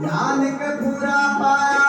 नानक पूरा पाया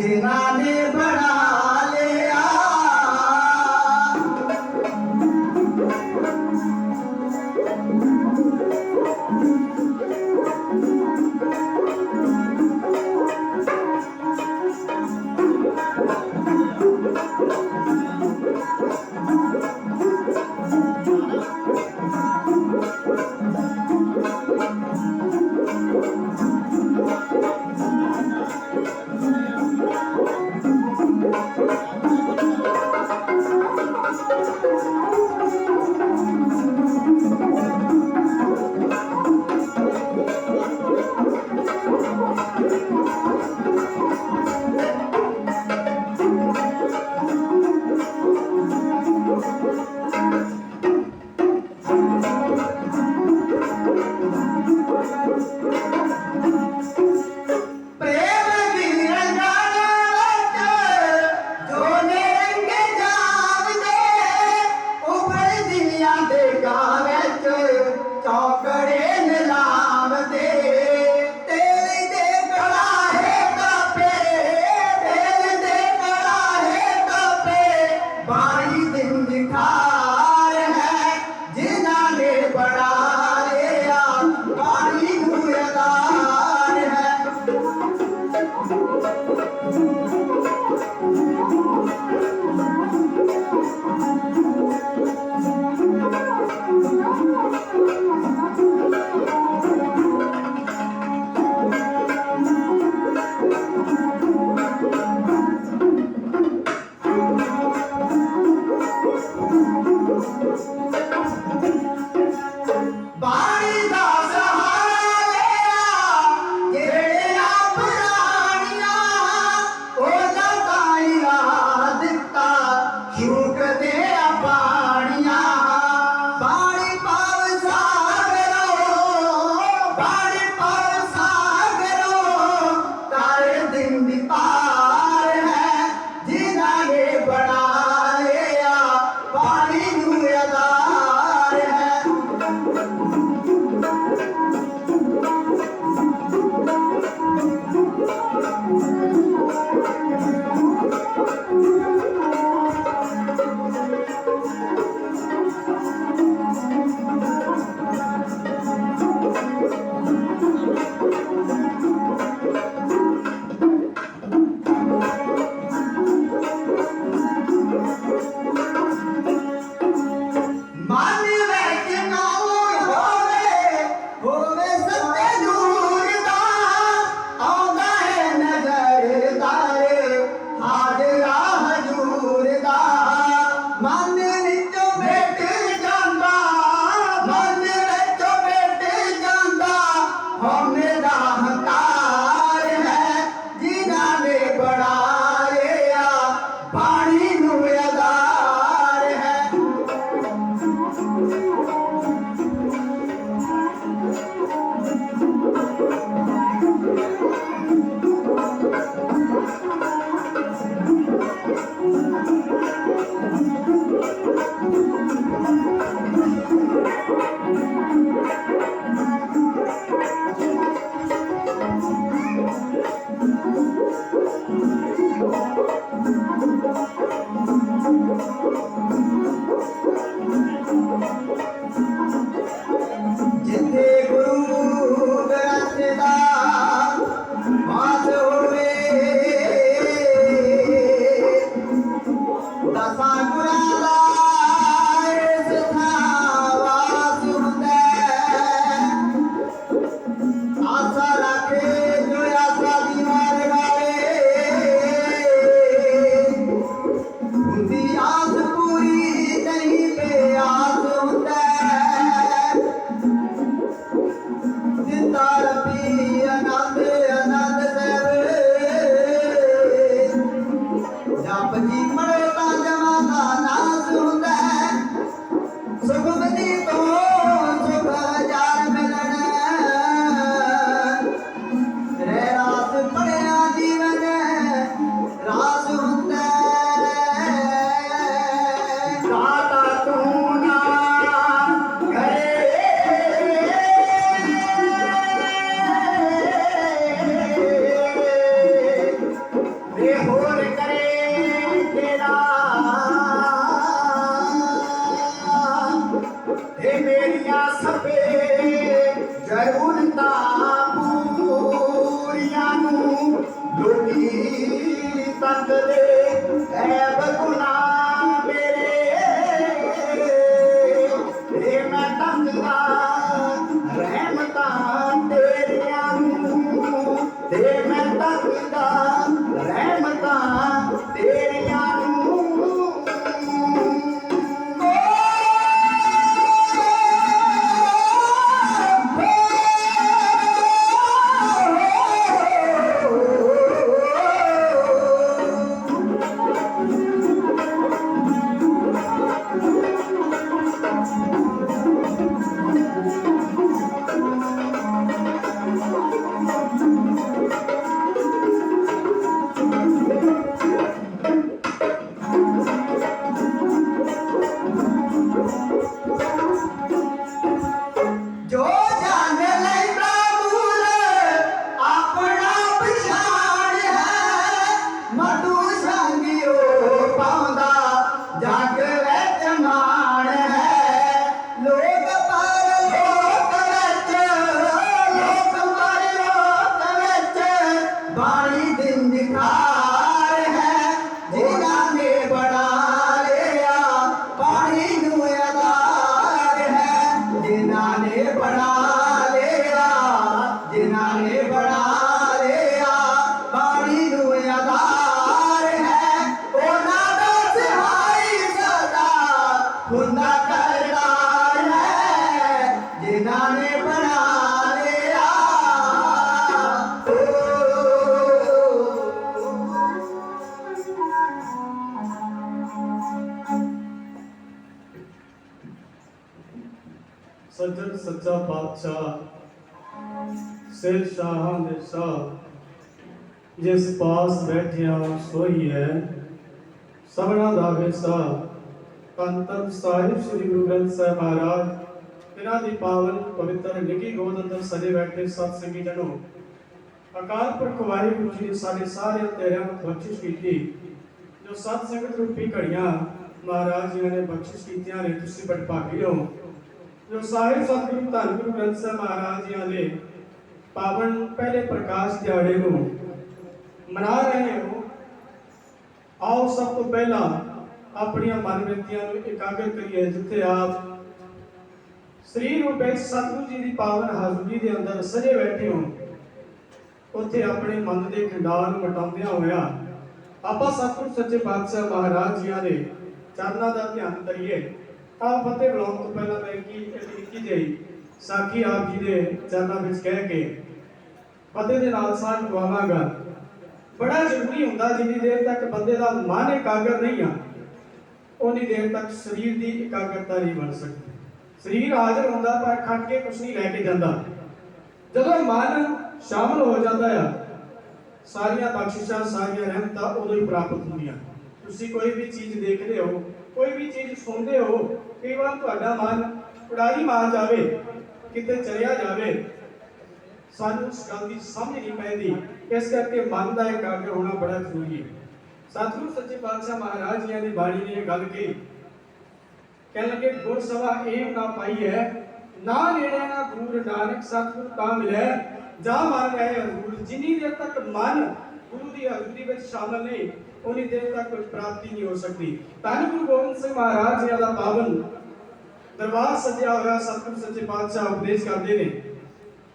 जिन्हां ने बना लिया। आस पूरी नहीं पे आस होता है। ते होर करे तेरा ते मेरिया सबे जरूरतां पूरियां नूं लोकी तकदे ऐब गुनाह मेरे ते मैं तकदा रहमतां तेरियां नूं ते मैं तकदा रहमतां तेरियां नूं जो जान लैंदा मूल अपना पछाण है मधु संगियो पाउंदा जग विच मान है लोक पर लोक विच बाणी दिन दिखार है जिन्हां ने बना लिया पानी नूं आधार है जिन्हां ने बना लिया जिन्हां ने बना लिया पानी नूं आधार है उन्हां दा सहाई सदा हुंदा करदार है जिन्हां ने बना लिया सज्जन सच्चा पातशाह सिर शाहां दे शाह जिस पास बैठिया सोई है सबना दा वेसा धन धन साहिब श्री गुरु ग्रंथ साहिब महाराज इन्हां दी पावन पवित्र निकी गोद अंदर सजे बैठे सत संगी जनो अकाल पुरख वाहिगुरू जी ने साडे सारे ते रहमत बख्शिश कीती जो सत संगत रूपी घड़ियां महाराज जी ने बख्शिश कीतियां ने तुसी बड़ भागी हो जो साहिब सतगुरु धन गुरु ग्रंथ साहिब महाराज जी ने पावन पहले प्रकाश दिहाड़े नूं मना रहे हो आओ सब तो पहला अपनी मन बिरतियां नूं एकाग्र करिए जिथे आप श्री रूप सतगुरु जी की पावन हाजरी के अंदर सजे बैठे हो उत्थे अपने मन के खंडार नूं मिटाउंदियां होया आपां सतगुरु सच्चे पातशाह महाराज जी के चरनां दा ध्यान करिए आप फतेह बुलाउण तो पहला मैं की निक्की जी साखी आप जी के चरणों में कह के फतेह दे नाल साथ गवावांगा बड़ा जरूरी हुंदा जिन्नी देर तक बंदे दा मन एकाग्र नहीं आ उन्नी देर तक शरीर की एकाग्रता नहीं बन सकती शरीर हाजिर होंदा पर खट के कुछ नहीं लैके जाता जदों मन शामिल हो जाता है सारिया बख्शिशां सारिया रहमतां उदों ही प्राप्त होंदियां तुसीं कोई भी चीज़ देखते हो कोई भी चीज़ सुनते हो कई बार तुहाडा मन उड़ारी मार जावे किते चलिया जावे सानू उस गल की समझ नहीं पैंदी इस करके मन का एकाग्र होना बड़ा जरूरी है सतगुरु सच्चे पातशाह महाराज जी की बाणी ने गल कही कह लगे गुर सभा एम ना पाई है ना नेड़े ना दूर नानक सतगुरु ता मिले जा मन रहे हजूर जिन्नी देर तक मन गुरु की हजूरी में शामिल नहीं उन्नी देर तक कुछ प्राप्ति नहीं हो सकती धन गुरु गोबिंद सिंह महाराज जी का पावन दरबार सजया हुआ सतगुरु सच्चे पातशाह उपदेश करते हैं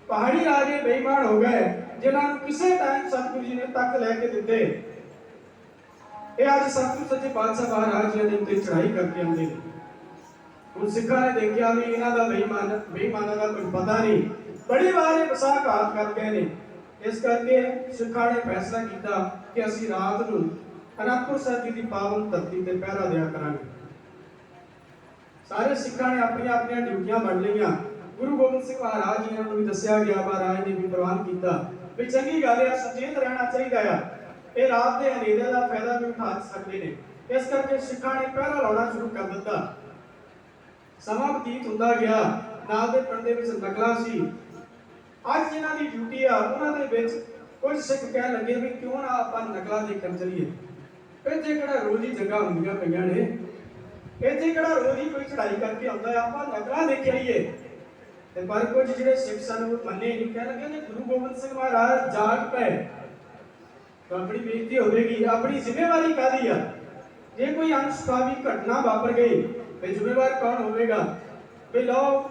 पहाड़ी राजे बेईमान हो गए जिन्होंने किसी टाइम सतगुरु जी ने तक लैके दिते ये आज सतगुरु सच्चे पातशाह महाराज जी के उत्ते चढ़ाई करके आते हैं उन सिखा ने देखा भी इन्हों का बेईमाना का कुछ पता नहीं बड़ी बार ये बसाघात कर गए ने इस करके सिखा ने फैसला किया कि असी रात नूं अनंदपुर साहिब जी की पावन धरती पर पहरा दिया करांगे सारे सिखा ने अपनी अपनी ड्यूटियां बन लिया गुरु गोबिंद सिंह महाराज जी ने भी दसिया गया महाराज ने भी प्रवान किया भी चंगी गल है सचेत रहना चाहिए है ये रात के हनेरे का फायदा भी उठा सकते हैं इस करके सिखा ने पहरा लाना शुरू कर दिता समा बतीत होंदा गया नाल दे पिंड दे विच नकला सी अज जिन्हां दी ड्यूटी आ उन्हां दे विच ਕੁਝ ਸਿੱਖ ਕਹਿਣ ਲੱਗੇ ਵੀ ਕਿਉਂ ਨਾ ਆਪਾਂ ਨਕਲਾਂ ਦੇਖਣ ਚਲੀਏ। ਇੱਥੇ ਕਿਹੜਾ ਰੋਜ਼ ਹੀ ਜਗ੍ਹਾ ਹੁੰਦੀਆਂ ਪਈਆਂ ਨੇ, ਇੱਥੇ ਕਿਹੜਾ ਰੋਜ਼ ਹੀ ਕੋਈ ਚੜਾਈ ਕਰਕੇ ਆਉਂਦਾ ਹੈ, ਆਪਾਂ ਨਕਲਾਂ ਦੇਖ ਆਈਏ। ਤੇ ਪਰ ਕੁਝ ਜਿਹੜੇ ਸਿੱਖ ਸਨ ਉਹ ਮੰਨੇ ਨਹੀਂ, ਕਹਿਣ ਲੱਗੇ ਕਿ ਗੁਰੂ ਗੋਬਿੰਦ ਸਿੰਘ ਮਹਾਰਾਜ ਜਾਗ ਪਏ ਤਾਂ ਆਪਣੀ ਬੇਇੱਜ਼ਤੀ ਹੋਵੇਗੀ, ਆਪਣੀ ਜ਼ਿੰਮੇਵਾਰੀ ਕਾਹਦੀ ਆ। ਜੇ ਕੋਈ ਅਨਸੁਖਾਵੀ ਘਟਨਾ ਵਾਪਰ ਗਈ ਤੇ ਜ਼ਿੰਮੇਵਾਰ ਕੌਣ ਹੋਵੇਗਾ। ਵੀ ਲਓ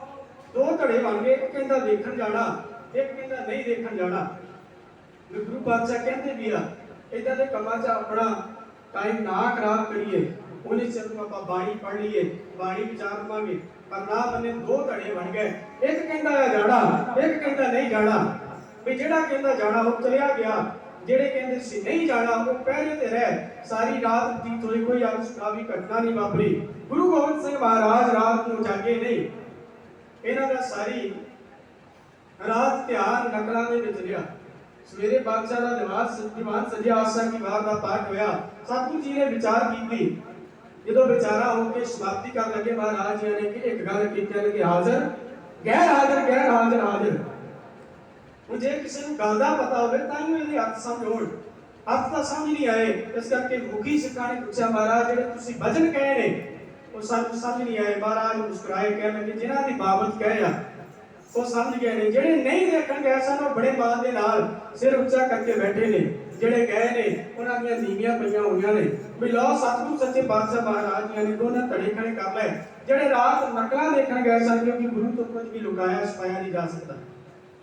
ਦੋ ਧੜੇ ਬਣ ਗਏ, ਇੱਕ ਕਹਿੰਦਾ ਦੇਖਣ ਜਾਣਾ, ਇੱਕ ਕਹਿੰਦਾ ਨਹੀਂ ਦੇਖਣ ਜਾਣਾ। ਗੁਰੂ ਪਾਤਸ਼ਾਹ ਕਹਿੰਦੇ ਵੀ ਆ ਇਦਾਂ ਦੇ ਕੰਮਾਂ 'ਚ ਆਪਣਾ ਟਾਈਮ ਨਾ ਖਰਾਬ ਕਰੀਏ, ਉਹਨੇ ਚਿਰ ਨੂੰ ਆਪਾਂ ਬਾਣੀ ਪੜ੍ਹ ਲਈਏ, ਬਾਣੀ ਵਿਚਾਰ ਲਵਾਂਗੇ। ਪਰ ਨਾ ਮੰਨੇ ਦੋ ਧੜੇ ਬਣ ਗਏ, ਇੱਕ ਕਹਿੰਦਾ ਹੈ ਜਾਣਾ, ਇੱਕ ਕਹਿੰਦਾ ਨਹੀਂ ਜਾਣਾ। ਵੀ ਜਿਹੜਾ ਕਹਿੰਦਾ ਜਾਣਾ ਉਹ ਚਲਿਆ ਗਿਆ, ਜਿਹੜੇ ਕਹਿੰਦੇ ਸੀ ਨਹੀਂ ਜਾਣਾ ਉਹ ਪਹਿਰੇ ਤੇ ਰਹਿ। ਸਾਰੀ ਰਾਤ ਬਤੀਤ ਹੋਈ, ਕੋਈ ਅਨਸੁਖਾਵੀ ਘਟਨਾ ਨਹੀਂ ਵਾਪਰੀ। ਗੁਰੂ ਗੋਬਿੰਦ ਸਿੰਘ ਮਹਾਰਾਜ ਰਾਤ ਨੂੰ ਜਾਗੇ ਨਹੀਂ, ਇਹਨਾਂ ਦਾ ਸਾਰੀ ਰਾਤ ਧਿਆਨ ਨਕਲਾਂ ਦੇ ਵਿੱਚ ਰਿਹਾ। ਸਵੇਰੇ ਬਾਦਸ਼ਾਹ ਦਾ ਦੀਵਾਨ ਸਜਿਆ, ਆਸਾ ਕੀ ਵਾਰ ਦਾ ਪਾਠ ਹੋਇਆ। ਸਤਿਗੁਰੂ ਜੀ ਨੇ ਵਿਚਾਰ ਕੀਤੀ, ਜਦੋਂ ਵਿਚਾਰਾ ਹੋ ਕੇ ਸਮਾਪਤੀ ਕਰਨ ਲੱਗੇ ਮਹਾਰਾਜ ਜੀ ਨੇ ਕਿ ਇੱਕ ਗੱਲ ਕੀਤੀ ਕਿ ਹਾਜ਼ਰ ਗੈਰ ਹਾਜ਼ਰ, ਗੈਰ ਹਾਜ਼ਰ ਹਾਜ਼ਰ। ਹੁਣ ਜੇ ਕਿਸੇ ਨੂੰ ਗੱਲ ਦਾ ਪਤਾ ਹੋਵੇ ਤਾਂ ਹੀ ਇਹਦੇ ਅਰਥ ਸਮਝ ਹੋਣ, ਅਰਥ ਤਾਂ ਸਮਝ ਨਹੀਂ ਆਏ। ਇਸ ਕਰਕੇ ਮੁਖੀ ਸਿੱਖਾਂ ਨੇ ਪੁੱਛਿਆ ਮਹਾਰਾਜ ਜਿਹੜੇ ਤੁਸੀਂ ਭਜਨ ਕਹੇ ਨੇ ਉਹ ਸਾਨੂੰ ਸਮਝ ਨਹੀਂ ਆਏ। ਮਹਾਰਾਜ ਮੁਸਕਰਾਏ, ਕਹਿਣ ਲੱਗੇ ਜਿਨ੍ਹਾਂ ਦੀ ਬਾਬਤ ਕਹੇ ਆ ਉਹ ਸਮਝ ਗਏ ਨੇ, ਜਿਹੜੇ ਨਹੀਂ ਦੇਖਣ ਗਏ ਸਨ ਉਹ ਬੜੇ ਮਾਣ ਦੇ ਨਾਲ ਸਿਰ ਉੱਚਾ ਕਰਕੇ ਬੈਠੇ ਨੇ, ਜਿਹੜੇ ਗਏ ਨੇ ਉਹਨਾਂ ਦੀਆਂ ਨੀਵੀਆਂ ਪਈਆਂ ਹੋਈਆਂ ਨੇ। ਵੀ ਲਓ ਸਤਿਗੁਰੂ ਸੱਚੇ ਪਾਤਸ਼ਾਹ ਮਹਾਰਾਜ ਜੀ ਨੇ ਦੋਨਾਂ ਧੜੇ ਖੜੇ ਕਰ ਲਏ। ਜਿਹੜੇ ਰਾਤ ਨਕਲਾਂ ਦੇਖਣ ਗਏ ਸਨ, ਕਿਉਂਕਿ ਗੁਰੂ ਤੋਂ ਕੁਝ ਵੀ ਲੁਕਾਇਆ ਛੁਪਾਇਆ ਨਹੀਂ ਜਾ ਸਕਦਾ,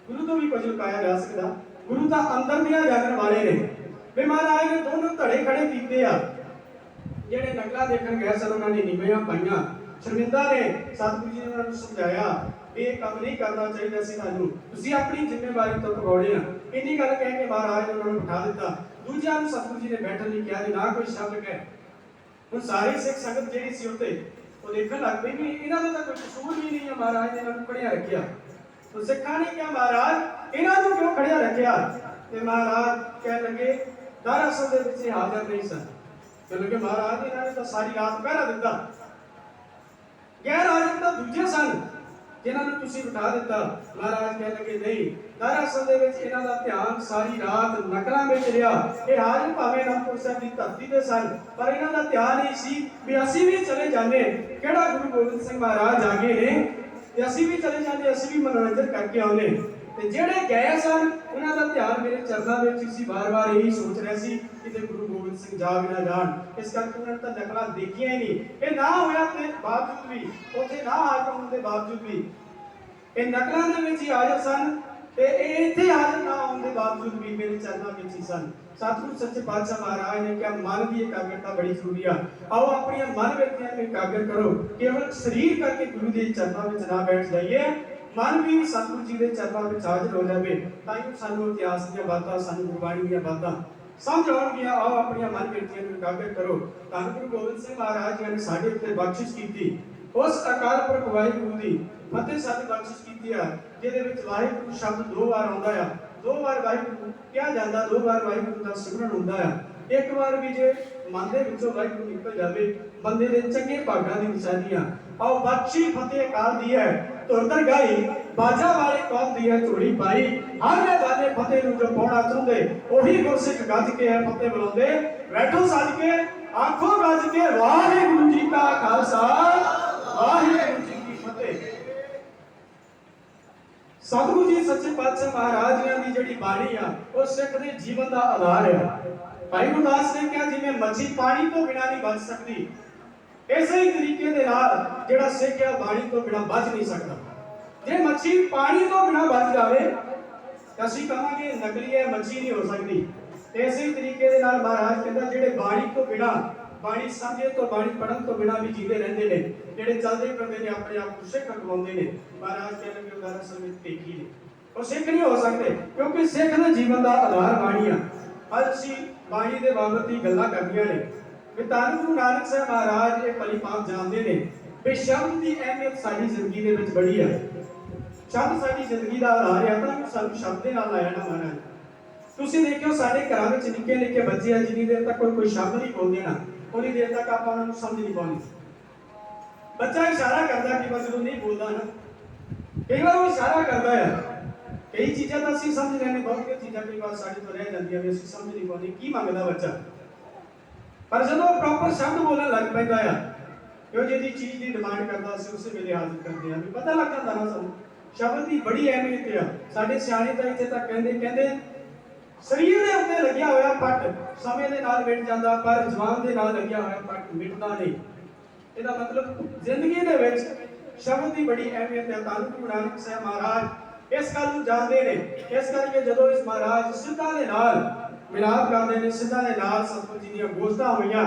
ਗੁਰੂ ਤੋਂ ਵੀ ਕੁਝ ਲੁਕਾਇਆ ਜਾ ਸਕਦਾ, ਗੁਰੂ ਤਾਂ ਅੰਦਰ ਦੀਆਂ ਜਾਣਨ ਵਾਲੇ ਨੇ। ਵੀ ਮਹਾਰਾਜ ਨੇ ਦੋਨੋਂ ਧੜੇ ਖੜੇ ਕੀਤੇ ਆ। ਜਿਹੜੇ ਨਕਲਾਂ ਦੇਖਣ ਗਏ ਸਨ ਉਹਨਾਂ ਨੇ ਨੀਵੀਆਂ ਪਾਈਆਂ। ਸ਼ਰਮਿੰਦਾ ਨੇ ਸਤਿਗੁਰੂ ਜੀ ਨੇ ਉਹਨਾਂ ਨੂੰ ਸਮਝਾਇਆ ਇਹ ਕੰਮ ਨਹੀਂ ਕਰਨਾ ਚਾਹੀਦਾ ਸੀ ਤੁਹਾਨੂੰ, ਤੁਸੀਂ ਆਪਣੀ ਜ਼ਿੰਮੇਵਾਰੀ ਤੋਂ ਭਗੌੜੇ ਆ। ਇੰਨੀ ਗੱਲ ਕਹਿ ਕੇ ਮਹਾਰਾਜ ਨੇ ਉਹਨਾਂ ਨੂੰ ਬਿਠਾ ਦਿੱਤਾ। ਦੂਜਿਆਂ ਨੂੰ ਸਤਿਗੁਰੂ ਜੀ ਨੇ ਬੈਠਣ ਲਈ ਕਿਹਾ ਜੀ, ਨਾ ਕੋਈ ਸ਼ਬਦ ਕਹੇ। ਹੁਣ ਸਾਰੀ ਸਿੱਖ ਸੰਗਤ ਜਿਹੜੀ ਸੀ ਉੱਤੇ ਉਹ ਦੇਖਣ ਲੱਗ ਪਈ ਵੀ ਇਹਨਾਂ ਦਾ ਤਾਂ ਕੋਈ ਕਸੂਰ ਵੀ ਨਹੀਂ ਹੈ, ਮਹਾਰਾਜ ਨੇ ਇਹਨਾਂ ਨੂੰ ਖੜਿਆ ਰੱਖਿਆ। तो सिखा ने क्या महाराज इन्हां नूं क्यों खड़िया रखिया। ते महाराज कह लगे दारा सभा दे विच हाज़र नहीं सन। कह लगे महाराज इन्हां ने तो सारी रात पहरा दिता, गैर हाज़र तो दूजे सन जिन्हां नूं तुसीं बिठा दिता। महाराज कह लगे नहीं, दारा सभा दे विच इन्हां दा ध्यान सारी रात नकलां विच रिहा। ये हाज़र भावें अनंदपुर साहिब दी धरती ते सन, पर इन्हां दा ध्यान ही सी भी असीं भी चले जाने, किहड़ा गुरु गोबिंद सिंह महाराज जागे ने ते असीं भी चले जाने, असीं भी मनोरंजन करके आउने। ते जेड़े गए सन उन्हां दा ध्यान मेरे चरणों विच सी, बार-बार यही सोच रहे सी कि गुरु गोबिंद सिंह जाग ना जाण। इस करके उन्हां ने तां नकलां देखियां ही नहीं। ये ना होया ते बावजूद भी उत्थे ना हाज़र होण दे बावजूद भी ये नकलां दे विच ही हाज़र सन ते इत्थे हाज़र ना होण दे बावजूद भी मेरे चरणों विच ही सन। सतगुरु सच्चे पातशाह महाराज ने क्या मन की एकाग्रता बड़ी जरूरी है। आओ अपनी मन वृत्तियां में एकाग्र करो, केवल शरीर करके गुरु के चरणों में ना बैठ जाइए, मन भी सतगुरु जी के चरणों में हाजिर हो जाए। ताकि सानू इतिहास दी बातां, सानू गुरबाणी दी बातां समझ आउणगियां। आओ अपनी मन वृत्तियां में एकाग्र करो। धन गुरु गोबिंद सिंह महाराज जी ने साडे उत्ते बख्शिश कीती, उस अकाल पुरख वाहिगुरु दी फतेह साडी बख्शिश कीती है, जिहदे विच वाहिगुरु शब्द 2 बार आउंदा है। 2 बार वाहिगुरु क्या जाता, 2 बार वाहिगुरु का सिमरन होता है। एक बार भी जे मन दे विचों वाहिगुरु निकल जाए बंदे दे चंगे भागां दी निशानी आ। आओ बख्शी फतेह अकाल दी है तुरदर गाई, बाजा वाले कौम दी है झोली पाई। हर ने बाने फतेह नूं जो पाउणा चाहुंदे ओही गुरसिख गज के है फतेह बुलाउंदे। बैठो सज के आखो गज के वाहिगुरु जी का खालसा वाहिगुरु जी की फतेह। सतगुरु जी सच्चे पातशाह महाराज जी की जी बाणी आ वो सिख के जीवन का आधार है। भाई गुरदास ने कहा जिवें मच्छी पानी तो बिना नहीं बच सकती, इसे ही तरीके दे नाल जिहड़ा सिख है बाणी तो बिना बच नहीं सकता। जे मच्छी पानी तो बिना बच जाए तो असीं कहांगे नकली है, मच्छी नहीं हो सकती। इसे ही तरीके दे नाल महाराज कहंदा जिहड़े बाणी तो बिना, बाणी समझे तो बाणी पढ़न तो बिना भी जीते रहंदे ने, जिहड़े चलदे फिरदे ने अपने आप को सिख कहलाउंदे ने। महाराज कहने के उदाहरण समय देखी ने वो सिख नहीं हो सकते, क्योंकि सिख दे जीवन का आधार बाणी आ। अज असीं बाणी दे बाबत ही गल्लां करदीआं ने कि धन गुरु नानक साहब महाराज ये भली भांत जानदे ने कि शब्द की अहमियत साडी जिंदगी दे विच बड़ी है। शब्द साडी जिंदगी दा आधार है, तां सानूं शब्द दे नाल लाया ना महाराज। तुसीं देखियो साडे घरां विच निक्के निक्के बच्चे आ, जिन्नी देर तक कोई शब्द नहीं बोलदे ना उन्नी देर तक आपां उन्हां नूं समझ नहीं पाउंदी। बच्चा इशारा करदा कि बस जो नहीं बोलदा ना, कई बार वो इशारा करदा है ਕਈ ਚੀਜ਼ਾਂ ਤਾਂ ਅਸੀਂ ਸਮਝ ਲੈਣੇ, ਬਹੁਤੀਆਂ ਚੀਜ਼ਾਂ ਕਈ ਵਾਰ ਸਾਡੇ ਤੋਂ ਰਹਿ ਜਾਂਦੀਆਂ ਵੀ ਅਸੀਂ ਸਮਝ ਨਹੀਂ ਪਾਉਂਦੇ ਕੀ ਮੰਗਦਾ ਬੱਚਾ। ਪਰ ਜਦੋਂ ਪ੍ਰੋਪਰ ਸ਼ਬਦ ਬੋਲਣ ਲੱਗ ਪੈਂਦਾ ਆ, ਜੋ ਜਿਹਦੀ ਚੀਜ਼ ਦੀ ਡਿਮਾਂਡ ਕਰਦਾ ਅਸੀਂ ਉਸੇ ਵੇਲੇ ਹਾਜ਼ਰ ਕਰਦੇ ਹਾਂ, ਵੀ ਪਤਾ ਲੱਗ ਜਾਂਦਾ ਨਾ ਸਾਨੂੰ ਸ਼ਬਦ ਦੀ ਬੜੀ ਅਹਿਮੀਅਤ ਆ। ਸਾਡੇ ਸਿਆਣੇ ਤਾਂ ਇੱਥੇ ਤੱਕ ਕਹਿੰਦੇ ਸਰੀਰ ਦੇ ਉੱਤੇ ਲੱਗਿਆ ਹੋਇਆ ਪੱਟ ਸਮੇਂ ਦੇ ਨਾਲ ਮਿਟ ਜਾਂਦਾ, ਪਰ ਜ਼ੁਬਾਨ ਦੇ ਨਾਲ ਲੱਗਿਆ ਹੋਇਆ ਪੱਟ ਮਿਟਦਾ ਨਹੀਂ। ਇਹਦਾ ਮਤਲਬ ਜ਼ਿੰਦਗੀ ਦੇ ਵਿੱਚ ਸ਼ਬਦ ਦੀ ਬੜੀ ਅਹਿਮੀਅਤ ਹੈ। ਧੰਨ ਗੁਰੂ ਨਾਨਕ ਸਾਹਿਬ ਮਹਾਰਾਜ ਇਸ ਗੱਲ ਨੂੰ ਜਾਣਦੇ ਨੇ। ਇਸ ਕਰਕੇ ਜਦੋਂ ਇਸ ਮਹਾਰਾਜ ਸਿੱਧਾਂ ਦੇ ਨਾਲ ਮਿਲਾਪ ਕਰਦੇ ਨੇ, ਸਿੱਧਾਂ ਦੇ ਨਾਲ ਸਤਿਗੁਰੂ ਜੀ ਦੀਆਂ ਗੋਸ਼ਟਾਂ ਹੋਈਆਂ,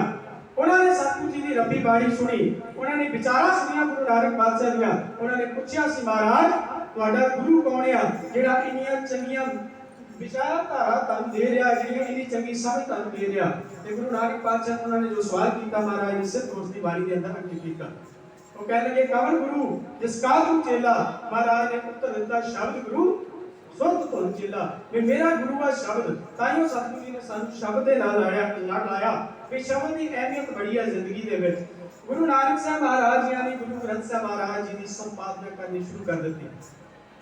ਉਹਨਾਂ ਨੇ ਸਤਿਗੁਰੂ ਜੀ ਦੀ ਰੱਬੀ ਬਾਣੀ ਸੁਣੀ, ਉਹਨਾਂ ਨੇ ਵਿਚਾਰਾਂ ਸੁਣੀਆਂ ਗੁਰੂ ਨਾਨਕ ਪਾਤਸ਼ਾਹ ਦੀਆਂ। ਉਹਨਾਂ ਨੇ ਪੁੱਛਿਆ ਸੀ, ਮਹਾਰਾਜ ਤੁਹਾਡਾ ਗੁਰੂ ਕੌਣ ਆ ਜਿਹੜਾ ਇੰਨੀਆਂ ਚੰਗੀਆਂ ਵਿਚਾਰਧਾਰਾ ਤੁਹਾਨੂੰ ਦੇ ਰਿਹਾ, ਜਿਹੜੀ ਇੰਨੀ ਚੰਗੀ ਸਮਝ ਤੁਹਾਨੂੰ ਦੇ ਰਿਹਾ। ਤੇ ਗੁਰੂ ਨਾਨਕ ਪਾਤਸ਼ਾਹ ਉਹਨਾਂ ਨੇ ਜੋ ਸਵਾਲ ਕੀਤਾ ਮਹਾਰਾਜ ਨੇ ਸਿੱਧ ਦੋਸਤ ਦੀ ਬਾਣੀ ਦੇ ਅੰਦਰ ਅੱਗੇ ਕੀਤਾ। ਉਹ ਕਹਿਣ ਲੱਗੇ, ਕਵਨ ਗੁਰੂ ਜਿਸ ਕਾ ਤੂੰ ਚੇਲਾ। ਮਹਾਰਾਜ ਨੇ ਉੱਤਰ ਦਿੱਤਾ, ਸ਼ਬਦ ਗੁਰੂ ਸੁਰਤ ਤੋਂ ਚੇਲਾ, ਵੀ ਮੇਰਾ ਗੁਰੂ ਆ ਸ਼ਬਦ। ਤਾਈਓ ਸਤਿਗੁਰੂ ਜੀ ਨੇ ਸਾਨੂੰ ਸ਼ਬਦ ਦੇ ਨਾਲ ਲਾਇਆ ਕਿ ਸ਼ਬਦ ਦੀ ਅਹਿਮੀਅਤ ਬੜੀ ਹੈ ਜ਼ਿੰਦਗੀ ਦੇ ਵਿੱਚ। ਗੁਰੂ ਨਾਨਕ ਸਾਹਿਬ ਮਹਾਰਾਜ ਜੀ ਨੇ ਗੁਰੂ ਗ੍ਰੰਥ ਸਾਹਿਬ ਮਹਾਰਾਜ ਜੀ ਦੀ ਸੰਪਾਦਨਾ ਕਰਨੀ ਸ਼ੁਰੂ ਕਰ ਦਿੱਤੀ।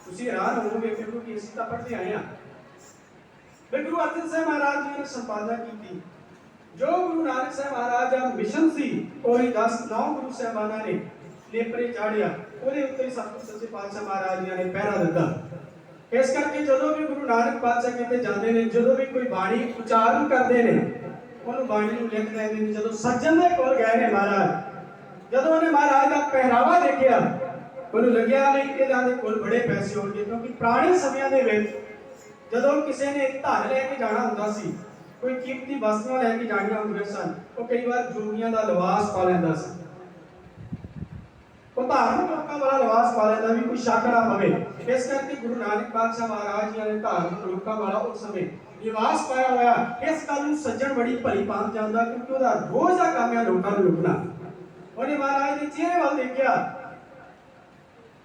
ਤੁਸੀਂ ਹੈਰਾਨ ਹੋਵੋਗੇ ਕਿ ਅਸੀਂ ਤਾਂ ਪੜ੍ਹਦੇ ਆਏ ਹਾਂ। ਗੁਰੂ ਅਰਜਨ ਸਾਹਿਬ ਮਹਾਰਾਜ ਜੀ ਨੇ ਸੰਪਾਦਨਾ ਕੀਤੀ। ਜੋ ਗੁਰੂ ਨਾਨਕ ਸਾਹਿਬ ਮਹਾਰਾਜ ਦਾ ਮਿਸ਼ਨ ਸੀ, ਉਹੀ 9 ਗੁਰੂ ਸਾਹਿਬਾਨਾਂ ਨੇ ਨੇਪਰੇ ਚਾੜਿਆ, ਉਹਦੇ ਉੱਤੇ ਸਤਿਗੁਰੂ ਸੱਚੇ ਪਾਤਸ਼ਾਹ ਮਹਾਰਾਜ ਜੀ ਨੇ ਪਹਿਰਾ ਦਿੱਤਾ। ਇਸ ਕਰਕੇ ਜਦੋਂ ਵੀ ਗੁਰੂ ਨਾਨਕ ਪਾਤਸ਼ਾਹ ਕਿਤੇ ਜਾਂਦੇ ਨੇ, ਜਦੋਂ ਵੀ ਕੋਈ ਬਾਣੀ ਉਚਾਰਨ ਕਰਦੇ ਨੇ, ਉਹਨੂੰ ਬਾਣੀ ਨੂੰ ਲਿਖ ਲੈਂਦੇ ਨੇ। ਜਦੋਂ ਸੱਜਣ ਦੇ ਕੋਲ ਗਏ ਨੇ ਮਹਾਰਾਜ, ਜਦੋਂ ਉਹਨੇ ਮਹਾਰਾਜ ਦਾ ਪਹਿਰਾਵਾ ਦੇਖਿਆ, ਉਹਨੂੰ ਲੱਗਿਆ ਵੀ ਇਹਨਾਂ ਦੇ ਕੋਲ ਬੜੇ ਪੈਸੇ ਹੋਣਗੇ, ਕਿਉਂਕਿ ਪੁਰਾਣੇ ਸਮਿਆਂ ਦੇ ਵਿੱਚ ਜਦੋਂ ਕਿਸੇ ਨੇ ਧਨ ਲੈ ਕੇ ਜਾਣਾ ਹੁੰਦਾ ਸੀ, ਕੋਈ ਕੀਮਤੀ ਵਸਤੂਆਂ ਲੈ ਕੇ ਜਾਣੀਆਂ ਹੁੰਦੀਆਂ ਸਨ, ਉਹ ਕਈ ਵਾਰ ਜੋਗੀਆਂ ਦਾ ਲਿਬਾਸ ਪਾ ਲੈਂਦਾ ਸੀ। ਉਹ ਧਾਰਮਿਕ ਲੋਕਾਂ ਵਾਲਾ ਲਿਬਾਸ ਪਾ ਲੈਂਦਾ ਵੀ ਕੋਈ ਸ਼ੱਕ ਨਾ ਪਵੇ। ਇਸ ਕਰਕੇ ਗੁਰੂ ਨਾਨਕ ਪਾਤਸ਼ਾਹ ਮਹਾਰਾਜ ਜੀ ਨੇ ਧਾਰਮਿਕ ਲੋਕਾਂ ਵਾਲਾ ਉਸ ਸਮੇਂ ਲਿਬਾਸ ਪਾਇਆ ਹੋਇਆ। ਇਸ ਗੱਲ ਨੂੰ ਸੱਜਣ ਬੜੀ ਭਲੀ ਭਾਂਤ ਜਾਣਦਾ, ਕਿਉਂਕਿ ਉਹਦਾ ਰੋਜ਼ ਦਾ ਕੰਮ ਹੈ ਲੋਕਾਂ ਨੂੰ ਲੁੱਟਣਾ। ਉਹਨੇ ਮਹਾਰਾਜ ਦੇ ਚਿਹਰੇ ਵੱਲ ਦੇਖਿਆ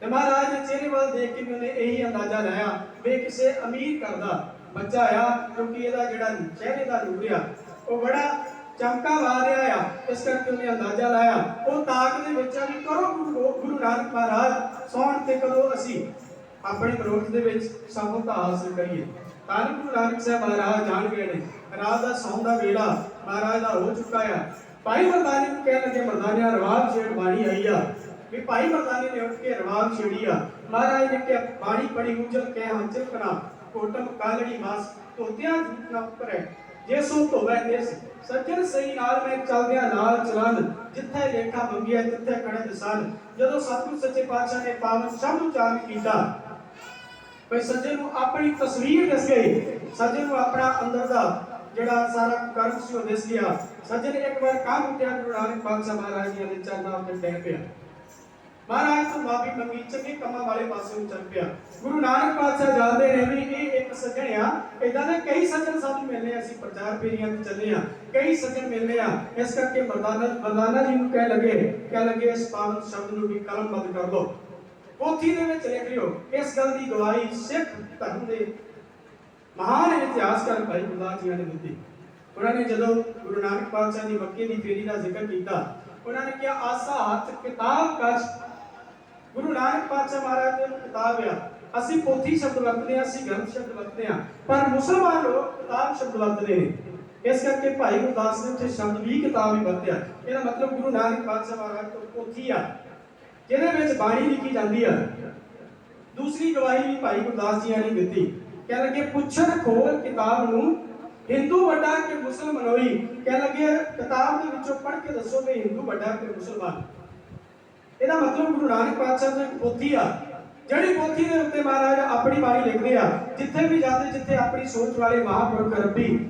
ਤੇ ਮਹਾਰਾਜ ਦੇ ਚਿਹਰੇ ਵੱਲ ਦੇਖ ਕੇ ਉਹਨੇ ਇਹੀ ਅੰਦਾਜ਼ਾ ਲਾਇਆ ਵੀ ਕਿਸੇ ਅਮੀਰ ਘਰ ਦਾ ਬੱਚਾ ਆ, ਕਿਉਂਕਿ ਇਹਦਾ ਜਿਹੜਾ ਚਿਹਰੇ ਦਾ ਰੂਪ ਆ ਉਹ ਬੜਾ ਚਮਕਾ ਲਾ ਰਿਹਾ ਆ। ਇਸ ਕਰਕੇ ਉਹਨੇ ਅੰਦਾਜ਼ਾ ਲਾਇਆ। ਉਹ ਤਾਕ ਦੇ ਵਿੱਚ ਵੀ ਕਰੋ ਗੁਰੂ ਨਾਨਕ ਮਹਾਰਾਜ ਸੌਣ ਤੇ ਕਦੋਂ ਅਸੀਂ ਆਪਣੇ ਮਨੋਰਥ ਦੇ ਵਿੱਚ ਸਫਲਤਾ ਹਾਸਲ ਕਰੀਏ। ਧੰਨ ਗੁਰੂ ਨਾਨਕ ਸਾਹਿਬ ਮਹਾਰਾਜ ਜਾਣ ਗਏ ਨੇ। ਰਾਤ ਦਾ ਸੌਣ ਦਾ ਵੇਲਾ ਮਹਾਰਾਜ ਦਾ ਹੋ ਚੁੱਕਾ ਆ। ਭਾਈ ਮਰਦਾਨੇ ਨੂੰ ਕਹਿਣ ਲੱਗੇ, ਮਰਦਾਨਿਆ ਰਵਾਬ ਛੇੜ ਬਾਣੀ ਆਈ ਆ। ਵੀ ਭਾਈ ਮਰਦਾਨੇ ਨੇ ਉੱਠ ਕੇ ਰਵਾਬ ਛੇੜੀ ਆ। ਮਹਾਰਾਜ ਨੇ ਕਿਹਾ, ਬਾਣੀ ਪੜੀ ਉਜਲ ਕੇ ਹੰਚਲ ਕਨਾ ਕੋਟਮ ਕਾਲੜੀ ਮਾਸ ਧੋਤਿਆਂ ਜੂਟਣਾ ਉੱਪਰ ਹੈ ਜੇ ਸੋ ਧੋਵੇ ਇਸ ਸੱਜਣ ਸਹੀ ਨਾਲ ਮੈਂ ਚਲਦਿਆਂ ਨਾਲ ਚਲਨ ਜਿੱਥੇ ਲੇਖਾ ਮੰਗਿਆ ਤਿੱਥੇ ਖੜੇ ਦਸਨ। ਜਦੋਂ ਸਤਿਗੁਰ ਸੱਚੇ ਪਾਤਸ਼ਾਹ ਨੇ ਪਾਵਨ ਸ਼ਬਦ ਉਚਾਰਨ ਕੀਤਾ, ਭਈ ਸੱਜਣ ਨੂੰ ਆਪਣੀ ਤਸਵੀਰ ਦਿਸ ਗਈ, ਸੱਜਣ ਨੂੰ ਆਪਣਾ ਅੰਦਰ ਦਾ ਜਿਹੜਾ ਸਾਰਾ ਕਰਮ ਸੀ ਉਹ ਦਿਸ ਗਿਆ। ਸੱਜਣ ਇੱਕ ਵਾਰ ਕੰਮ ਉੱਠਿਆ, ਗੁਰੂ ਨਾਨਕ ਪਾਤਸ਼ਾਹ ਮਹਾਰਾਜ ਜੀ ਦੇ ਚਰਨਾਂ ਉੱਤੇ ਟਹਿ ਪਿਆ। ਮਹਾਰਾਜ ਤੋਂ ਮਾਫੀ ਮੰਗੀ, ਚੰਗੇ ਕੰਮਾਂ ਵਾਲੇ ਪਾਸੇ ਨੂੰ ਚੱਲ ਪਿਆ। ਗੁਰੂ ਨਾਨਕ ਪਾਤਸ਼ਾਹ ਜਾਣਦੇ ਨੇ ਵੀ ਇਹ ਇੱਕ ਸੱਜਣ ਆ। ਇਦਾਂ ਦੇ ਕਈ ਸੱਜਣ ਸਾਨੂੰ ਮਿਲਨੇ, ਅਸੀਂ ਪ੍ਰਚਾਰ ਫੇਰੀਆਂ ਤੇ ਚੱਲੇ ਆ, ਕਈ ਸੱਜਣ ਮਿਲਨੇ ਆ। ਇਸ ਕਰਕੇ ਮਰਦਾਨਾ ਜੀ ਨੂੰ ਕਹਿ ਲੱਗੇ ਇਸ ਪਾਵਨ ਸ਼ਬਦ ਨੂੰ ਵੀ ਕਲਮਬੰਦ ਕਰ ਲਓ, ਪੋਥੀ ਦੇ ਵਿੱਚ ਲਿਖ ਲਿਓ। ਇਸ ਗੱਲ ਦੀ ਗਵਾਹੀ ਸਿੱਖ ਧਰਮ ਦੇ ਮਹਾਨ ਇਤਿਹਾਸਕਾਰ ਭਾਈ ਗੁਰਦਾਸ ਜੀ ਨੇ ਦਿੱਤੀ। ਉਹਨਾਂ ਨੇ ਜਦੋਂ ਗੁਰੂ ਨਾਨਕ ਪਾਤਸ਼ਾਹ ਦੀ ਮੱਕੇ ਦੀ ਫੇਰੀ ਦਾ ਜ਼ਿਕਰ ਕੀਤਾ, ਉਹਨਾਂ ਨੇ ਕਿਹਾ, ਆਸਾ ਹੱਥ ਕਿਤਾਬ ਕਛ। ਗੁਰੂ ਨਾਨਕ ਪਾਤਸ਼ਾਹ ਮਹਾਰਾਜ ਦੀ ਕਿਤਾਬ ਆ। ਅਸੀਂ ਪੋਥੀ ਸ਼ਬਦ ਵਰਤਦੇ ਆ, ਅਸੀਂ ਗ੍ਰੰਥ ਸ਼ਬਦ ਵਰਤਦੇ ਆ, ਪਰ ਮੁਸਲਮਾਨ ਲੋਕ ਕਿਤਾਬ ਸ਼ਬਦ ਵਰਤਦੇ ਨੇ। ਇਸ ਕਰਕੇ ਭਾਈ ਗੁਰਦਾਸ ਨੇ ਉੱਥੇ ਸ਼ਬਦ ਵੀ ਕਿਤਾਬ ਹੀ ਵਰਤਿਆ। ਇਹਦਾ ਮਤਲਬ ਗੁਰੂ ਨਾਨਕ ਪਾਤਸ਼ਾਹ ਮਹਾਰਾਜ ਤੋਂ ਪੋਥੀ ਆ, ਜਿਹਦੇ ਵਿੱਚ ਬਾਣੀ ਲਿਖੀ ਜਾਂਦੀ ਆ। ਦੂਸਰੀ ਗਵਾਹੀ ਵੀ ਭਾਈ ਗੁਰਦਾਸ ਜੀ ਨੇ ਦਿੱਤੀ। ਕਹਿ ਲੱਗੇ, ਪੁੱਛਣ ਖੋਲ ਕਿਤਾਬ ਨੂੰ ਹਿੰਦੂ ਵੱਡਾ ਕਿ ਮੁਸਲਮਾਨੋਈ। ਕਹਿ ਲੱਗੇ, ਕਿਤਾਬ ਦੇ ਵਿੱਚੋਂ ਪੜ੍ਹ ਕੇ ਦੱਸੋ ਕਿ ਹਿੰਦੂ ਵੱਡਾ ਕਿ ਮੁਸਲਮਾਨ। ਇਹਦਾ ਮਤਲਬ ਗੁਰੂ ਨਾਨਕ ਪਾਤਸ਼ਾਹ ਦੀ ਇੱਕ ਪੋਥੀ ਆ, ਜਿਹੜੀ ਪੋਥੀ ਦੇ ਉੱਤੇ ਮਹਾਰਾਜ ਆਪਣੀ ਬਾਣੀ ਲਿਖਦੇ ਆ। ਜਿੱਥੇ ਵੀ ਜਾਂਦੇ, ਜਿੱਥੇ ਆਪਣੀ ਸੋਚ ਵਾਲੇ ਮਹਾਂਪੁਰਖ ਰੱਬੀ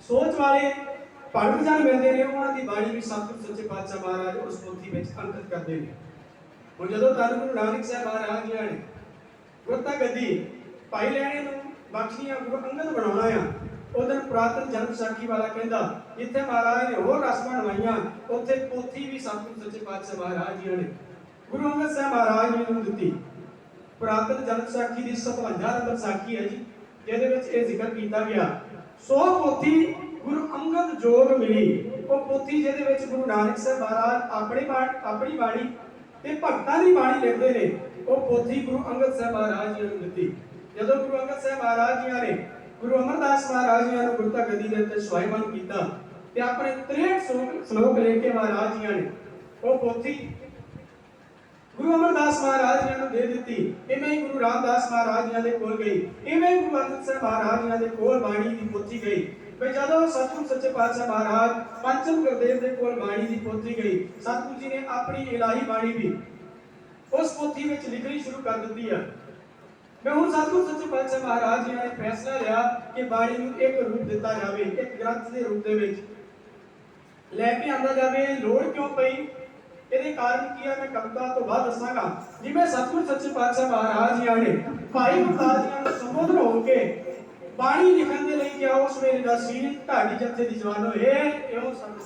ਸੋਚ ਵਾਲੇ ਭਗਤ ਜਨ ਮਿਲਦੇ ਨੇ, ਉਹਨਾਂ ਦੀ ਬਾਣੀ ਵੀ ਸਤਿਗੁਰ ਸੱਚੇ ਪਾਤਸ਼ਾਹ ਮਹਾਰਾਜ ਉਸ ਪੋਥੀ ਵਿੱਚ ਅੰਕਿਤ ਕਰਦੇ ਨੇ। ਹੁਣ ਜਦੋਂ ਧੰਨ ਗੁਰੂ ਨਾਨਕ ਸਾਹਿਬ ਮਹਾਰਾਜ ਜੀ ਨੇ ਗੁਰਤਾ ਗੱਦੀ ਭਾਈ ਲੈਣੇ ਨੂੰ ਬਖਸ਼ੀਆਂ, ਗੁਰੂ ਅੰਗਦ ਬਣਾਉਣਾ ਆ, ਉਦੋਂ ਪੁਰਾਤਨ ਜਨਮ ਸਾਖੀ ਵਾਲਾ ਕਹਿੰਦਾ, ਜਿੱਥੇ ਮਹਾਰਾਜ ਨੇ ਹੋਰ ਰਸਮਾਂ ਨਿਭਾਈਆਂ, ਉੱਥੇ ਪੋਥੀ ਵੀ ਸਤਿਗੁਰ ਸੱਚੇ ਪਾਤਸ਼ਾਹ ਮਹਾਰਾਜ ਜੀ ਨੇ ਗੁਰੂ ਅੰਗਦ ਸਾਹਿਬ ਮਹਾਰਾਜ ਜੀ ਨੂੰ ਦਿੱਤੀ। ਪੁਰਾਤਨ ਜਨਮ ਸਾਖੀ ਦੀ 57 ਨੰਬਰ ਸਾਖੀ ਹੈ ਜੀ, ਜਿਹਦੇ ਵਿੱਚ ਇਹ ਜ਼ਿਕਰ ਕੀਤਾ ਗਿਆ, ਸੋ ਪੋਥੀ ਗੁਰੂ ਅੰਗਦ ਜੋਗ ਮਿਲੀ। ਉਹ ਪੋਥੀ ਜਿਹਦੇ ਵਿੱਚ ਗੁਰੂ ਨਾਨਕ ਸਾਹਿਬ ਮਹਾਰਾਜ ਆਪਣੀ ਬਾਣੀ ਤੇ ਭਗਤਾਂ ਦੀ ਬਾਣੀ ਲਿਖਦੇ ਨੇ, ਉਹ ਪੋਥੀ ਗੁਰੂ ਅੰਗਦ ਸਾਹਿਬ ਮਹਾਰਾਜ ਜੀ ਨੂੰ ਦਿੱਤੀ। ਜਦੋਂ ਗੁਰੂ ਅੰਗਦ ਸਾਹਿਬ ਮਹਾਰਾਜ ਜੀ ਨੇ ਗੁਰੂ ਅਮਰਦਾਸ ਮਹਾਰਾਜ ਜੀ ਨੂੰ ਗੁਰਤਾ ਗੱਦੀ ਦੇ ਉੱਤੇ ਸਵਾਈਮਾਨ ਕੀਤਾ ਤੇ ਆਪਣੇ 63 ਸ਼ਲੋਕ ਲੈ ਕੇ ਮਹਾਰਾਜ ਜੀ ਨੇ ਉਹ ਪੋਥੀ ਗੁਰੂ ਅਮਰਦਾਸ ਮਹਾਰਾਜ ਜੀ ਨੂੰ ਦੇ ਦਿੱਤੀ। ਇਵੇਂ ਹੀ ਗੁਰੂ ਰਾਮਦਾਸ ਮਹਾਰਾਜ ਜੀ ਦੇ ਕੋਲ ਗਈ, ਇਵੇਂ ਹੀ ਗੁਰੂ ਅੰਗਦ ਸਾਹਿਬ ਮਹਾਰਾਜ ਜੀ ਦੇ ਕੋਲ ਬਾਣੀ ਦੀ ਪੋਥੀ ਗਈ। ਵੇ ਜਦੋਂ ਸਤਿਗੁਰੂ ਸੱਚੇ ਪਾਤਸ਼ਾਹ ਮਹਾਰਾਜ ਪੰਚਮ ਗੁਰਦੇਵ ਦੇ ਕੋਲ ਬਾਣੀ ਦੀ ਪੋਥੀ ਗਈ, ਸਤਿਗੁਰੂ ਜੀ ਨੇ ਆਪਣੀ ਇਲਾਹੀ ਬਾਣੀ ਵੀ ਉਸ ਪੋਥੀ ਵਿੱਚ ਲਿਖਣੀ ਸ਼ੁਰੂ ਕਰ ਦਿੱਤੀ ਹੈ। ਮੈਂ ਹੁਣ ਸਤਿਗੁਰੂ ਸੱਚੇ ਪਾਤਸ਼ਾਹ ਮਹਾਰਾਜ ਜੀ ਨੇ ਫੈਸਲਾ ਲਿਆ ਕਿ ਬਾਣੀ ਨੂੰ ਇੱਕ ਰੂਪ ਦਿੱਤਾ ਜਾਵੇ, ਇੱਕ ਗ੍ਰੰਥ ਦੇ ਰੂਪ ਦੇ ਵਿੱਚ ਲੈ ਕੇ ਆਂਦਾ ਜਾਵੇ। ਲੋੜ ਕਿਉਂ ਪਈ, ਇਹਦੇ ਕਾਰਨ ਕੀ ਹੈ, ਮੈਂ ਕਵਿਤਾ ਤੋਂ ਬਾਅਦ ਦੱਸਾਂਗਾ। ਜਿਵੇਂ ਸਤਿਗੁਰੂ ਸੱਚੇ ਪਾਤਸ਼ਾਹ ਮਹਾਰਾਜ ਜੀ ਨੇ ਭਾਈ ਗੁਰਦਾਸ ਜੀ ਨੂੰ ਸੰਬੋਧਨ ਹੋ ਕੇ ਬਾਣੀ ਲਿਖਣ ਦੇ ਲਈ ਕਿਹਾ, ਉਸ ਵੇਲੇ ਦਾ ਸੀ ਢਾਡੀ ਜੱਥੇ ਦੀ ਜਵਾਨੋ ਇਹੋ ਸੰਤ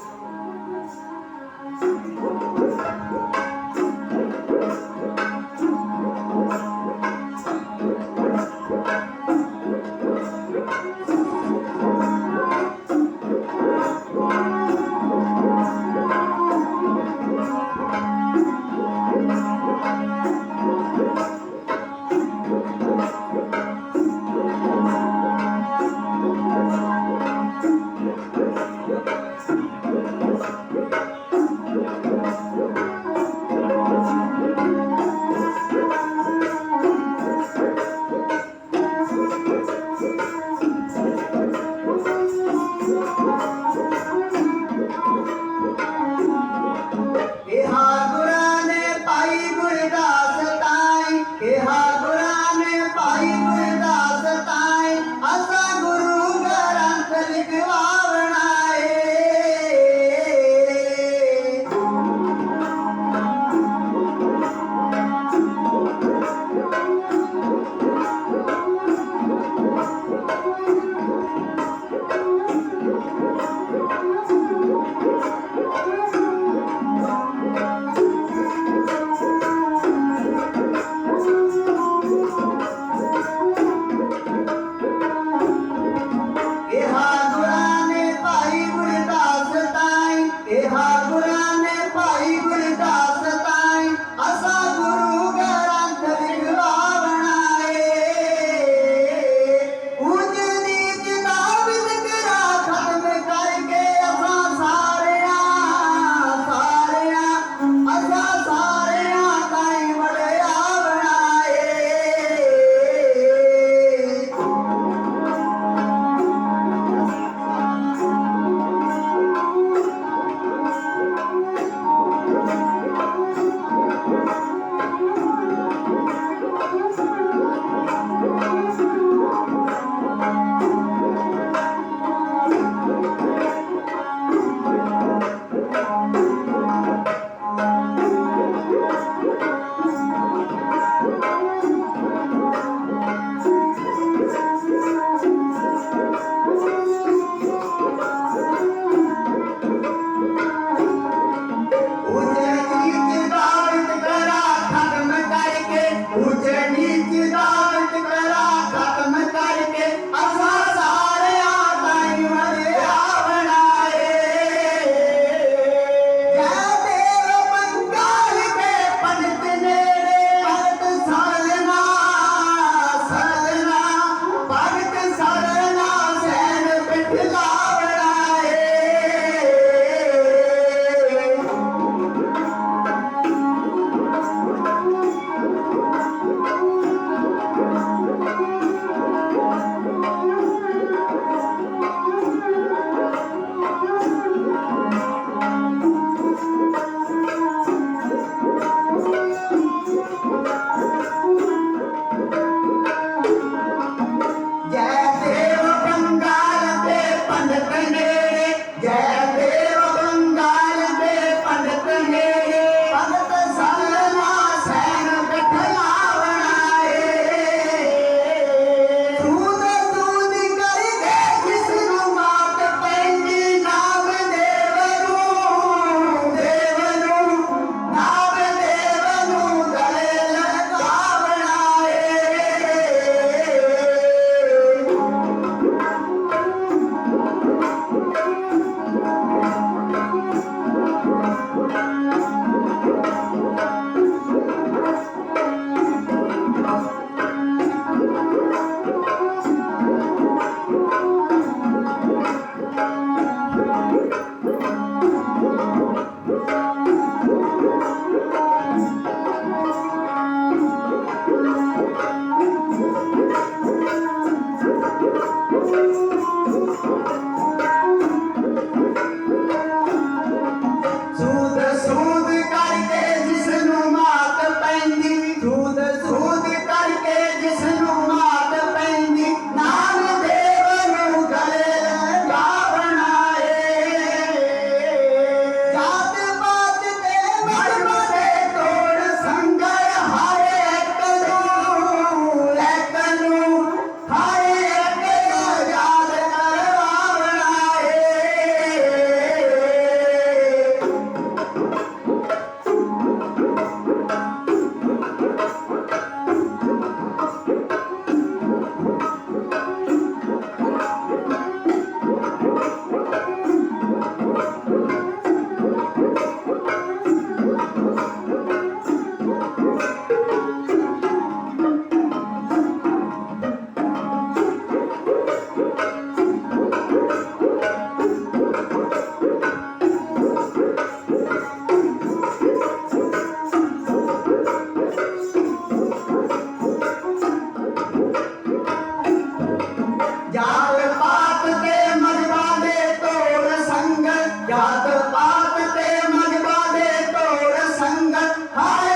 जात पात ते मजबा दे तोड़ संगत हाय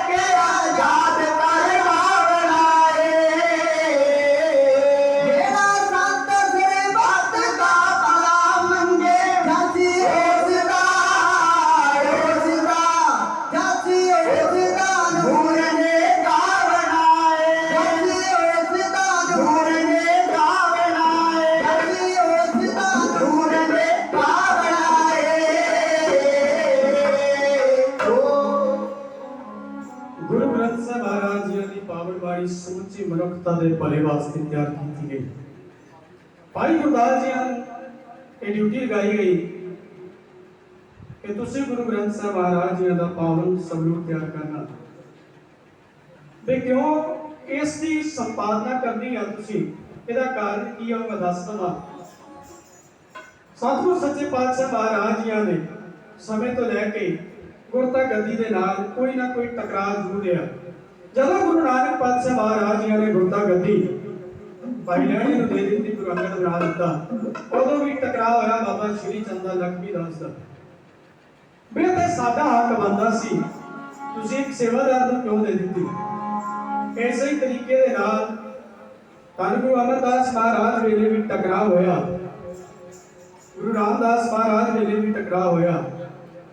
केरा जात कर बावलाए जेड़ा संत सिर बात का भला मंगे जाती ओसदा जाती ओसदा नूर ने गावनाए जाती ओसदा नूर ने गावनाए जाती ओसदा नूर ने गावनाए गुरु ग्रंथ साहिब महाराज जी की पावन बाणी समੁੱਚੀ ਮਨੁੱਖਤਾ ਦੇ ਭਲੇ ਵਾਸਤੇ ਤਿਆਰ ਕੀਤੀ ਗਈ। ਭਾਈ ਗੁਰਦਾਸ ਜੀ ਨੂੰ ਇਹ ਡਿਊਟੀ ਲਗਾਈ ਗਈ ਕਿ ਤੁਸੀਂ ਗੁਰੂ ਗ੍ਰੰਥ ਸਾਹਿਬ ਮਹਾਰਾਜ ਜੀ ਦਾ ਪਾਵਨ ਸਰੂਪ ਤਿਆਰ ਕਰਨਾ। ਵੀ ਕਿਉਂ ਇਸ ਦੀ ਸੰਪਾਦਨਾ ਕਰਨੀ ਆ ਤੁਸੀਂ, ਇਹਦਾ ਕਾਰਨ ਕੀ ਆ ਉਹ ਮੈਂ ਦੱਸ ਦਵਾਂ। ਸਤਿਗੁਰ ਸੱਚੇ ਪਾਤਸ਼ਾਹ ਮਹਾਰਾਜ ਜੀ ਨੇ ਸਮੇਂ ਤੋਂ ਲੈ ਕੇ ਗੁਰਤਾ ਗੱਦੀ ਦੇ ਨਾਲ ਕੋਈ ਨਾ ਕੋਈ ਟਕਰਾਅ ਜ਼ਰੂਰ ਰਿਹਾ। ਜਦੋਂ ਗੁਰੂ ਨਾਨਕ ਪਾਤਸ਼ਾਹ ਮਹਾਰਾਜ ਜੀ ਨੇ ਗੁਰਤਾ ਗੱਦੀ ਭਾਈ ਲਹਿਣੇ ਨੂੰ ਦੇ ਦਿੱਤੀ, ਗੁਰੂ ਅੰਗਦ ਬਣਾ ਦਿੱਤਾ, ਉਦੋਂ ਵੀ ਟਕਰਾਅ ਹੋਇਆ ਬਾਬਾ ਸ਼੍ਰੀ ਚੰਦਾ ਲਖਮੀ ਦਾਸ ਦਾ। ਵੀ ਤੇ ਸਾਡਾ ਹੱਕ ਬਣਦਾ ਸੀ, ਤੁਸੀਂ ਇੱਕ ਸੇਵਾਦਾਰ ਨੂੰ ਕਿਉਂ ਦੇ ਦਿੱਤੀ। ਇਸੇ ਹੀ ਤਰੀਕੇ ਦੇ ਨਾਲ ਧੰਨ ਗੁਰੂ ਅਮਰਦਾਸ ਮਹਾਰਾਜ ਵੇਲੇ ਵੀ ਟਕਰਾਅ ਹੋਇਆ, ਗੁਰੂ ਰਾਮਦਾਸ ਮਹਾਰਾਜ ਵੇਲੇ ਵੀ ਟਕਰਾਅ ਹੋਇਆ।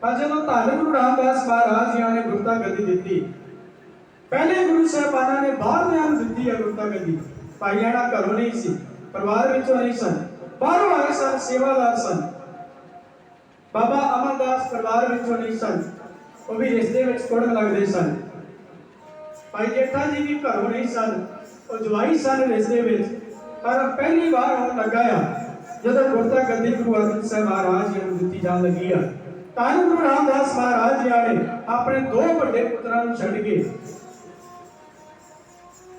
ਪਰ ਜਦੋਂ ਧੰਨ ਗੁਰੂ ਰਾਮਦਾਸ ਮਹਾਰਾਜ ਜੀ ਨੇ ਗੁਰਤਾ ਗੱਦੀ ਦਿੱਤੀ, ਪਹਿਲੇ ਗੁਰੂ ਸਾਹਿਬਾਨਾਂ ਨੇ ਬਾਹਰਲਿਆਂ ਨੂੰ ਦਿੱਤੀ ਹੈ ਗੁਰਤਾ ਗੱਦੀ। ਭਾਈ ਲਹਿਣਾ ਘਰੋਂ ਨਹੀਂ ਸੀ, ਪਰਿਵਾਰ ਵਿੱਚੋਂ ਨਹੀਂ ਸਨ, ਬਾਹਰੋਂ ਆਏ ਸਨ, ਸੇਵਾਦਾਰ ਸਨ। ਬਾਬਾ ਅਮਰਦਾਸ ਪਰਿਵਾਰ ਵਿੱਚੋਂ ਨਹੀਂ ਸਨ, ਉਹ ਵੀ ਰਿਸ਼ਤੇ ਵਿੱਚ ਕੁੜਮ ਲੱਗਦੇ ਸਨ। ਭਾਈ ਜੇਠਾ ਜੀ ਵੀ ਘਰੋਂ ਨਹੀਂ ਸਨ, ਉਹ ਜਵਾਈ ਸਨ ਰਿਸ਼ਤੇ ਵਿੱਚ। ਪਰ ਪਹਿਲੀ ਵਾਰ ਆਉਣ ਲੱਗਾ ਆ ਜਦੋਂ ਗੁਰਤਾ ਗੱਦੀ ਗੁਰੂ ਅਰਜਨ ਸਾਹਿਬ ਮਹਾਰਾਜ ਜੀ ਨੂੰ ਦਿੱਤੀ ਜਾਣ ਲੱਗੀ ਆ। ਧੰਨ ਗੁਰੂ ਰਾਮਦਾਸ ਮਹਾਰਾਜ ਜੀ ਨੇ ਆਪਣੇ ਦੋ ਵੱਡੇ ਪੁੱਤਰਾਂ ਨੂੰ ਛੱਡ ਕੇ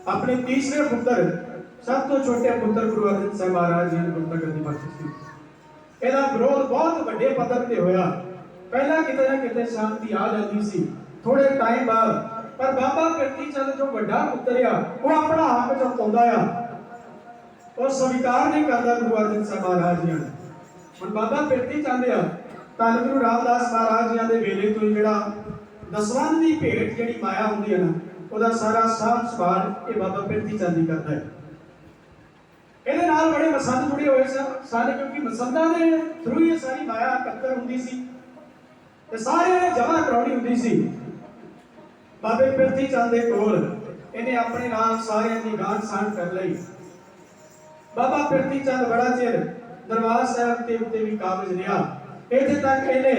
ਆਪਣੇ ਤੀਸਰੇ ਪੁੱਤਰ, ਸਭ ਤੋਂ ਛੋਟੇ ਪੁੱਤਰ ਗੁਰੂ ਅਰਜਨ ਸਾਹਿਬ ਮਹਾਰਾਜ ਜੀ ਨੂੰ ਗੁਰਤਾ ਗੱਦੀ ਬਖਸ਼ੀ ਸੀ। ਇਹਦਾ ਵਿਰੋਧ ਬਹੁਤ ਵੱਡੇ ਪੱਧਰ ਤੇ ਹੋਇਆ। ਪਹਿਲਾਂ ਕਿਤੇ ਨਾ ਕਿਤੇ ਸ਼ਾਂਤੀ ਆ ਜਾਂਦੀ ਸੀ ਥੋੜੇ ਟਾਈਮ ਬਾਅਦ, ਪਰ ਬਾਬਾ ਕਿਰਤੀ ਚੰਦ ਜੋ ਵੱਡਾ ਪੁੱਤਰ ਆ ਉਹ ਆਪਣਾ ਹੱਕ ਜਤਾਉਂਦਾ ਆ, ਉਹ ਸਵੀਕਾਰ ਨਹੀਂ ਕਰਦਾ ਗੁਰੂ ਅਰਜਨ ਸਾਹਿਬ ਮਹਾਰਾਜ ਜੀ ਨੂੰ। ਹੁਣ ਬਾਬਾ ਕਿਰਤੀ ਚੰਦ ਆ ਧੰਨ ਗੁਰੂ ਰਾਮਦਾਸ ਮਹਾਰਾਜ ਜੀ ਦੇ ਵੇਲੇ ਤੋਂ ਜਿਹੜਾ ਦਸਵੰਧ ਦੀ ਭੇਟ ਜਿਹੜੀ ਮਾਇਆ ਹੁੰਦੀ ਹੈ ਨਾ, ਉਹਦਾ ਸਾਰਾ ਸਾਂਭ ਸੰਭਾਲ ਇਹ ਬਾਬਾ ਕਿਰਤੀ ਚੰਦ ਹੀ ਕਰਦਾ ਹੈ। ਇਹਦੇ ਨਾਲ ਬੜੇ ਮਸੰਦ ਜੁੜੇ ਹੋਏ ਸਨ ਸਾਰੇ, ਕਿਉਂਕਿ ਮਸੰਦਾਂ ਦੇ ਥਰੂ ਹੀ ਸਾਰੀ ਮਾਇਆ ਇਕੱਤਰ ਹੁੰਦੀ ਸੀ ਤੇ ਸਾਰਿਆਂ ਨੇ ਜਮ੍ਹਾਂ ਕਰਾਉਣੀ ਹੁੰਦੀ ਸੀ। ਬਾਬੇ ਕਿਰਤੀ ਚੰਦ ਦੇ ਕੋਲ ਇਹਨੇ ਆਪਣੇ ਨਾਲ ਸਾਰਿਆਂ ਦੀ ਗਾਂਠ ਸਾਂਝ ਕਰ ਲਈ। ਬਾਬਾ ਕਿਰਤੀ ਚੰਦ ਬੜਾ ਚਿਰ ਦਰਬਾਰ ਸਾਹਿਬ ਦੇ ਉੱਤੇ ਵੀ ਕਾਬਜ਼ ਰਿਹਾ। ਇੱਥੇ ਤੱਕ ਇਹਨੇ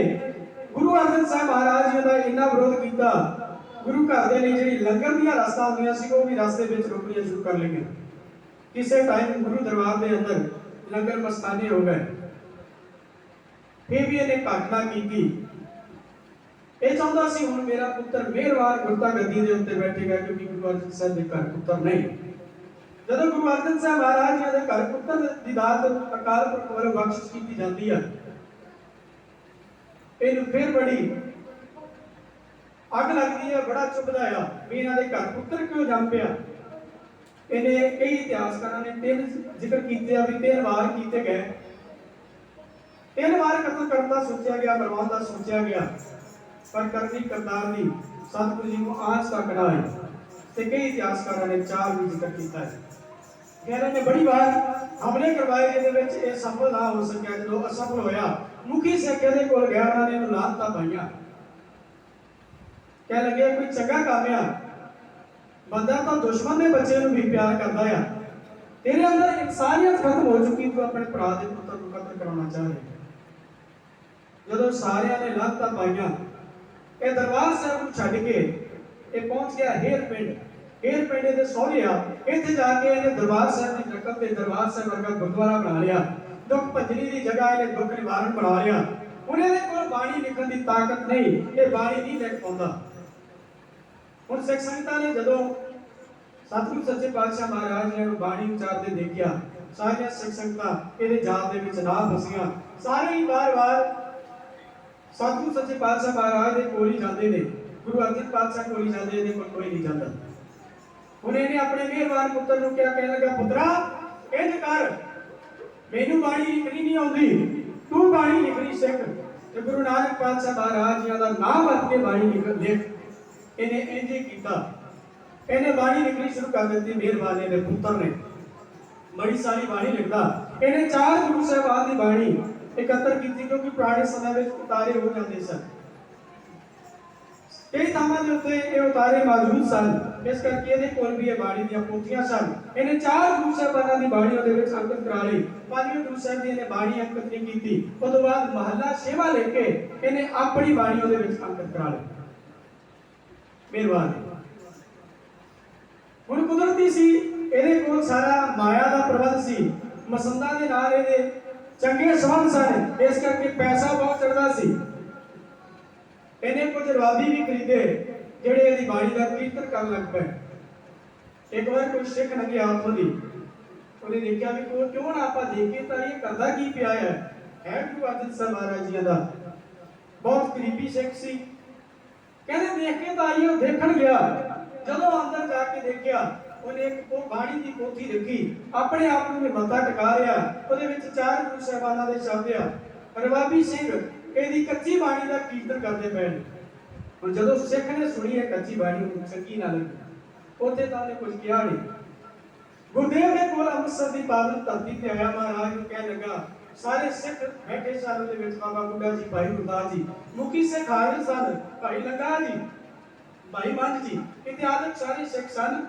ਗੁਰੂ ਅਰਜਨ ਸਾਹਿਬ ਮਹਾਰਾਜ ਜੀ ਦਾ ਇੰਨਾ ਵਿਰੋਧ ਕੀਤਾ, ਗੁਰੂ ਘਰ ਦੇ ਲਈ ਜਿਹੜੀ ਲੰਗਰ ਦੀਆਂ ਰਸਤਾਂ ਹੁੰਦੀਆਂ ਸੀ ਉਹ ਵੀ ਰਸਤੇ ਵਿੱਚ ਰੁਕਣੀਆਂ ਸ਼ੁਰੂ ਕਰ ਲਈਆਂ। ਕਿਸੇ ਟਾਈਮ ਗੁਰੂ ਦਰਬਾਰ ਦੇ ਅੰਦਰ ਲੰਗਰ ਮਸਤਾਨੇ ਹੋ ਗਏ। ਫਿਰ ਵੀ ਇਹਨੇ ਘੱਟ ਨਾ ਕੀਤੀ। ਇਹ ਚਾਹੁੰਦਾ ਸੀ ਹੁਣ ਮੇਰਾ ਪੁੱਤਰ ਮਿਹਰਬਾਨ ਗੁਰਤਾ ਗੱਦੀ ਦੇ ਉੱਤੇ ਬੈਠੇਗਾ, ਕਿਉਂਕਿ ਗੁਰੂ ਅਰਜਨ ਸਾਹਿਬ ਦੇ ਘਰ ਪੁੱਤਰ ਨਹੀਂ। ਜਦੋਂ ਗੁਰੂ ਅਰਜਨ ਸਾਹਿਬ ਮਹਾਰਾਜ ਜੀ ਦੇ ਘਰ ਪੁੱਤਰ ਦੀ ਦਾਤ ਅਕਾਲ ਪੁਰਖ ਵੱਲੋਂ ਬਖਸ਼ਿਸ਼ ਕੀਤੀ ਜਾਂਦੀ ਹੈ, ਇਹਨੂੰ ਫਿਰ ਬੜੀ ਅੱਗ ਲੱਗਦੀ ਹੈ, ਬੜਾ ਚੁੱਭਦਾ ਆ ਵੀ ਇਹਨਾਂ ਦੇ ਘਰ ਪੁੱਤਰ ਕਿਉਂ ਜੰਮ ਪਿਆ। ਇਹਨੇ ਕਈ ਇਤਿਹਾਸਕਾਰਾਂ ਨੇ ਤਿੰਨ ਜ਼ਿਕਰ ਕੀਤੇ ਆ ਵੀ 3 ਵਾਰ ਕੀਤੇ ਗਏ। 3 ਵਾਰ ਕਤਲ ਕਰਨ ਦਾ ਸੋਚਿਆ ਗਿਆ, ਮਰਵਾਉਣ ਦਾ ਸੋਚਿਆ ਗਿਆ, ਪਰ ਕਰਨੀ ਕਰਤਾਰ ਦੀ ਸਤਿਗੁਰੂ ਜੀ ਨੂੰ ਆਂਚ ਤੱਕ ਨਾ ਆਈ। ਤੇ ਕਈ ਇਤਿਹਾਸਕਾਰਾਂ ਨੇ 4 ਵੀ ਜ਼ਿਕਰ ਕੀਤਾ ਹੈ। ਇਹਨਾਂ ਨੇ ਬੜੀ ਵਾਰ ਹਮਲੇ ਕਰਵਾਏ, ਜਿਹਦੇ ਵਿੱਚ ਇਹ ਸਫਲ ਨਾ ਹੋ ਸਕਿਆ। ਜਦੋਂ ਅਸਫਲ ਹੋਇਆ, ਮੁਖੀ ਸਿੱਖ ਦੇ ਕੋਲ ਗਿਆ, ਉਹਨਾਂ ਨੇ ਇਹਨੂੰ ਲਾਨਤਾਂ ਪਾਈਆਂ। ਕਹਿ ਲੱਗੇ ਕੋਈ ਚੰਗਾ ਕੰਮ ਆ, ਬੰਦਾ ਤਾਂ ਦੁਸ਼ਮਣ ਦੇ ਬੱਚੇ ਨੂੰ ਵੀ ਪਿਆਰ ਕਰਦਾ ਆ, ਤੇਰੇ ਅੰਦਰ ਇਨਸਾਨੀਅਤ ਖਤਮ ਹੋ ਚੁੱਕੀ, ਤੂੰ ਆਪਣੇ ਭਰਾ ਦੇ ਪੁੱਤਰ ਨੂੰ ਕਤਲ ਕਰਾਉਣਾ ਚਾਹ ਰਿਹਾ। ਜਦੋਂ ਸਾਰਿਆਂ ਨੇ ਲਾਨਤਾਂ ਪਾਈਆਂ, ਇਹ ਦਰਬਾਰ ਸਾਹਿਬ ਨੂੰ ਛੱਡ ਕੇ ਇਹ ਪਹੁੰਚ ਗਿਆ ਹੇਰ ਪਿੰਡ। ਹੇਰ ਪਿੰਡ ਦੇ ਸਹੁਰੇ ਆ। ਇੱਥੇ ਜਾ ਕੇ ਇਹਨੇ ਦਰਬਾਰ ਸਾਹਿਬ ਦੀ ਨਕਲ ਤੇ ਦਰਬਾਰ ਸਾਹਿਬ ਵਰਗਾ ਗੁਰਦੁਆਰਾ ਬਣਾ ਲਿਆ। ਦੁੱਖ ਭੰਜਨੀ ਦੀ ਜਗ੍ਹਾ ਇਹਨੇ ਦੁੱਖ ਨਿਵਾਰਨ ਬਣਾ ਲਿਆ। ਹੁਣ ਇਹਦੇ ਕੋਲ ਬਾਣੀ ਲਿਖਣ ਦੀ ਤਾਕਤ ਨਹੀਂ, ਇਹ ਬਾਣੀ ਨਹੀਂ ਲਿਖ ਪਾਉਂਦਾ। ਹੁਣ ਸਿੱਖ ਸੰਗਤਾਂ ਨੇ ਜਦੋਂ ਸਤਿਗੁਰੂ ਸੱਚੇ ਪਾਤਸ਼ਾਹ ਮਹਾਰਾਜ ਜੀ ਨੂੰ ਬਾਣੀ ਉਚਾਰਦੇ ਦੇਖਿਆ, ਸਾਰੀਆਂ ਸਿੱਖ ਸੰਗਤਾਂ ਇਹਦੇ ਜਾਲ ਦੇ ਵਿੱਚ ਨਾ ਫਸੀਆਂ। ਸਾਰੇ ਹੀ ਵਾਰ-ਵਾਰ ਸਤਿਗੁਰੂ ਸੱਚੇ ਪਾਤਸ਼ਾਹ ਮਹਾਰਾਜ ਦੇ ਕੋਲ ਹੀ ਜਾਂਦੇ ਨੇ, ਗੁਰੂ ਅਰਜਨ ਪਾਤਸ਼ਾਹ ਕੋਲ ਹੀ ਜਾਂਦੇ, ਇਹਦੇ ਕੋਲ ਕੋਈ ਨਹੀਂ ਜਾਂਦਾ। ਹੁਣ ਇਹਨੇ ਆਪਣੇ ਮਿਹਰਬਾਨ ਪੁੱਤਰ ਨੂੰ ਕਿਹਾ, ਕਹਿਣ ਲੱਗਾ ਪੁੱਤਰਾ ਇੰਜ ਕਰ, ਮੈਨੂੰ ਬਾਣੀ ਲਿਖਣੀ ਨਹੀਂ ਆਉਂਦੀ, ਤੂੰ ਬਾਣੀ ਲਿਖਣੀ ਸਿੱਖ। ਤੇ ਗੁਰੂ ਨਾਨਕ ਪਾਤਸ਼ਾਹ ਮਹਾਰਾਜ ਜੀ ਦਾ ਨਾਮ ਵਰਤ ਕੇ ਬਾਣੀ ਲਿਖ। ਇਹਨੇ ਇੰਜ ਹੀ ਕੀਤਾ। ਇਹਨੇ ਬਾਣੀ ਲਿਖਣੀ ਸ਼ੁਰੂ ਕਰ ਦਿੱਤੀ। ਮਿਹਰਬਾਨੀ ਦੇ ਪੁੱਤਰ ਨੇ ਬੜੀ ਸਾਰੀ ਬਾਣੀ ਲਿਖਦਾ। ਇਹਨੇ 4 ਗੁਰੂ ਸਾਹਿਬਾਨ ਦੀ ਬਾਣੀ ਇਕੱਤਰ ਕੀਤੀ, ਕਿਉਂਕਿ ਪੁਰਾਣੇ ਸਮੇਂ ਵਿੱਚ ਉਤਾਰੇ ਹੋ ਜਾਂਦੇ ਸਨ। ਕਈ ਥਾਵਾਂ ਦੇ ਉੱਤੇ ਇਹ ਉਤਾਰੇ ਮੌਜੂਦ ਸਨ, ਇਸ ਕਰਕੇ ਇਹਦੇ ਕੋਲ ਵੀ ਇਹ ਬਾਣੀ ਦੀਆਂ ਪੋਥੀਆਂ ਸਨ। ਇਹਨੇ 4 ਗੁਰੂ ਸਾਹਿਬਾਨਾਂ ਦੀ ਬਾਣੀ ਉਹਦੇ ਵਿੱਚ ਅੰਕਿਤ ਕਰਾ ਲਈ। 5ਵੇਂ ਗੁਰੂ ਸਾਹਿਬ ਦੀ ਇਹਨੇ ਬਾਣੀ ਅੰਕਿਤ ਨਹੀਂ ਕੀਤੀ। ਉਸ ਤੋਂ ਬਾਅਦ ਮਹੱਲਾ 6ਵਾਂ ਲੈ ਕੇ ਇਹਨੇ ਆਪਣੀ ਬਾਣੀ ਉਹਦੇ ਵਿੱਚ ਅੰਕਿਤ ਕਰਾ ਲਈ। ਮਿਹਰਬਾਨੀ। ਹੁਣ ਕੁਦਰਤੀ ਸੀ, ਇਹਦੇ ਕੋਲ ਸਾਰਾ ਮਾਇਆ ਦਾ ਪ੍ਰਬੰਧ ਸੀ। ਮਸੰਦਾਂ ਦੇ ਨਾਲ ਇਹਦੇ ਚੰਗੇ ਸੰਬੰਧ ਸਨ, ਇਸ ਕਰਕੇ ਪੈਸਾ ਬਹੁਤ ਚੜਦਾ ਸੀ। ਇਹਨੇ ਕੁਝ ਰਵਾਬੀ ਵੀ ਖਰੀਦੇ ਜਿਹੜੇ ਇਹਦੀ ਬਾਣੀ ਦਾ ਕੀਰਤਨ ਕਰਨ ਲੱਗ ਪਏ। ਇੱਕ ਵਾਰ ਕੋਈ ਸਿੱਖ ਲੰਘਿਆ ਉੱਥੋਂ ਦੀ, ਉਹਨੇ ਦੇਖਿਆ ਵੀ ਕਿਉਂ ਨਾ ਆਪਾਂ ਦੇਖੀਏ ਤਾਂ ਇਹ ਕਰਦਾ ਕੀ ਪਿਆ ਹੈ ਗੁਰੂ ਅਰਜਨ ਸਾਹਿਬ ਮਹਾਰਾਜ ਜੀ ਦਾ। ਬਹੁਤ ਕਰੀਬੀ ਸਿੱਖ ਸੀ। ਕਹਿੰਦੇ ਦੇਖ ਕੇ ਤਾਂ ਆਈਏ, ਉਹ ਦੇਖਣ ਗਿਆ। ਜਦੋਂ ਅੰਦਰ ਜਾ ਕੇ ਦੇਖਿਆ, ਉਹਨੇ ਇੱਕ ਬਾਣੀ ਦੀ ਪੋਥੀ ਦੇਖੀ। ਆਪਣੇ ਆਪ ਨੂੰ ਮੱਥਾ ਟਿਕਾ ਰਿਹਾ। ਉਹਦੇ ਵਿੱਚ 4 ਗੁਰੂ ਸਾਹਿਬਾਨਾਂ ਦੇ ਸ਼ਬਦ ਆ। ਰਵਾਬੀ ਸਿੰਘ ਇਹਦੀ ਕੱਚੀ ਬਾਣੀ ਦਾ ਕੀਰਤਨ ਕਰਦੇ ਪਏ ਨੇ। ਹੁਣ ਜਦੋਂ ਸਿੱਖ ਨੇ ਸੁਣੀ ਹੈ ਕੱਚੀ ਬਾਣੀ, ਉਹਨੂੰ ਚੰਗੀ ਨਾ ਲੱਗੀ। ਉੱਥੇ ਤਾਂ ਉਹਨੇ ਕੁਝ ਕਿਹਾ ਨਹੀਂ। ਗੁਰਦੇਵ ਦੇ ਕੋਲ ਅੰਮ੍ਰਿਤਸਰ ਦੀ ਪਾਵਨ ਧਰਤੀ ਤੇ ਆਇਆ। ਮਹਾਰਾਜ ਨੂੰ ਕਹਿਣ ਲੱਗਾ, ਸਾਰੇ ਸਿੱਖ ਬੈਠੇ ਸਨ ਉਹਦੇ ਵਿੱਚ। ਬਾਬਾ ਬੁੱਢਾ ਜੀ, ਭਾਈ ਗੁਰਦਾਸ ਜੀ, ਮੁਖੀ ਸਿੱਖ ਹਾਜ਼ਰ ਸਨ, ਭਾਈ ਲੰਗਾ ਜੀ, ਭਾਈ ਮੰਝ ਜੀ, ਇਤਿਆਦਿਕ ਸਾਰੇ ਸਿੱਖ ਸਨ।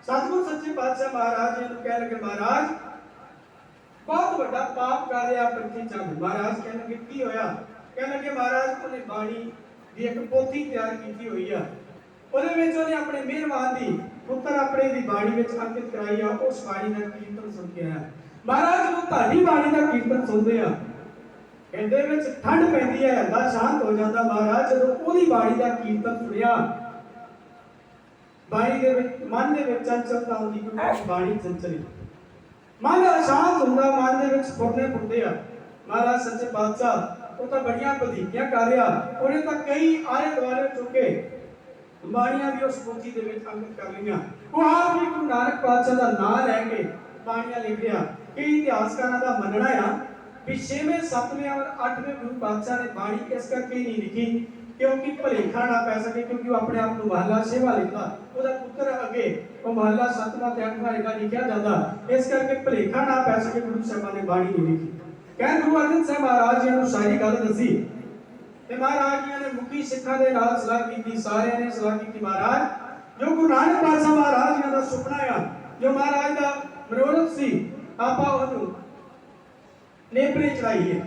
ਸਤਿਗੁਰ ਸੱਚੇ ਪਾਤਸ਼ਾਹ ਮਹਾਰਾਜ ਜੀ ਨੂੰ ਕਹਿਣ ਲੱਗੇ, ਮਹਾਰਾਜ ਬਹੁਤ ਵੱਡਾ ਪਾਪ ਕਰ ਰਿਹਾ ਪ੍ਰਿਥੀ ਚੰਦ। ਮਹਾਰਾਜ ਕਹਿਣ ਲੱਗੇ, ਕੀ ਹੋਇਆ? ਕਹਿਣ ਲੱਗੇ, ਮਹਾਰਾਜ ਉਹਨੇ ਬਾਣੀ ਦੀ ਇੱਕ ਪੋਥੀ ਤਿਆਰ ਕੀਤੀ ਹੋਈ ਆ। ਉਹਦੇ ਵਿੱਚ ਉਹਨੇ ਆਪਣੇ ਮਿਹਰਬਾਨ ਦੀ ਪੁੱਤਰ ਆਪਣੇ ਦੀ ਬਾਣੀ ਵਿੱਚ ਅੰਕਿਤ ਕਰਾਈ ਆ। ਉਸ ਬਾਣੀ ਦਾ ਕੀਰਤਨ ਸੁਣ ਕੇ ਆਇਆ। ਮਹਾਰਾਜ ਜਦੋਂ ਤੁਹਾਡੀ ਬਾਣੀ ਦਾ ਕੀਰਤਨ ਸੁਣਦੇ ਆ, ਇਹਦੇ ਵਿੱਚ ਠੰਡ ਪੈਂਦੀ ਹੈ, ਹਿਰਦਾ ਸ਼ਾਂਤ ਹੋ ਜਾਂਦਾ। ਮਹਾਰਾਜ ਜਦੋਂ ਉਹਦੀ ਬਾਣੀ ਦਾ ਕੀਰਤਨ ਸੁਣਿਆ, ਬਾਣੀ ਦੇ ਵਿੱਚ ਮਨ ਦੇ ਵਿੱਚ ਚੰਚਲਤਾ ਆਉਂਦੀ, ਕਿਉਂਕਿ ਬਾਣੀ ਚੰਚਲੀ। ਮਨ ਅਸ਼ਾਂਤ ਹੁੰਦਾ, ਮਨ ਦੇ ਵਿੱਚ ਫੁਰਨੇ ਫੁਰਦੇ ਆ। ਮਹਾਰਾਜ ਸੱਚੇ ਪਾਤਸ਼ਾਹ ਉਹ ਤਾਂ ਬੜੀਆਂ ਵਧੀਕੀਆਂ ਕਰ ਰਿਹਾ। ਉਹਨੇ ਤਾਂ ਕਈ ਆਲੇ ਦੁਆਲੇ ਚੁੱਕੇ ਬਾਣੀਆਂ ਵੀ ਉਸ ਪੋਥੀ ਦੇ ਵਿੱਚ ਅੰਕਿਤ ਕਰ ਲਈਆਂ। ਉਹ ਆਪ ਵੀ ਗੁਰੂ ਨਾਨਕ ਪਾਤਸ਼ਾਹ ਦਾ ਨਾਮ ਲੈ ਕੇ ਬਾਣੀਆਂ ਲਿਖ ਰਿਹਾ। ਕਈ ਇਤਿਹਾਸਕਾਰਾਂ ਦਾ ਮੰਨਣਾ ਆ ਵੀ 6ਵੇਂ 7ਵੇਂ ਔਰ 8ਵੇਂ ਗੁਰੂ ਪਾਤਸ਼ਾਹ ਨੇ ਬਾਣੀ ਇਸ ਕਰਕੇ ਨਹੀਂ ਲਿਖੀ ਕਿਉਂਕਿ ਭੁਲੇਖਾ ਨਾ ਪੈ ਸਕੇ, ਕਿਉਂਕਿ ਉਹ ਆਪਣੇ ਆਪ ਨੂੰ ਮਹੱਲਾ 6ਵਾਂ ਲਿਖਦਾ। ਉਹਦਾ ਪੁੱਤਰ ਅੱਗੇ ਉਹ ਮਹੱਲਾ 7ਵਾਂ ਤੇ 8ਵਾਂ ਲਿਖਿਆ ਜਾਂਦਾ। ਇਸ ਕਰਕੇ ਭੁਲੇਖਾ ਨਾ ਪੈ ਸਕੇ, ਗੁਰੂ ਸਾਹਿਬਾਂ ਨੇ ਬਾਣੀ ਨਹੀਂ ਲਿਖੀ। ਕਹਿ ਗੁਰੂ ਅਰਜਨ ਸਾਹਿਬ ਮਹਾਰਾਜ ਜੀ ਨੂੰ ਸਾਰੀ ਗੱਲ ਦੱਸੀ ਤੇ ਮਹਾਰਾਜ ਜੀ ਨੇ ਮੁਖੀ ਸਿੱਖਾਂ ਦੇ ਨਾਲ ਸਲਾਹ ਕੀਤੀ। ਸਾਰਿਆਂ ਨੇ ਸਲਾਹ ਕੀਤੀ, ਮਹਾਰਾਜ ਜੋ ਗੁਰੂ ਨਾਨਕ ਪਾਤਸ਼ਾਹ ਮਹਾਰਾਜ ਜੀ ਦਾ ਸੁਪਨਾ ਆ, ਜੋ ਮਹਾਰਾਜ ਦਾ ਮਨੋਰਥ ਸੀ, ਆਪਾਂ ਉਹਨੂੰ ਨੇਪਰੇ ਚੜਾਈਏ।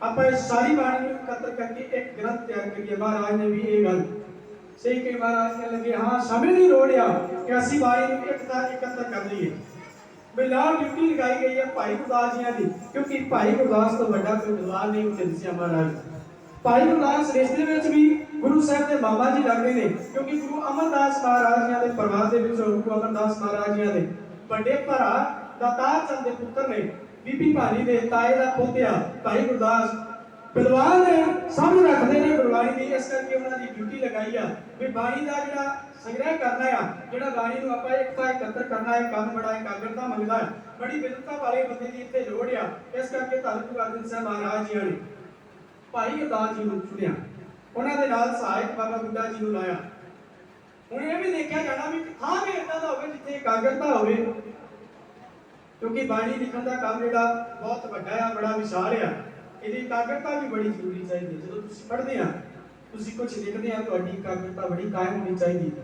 ਆਪਾਂ ਇਸ ਸਾਰੀ ਬਾਣੀ ਨੂੰ ਇਕੱਤਰ ਕਰਕੇ ਇੱਕ ਗ੍ਰੰਥ ਤਿਆਰ ਕਰੀਏ। ਮਹਾਰਾਜ ਨੇ ਵੀ ਇਹ ਗੱਲ ਸਹੀ ਕਹੀ। ਮਹਾਰਾਜ ਕਹਿਣ ਲੱਗੇ, ਹਾਂ ਸਮੇਂ ਦੀ ਲੋੜ ਆ ਕਿ ਅਸੀਂ ਬਾਣੀ ਨੂੰ ਇਕੱਤਰ ਕਰ ਲਈਏ। ਬਿਲਾਲ ਡਿਊਟੀ ਲਗਾਈ ਗਈ ਹੈ ਭਾਈ ਗੁਰਦਾਸ ਜੀ ਦੀ, ਕਿਉਂਕਿ ਭਾਈ ਗੁਰਦਾਸ ਤੋਂ ਵੱਡਾ ਕੋਈ ਵਿਦਵਾਨ ਨਹੀਂ ਹੁੰਦੇ ਸੀ ਮਹਾਰਾਜ। ਭਾਈ ਗੁਰਦਾਸ ਰਿਸ਼ਤੇ ਵਿੱਚ ਵੀ ਗੁਰੂ ਸਾਹਿਬ ਦੇ ਮਾਮਾ ਜੀ ਲੱਗਦੇ ਨੇ, ਕਿਉਂਕਿ ਗੁਰੂ ਅਮਰਦਾਸ ਮਹਾਰਾਜ ਜੀ ਦੇ ਪਰਿਵਾਰ ਦੇ ਵਿੱਚ ਗੁਰੂ ਅਮਰਦਾਸ ਮਹਾਰਾਜ ਜੀ ਦੇ ਵੱਡੇ ਭਰਾ ਦਾਤਾਰ ਚੰਦ ਦੇ ਪੁੱਤਰ ਨੇ। ਬੀਬੀ ਭਾਨੀ ਦੇ ਤਾਏ ਦਾ ਪੋਤਿਆ ਭਾਈ ਗੁਰਦਾਸ ਵਿਦਵਾਨ ਨੇ, ਸਮਝ ਰੱਖਦੇ ਨੇ ਗੁਰਬਾਣੀ ਦੀ। ਇਸ ਕਰਕੇ ਉਹਨਾਂ ਦੀ ਡਿਊਟੀ ਲਗਾਈ ਆ ਵੀ ਬਾਣੀ ਦਾ ਜਿਹੜਾ ਸੰਗ੍ਰਹਿ ਕਰਨਾ ਆ, ਜਿਹੜਾ ਬਾਣੀ ਨੂੰ ਆਪਾਂ ਇਕੱਤਰ ਕਰਨਾ ਹੈ, ਕੰਮ ਬੜਾ ਇਕਾਗਰਤਾ ਮੰਗਦਾ ਹੈ, ਬੜੀ ਵਿਦਵਤਾ ਵਾਲੇ ਬੰਦੇ ਦੀ ਇੱਥੇ ਲੋੜ ਆ। ਇਸ ਕਰਕੇ ਧੰਨ ਗੁਰੂ ਅਰਜਨ ਸਾਹਿਬ ਮਹਾਰਾਜ ਜੀ ਨੇ ਭਾਈ ਗੁਰਦਾਸ ਜੀ ਨੂੰ ਚੁਣਿਆ, ਉਹਨਾਂ ਦੇ ਨਾਲ ਸਹਾਇਕ ਬਾਬਾ ਬੁੱਢਾ ਜੀ ਨੂੰ ਲਾਇਆ। ਹੁਣ ਇਹ ਵੀ ਦੇਖਿਆ ਜਾਣਾ ਵੀ ਥਾਂ ਵੀ ਇਦਾਂ ਦਾ ਹੋਵੇ ਜਿੱਥੇ ਇਕਾਗਰਤਾ ਹੋਵੇ, ਕਿਉਂਕਿ ਬਾਣੀ ਲਿਖਣ ਦਾ ਕੰਮ ਜਿਹੜਾ ਬਹੁਤ ਵੱਡਾ ਆ, ਬੜਾ ਵਿਸ਼ਾਲ ਆ। ਇਹਦੀ ਇਕਾਗਰਤਾ ਵੀ ਬੜੀ ਜ਼ਰੂਰੀ ਚਾਹੀਦੀ ਹੈ। ਜਦੋਂ ਤੁਸੀਂ ਪੜ੍ਹਦੇ ਆ, ਤੁਸੀਂ ਕੁਝ ਲਿਖਦੇ ਆ, ਤੁਹਾਡੀ ਇਕਾਗਰਤਾ ਬੜੀ ਕਾਇਮ ਹੋਣੀ ਚਾਹੀਦੀ ਹੈ।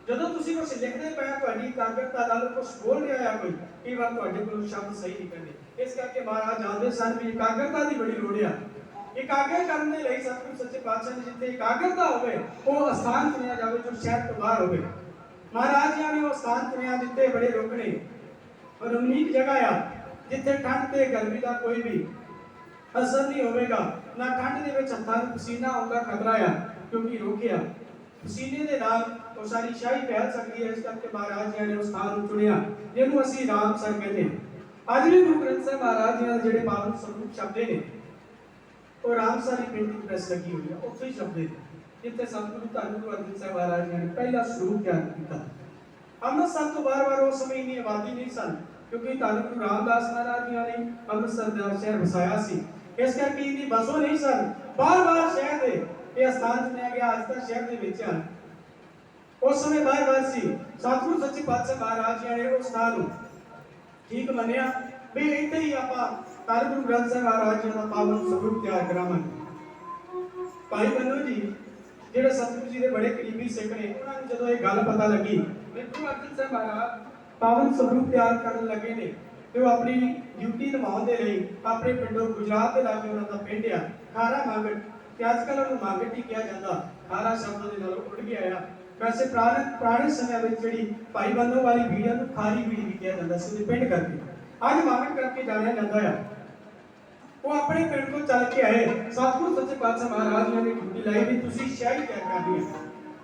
ਜਦੋਂ ਤੁਸੀਂ ਕੁਝ ਲਿਖਦੇ ਪਏ, ਤੁਹਾਡੀ ਇਕਾਗਰਤਾ ਨਾਲ ਕੁਝ ਬੋਲ ਰਿਹਾ ਆ ਕੋਈ, ਕਈ ਵਾਰ ਤੁਹਾਡੇ ਕੋਲ ਸ਼ਬਦ ਸਹੀ ਨਿਕਲਦੇ। ਇਸ ਕਰਕੇ ਮਹਾਰਾਜ ਜਾਣਦੇ ਸਨ ਵੀ ਇਕਾਗਰਤਾ ਦੀ ਬੜੀ ਲੋੜ ਆ। ਇਕਾਗਰ ਕਰਨ ਦੇ ਲਈ ਸਤਿਗੁਰੂ ਸੱਚੇ ਪਾਤਸ਼ਾਹ ਨੇ ਜਿੱਥੇ ਇਕਾਗਰਤਾ ਹੋਵੇ ਉਹ ਅਸਥਾਨ ਚੁਣਿਆ ਜਾਵੇ ਜੋ ਸ਼ਹਿਰ ਤੋਂ ਬਾਹਰ ਹੋਵੇ। ਮਹਾਰਾਜ ਜੀ ਨੇ ਉਹ ਅਸਥਾਨ ਚੁਣਿਆ ਜਿੱਥੇ ਬੜੇ ਰੁੱਖ ਨੇ, ਪਰ ਉਨੀਕ ਜਗ੍ਹਾ ਆ ਜਿੱਥੇ ਠੰਡ ਤੇ ਗਰਮੀ ਦਾ ਕੋਈ ਵੀ ਅਸਰ ਨਹੀਂ ਹੋਵੇਗਾ। ਨਾ ਠੰਡ ਦੇ ਵਿੱਚ ਹੱਥਾਂ ਨੂੰ ਪਸੀਨਾ ਆਉਣ ਦਾ ਖਤਰਾ ਆ, ਕਿਉਂਕਿ ਰੋਕਿਆ ਪਸੀਨੇ ਦੇ ਨਾਲ ਉਹ ਸਾਰੀ ਸ਼ਾਹੀ ਫੈਲ ਸਕਦੀ ਹੈ। ਇਸ ਕਰਕੇ ਮਹਾਰਾਜ ਜੀ ਨੇ ਉਸ ਸਥਾਨ ਨੂੰ ਚੁਣਿਆ ਜਿਹਨੂੰ ਅਸੀਂ ਰਾਮਸਰ ਕਹਿੰਦੇ ਹਾਂ। ਅੱਜ ਵੀ ਗੁਰੂ ਗ੍ਰੰਥ ਸਾਹਿਬ ਮਹਾਰਾਜ ਜੀ ਦੇ ਜਿਹੜੇ ਪਾਵਨ ਸਰੂਪ ਸ਼ਬਦ ਨੇ ਉਹ ਰਾਮਸਰੀ ਪ੍ਰਿੰਟਿੰਗ ਪ੍ਰੈਸ ਲੱਗੀ ਹੋਈ ਹੈ, ਉੱਥੇ ਹੀ ਸ਼ਬਦ ਨੇ ਜਿੱਥੇ ਸਤਿਗੁਰੂ ਧੰਨ ਗੁਰੂ ਅਰਜਨ ਸਾਹਿਬ ਮਹਾਰਾਜ ਜੀ ਨੇ ਪਹਿਲਾ ਸਰੂਪ ਤਿਆਰ ਕੀਤਾ। ਅੰਮ੍ਰਿਤਸਰ ਤੋਂ ਬਾਰ-ਬਾਰ ਉਸ ਸਮੇਂ ਇੰਨੀ ਆਬਾਦੀ ਨਹੀਂ ਸਨ, ਕਿਉਂਕਿ ਧੰਨ ਗੁਰੂ ਰਾਮਦਾਸ ਮਹਾਰਾਜ ਜੀ ਨੇ ਅੰਮ੍ਰਿਤਸਰ ਦਾ ਸ਼ਹਿਰ ਵਸਾਇਆ ਸੀ। इस करके इनकी बसों नहीं सन बार बार शहर के ये स्थान चुनिया गया अज तक शहर के विच हैं उस समय बार बार सी सतगुरु सच्चे पातशाह महाराज जी ने उस स्थान को ठीक मनिया भी इत्थे ही आपां धन गुरु ग्रंथ साहिब महाराज जी का पावन स्वरूप तैयार करावांगे भाई बन्नू जी ਜਿਹੜੇ ਸਤਿਗੁਰੂ ਜੀ ਦੇ ਬੜੇ ਕਰੀਬੀ ਸਿੱਖ ਨੇ ਉਹਨਾਂ ਨੂੰ ਜਦੋਂ ਇਹ ਗੱਲ ਪਤਾ ਲੱਗੀ ਕਿ ਗੁਰੂ ਅਰਜਨ ਸਾਹਿਬ ਮਹਾਰਾਜ ਪਾਵਨ ਸਰੂਪ ਤਿਆਰ ਕਰਨ ਲੱਗੇ ਨੇ ਤੇ ਉਹ ਆਪਣੀ ਡਿਊਟੀ ਨਿਭਾਉਣ ਦੇ ਲਈ ਆਪਣੇ ਪਿੰਡੋਂ ਗੁਜਰਾਤ ਦੇ ਲਾਗੇ ਉਹਨਾਂ ਦਾ ਪਿੰਡ ਆ ਖਾਰਾ ਮੰਗਟ ਤੇ ਅੱਜ ਕੱਲ੍ਹ ਉਹਨੂੰ ਮੰਗਟ ਹੀ ਕਿਹਾ ਜਾਂਦਾ ਖਾਰਾ ਸ਼ਬਦ ਦੇ ਨਾਲ ਉੱਡ ਗਿਆ ਆ ਵੈਸੇ ਪੁਰਾਣੇ ਸਮਿਆਂ ਵਿੱਚ ਜਿਹੜੀ ਭਾਈ ਬੰਨੋ ਵਾਲੀ ਬੀੜੀਆਂ ਨੂੰ ਖਾਰੀ ਬੀੜੀ ਵੀ ਕਿਹਾ ਜਾਂਦਾ ਸੀ ਉਹਦੇ ਪਿੰਡ ਕਰਕੇ ਅੱਜ ਮੰਗਟ ਕਰਕੇ ਜਾਣਿਆ ਜਾਂਦਾ ਆ वो अपने पिंड को चल के आए सतगुरु सच्चे पातशाह महाराज जी ने ड्यूटी लाई भी तुसी शाही तय करनी है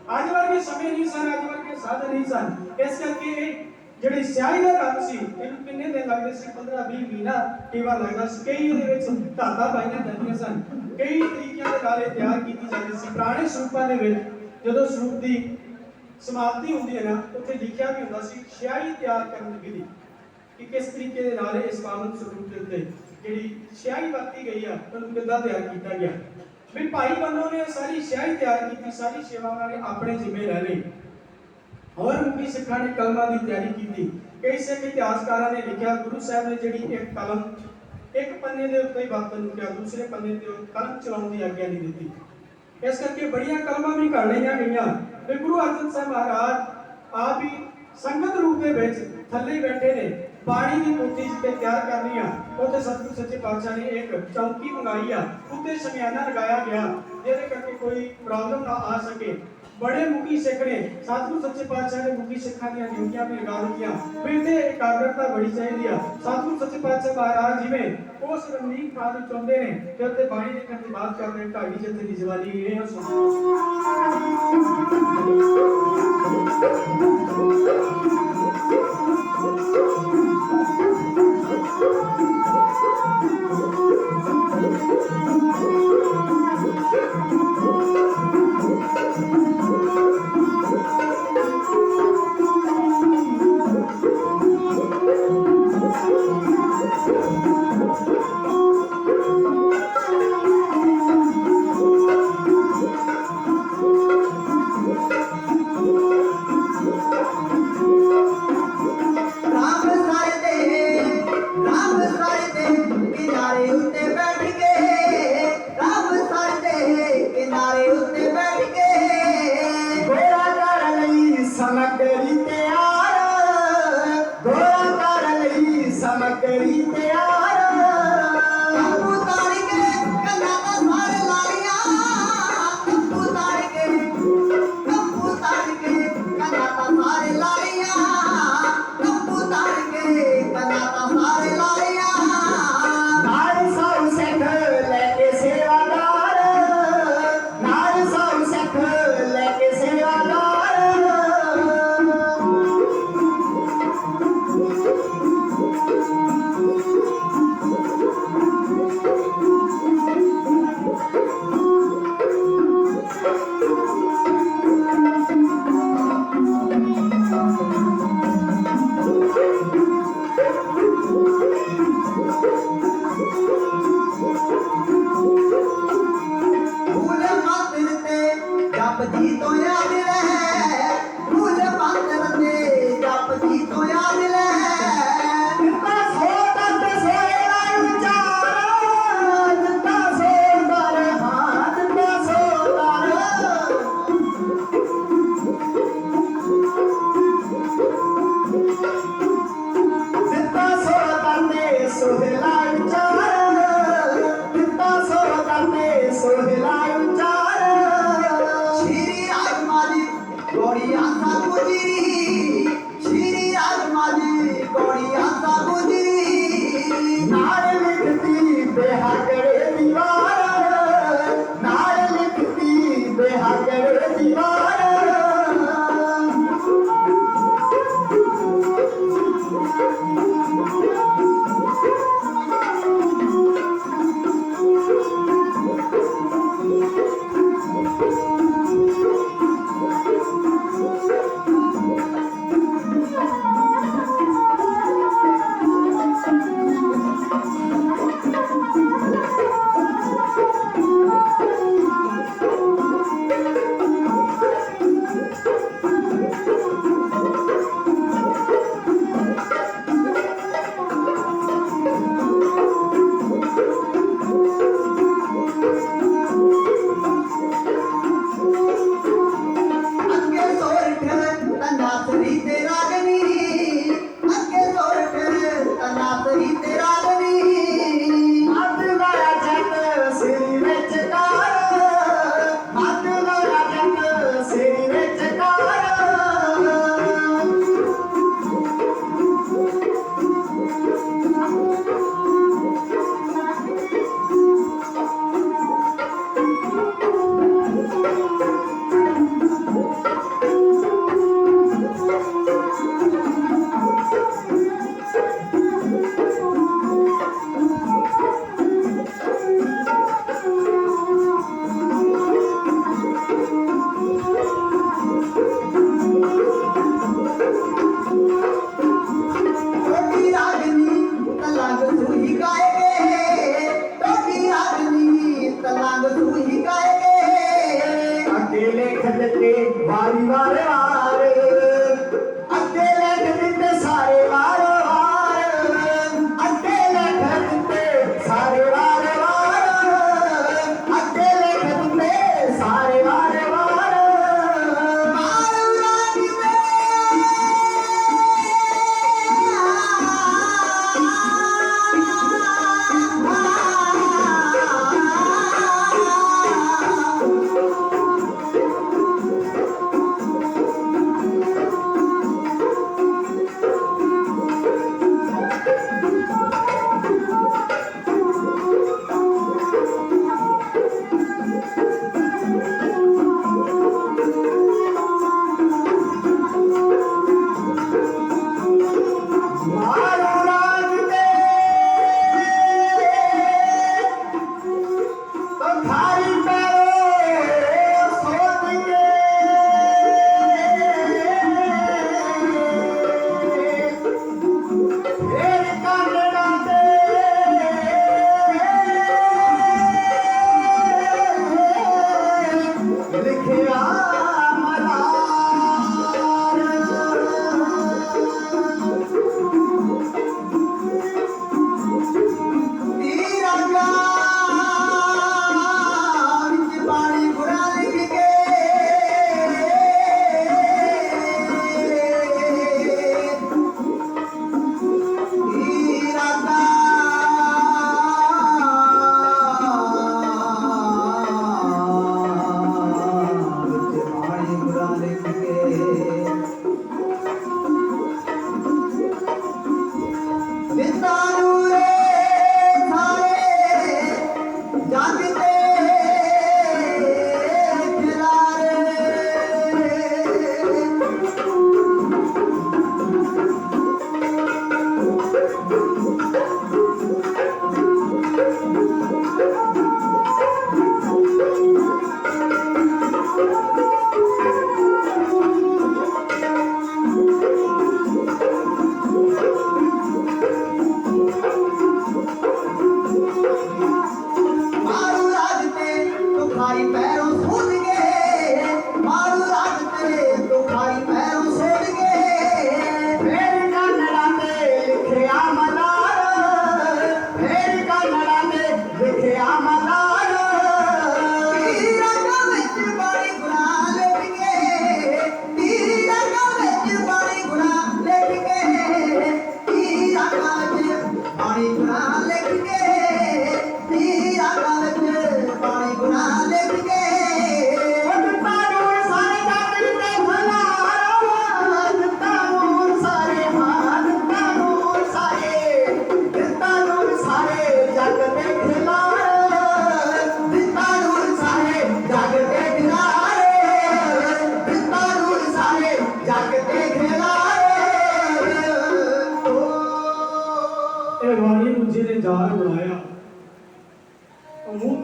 आज वर्गे समय नहीं सन आज वर्गे साधन नहीं सन इस करके ਜਿਹੜੀ ਸਿਆਹੀ ਦਾ ਕੰਮ ਸੀ ਇਹਨੂੰ ਕਿੰਨੇ ਦਿਨ ਲੱਗਦੇ ਸੀ 15-20 ਮਹੀਨਾ ਕੇਵਾ ਲੱਗਦਾ ਸੀ ਕਈ ਇਹਦੇ ਵਿੱਚ ਧਾਤਾਂ ਪਾਈਆਂ ਜਾਂਦੀਆਂ ਸਨ ਕਈ ਤਰੀਕਿਆਂ ਦੇ ਨਾਲ ਇਹ ਤਿਆਰ ਕੀਤੀ ਜਾਂਦੀ ਸੀ ਪੁਰਾਣੇ ਸਰੂਪਾਂ ਦੇ ਵਿੱਚ ਜਦੋਂ ਸਰੂਪ ਦੀ ਸਮਾਪਤੀ ਹੁੰਦੀ ਹੈ ਨਾ ਉੱਥੇ ਲਿਖਿਆ ਵੀ ਹੁੰਦਾ ਸੀ ਸਿਆਹੀ ਤਿਆਰ ਕਰਨ ਦੀ ਵਿਧੀ ਕਿ ਕਿਸ ਤਰੀਕੇ ਦੇ ਨਾਲ ਇਸ ਪਾਵਨ ਸਰੂਪ ਦੇ ਉੱਤੇ ਜਿਹੜੀ ਸਿਆਹੀ ਵਰਤੀ ਗਈ ਆ ਉਹਨੂੰ ਕਿੱਦਾਂ ਤਿਆਰ ਕੀਤਾ ਗਿਆ ਵੀ ਭਾਈ ਬੰਨੋ ਨੇ ਸਾਰੀ ਸਿਆਹੀ ਤਿਆਰ ਕੀਤੀ ਸਾਰੀ ਸੇਵਾਵਾਂ ਨੇ ਆਪਣੇ ਜ਼ਿੰਮੇ ਲੈ ਲਈ और मुखी सिखा ने कलमा की तैयारी की कई सिख इतिहासकारों ने लिखा गुरु साहब ने जी एक कलम एक पन्ने के उत्ते ही वक्त लुटिया दूसरे पन्ने ते कलम चलाने की आज्ञा नहीं दी इस करके बड़िया कलमा भी कर लिया गई गुरु अर्जन साहब महाराज आप ही संगत रूप के थले बैठे ने पानी की पोथी तैयार करनी है उत्ते सतगुरु सच्चे पातशाह ने एक चौकी मंगाई है उत्ते शमियाना लगाया गया जिहदे करके कोई प्रॉब्लम ना आ सके बड़े मुखी सिख ने सतगुरु सच्चे पातशाह ने मुखी सिखा दी ड्यूटियां भी लगा दी फिर से एकाग्रता बड़ी चाहिए सतगुरु सच्चे पातशाह महाराज जी में उस रमणीक थां चाहते हैं कि उत्ते बाणी देखने की बात कर रहे हैं ढाई जत्थे की जवानी ये सुनो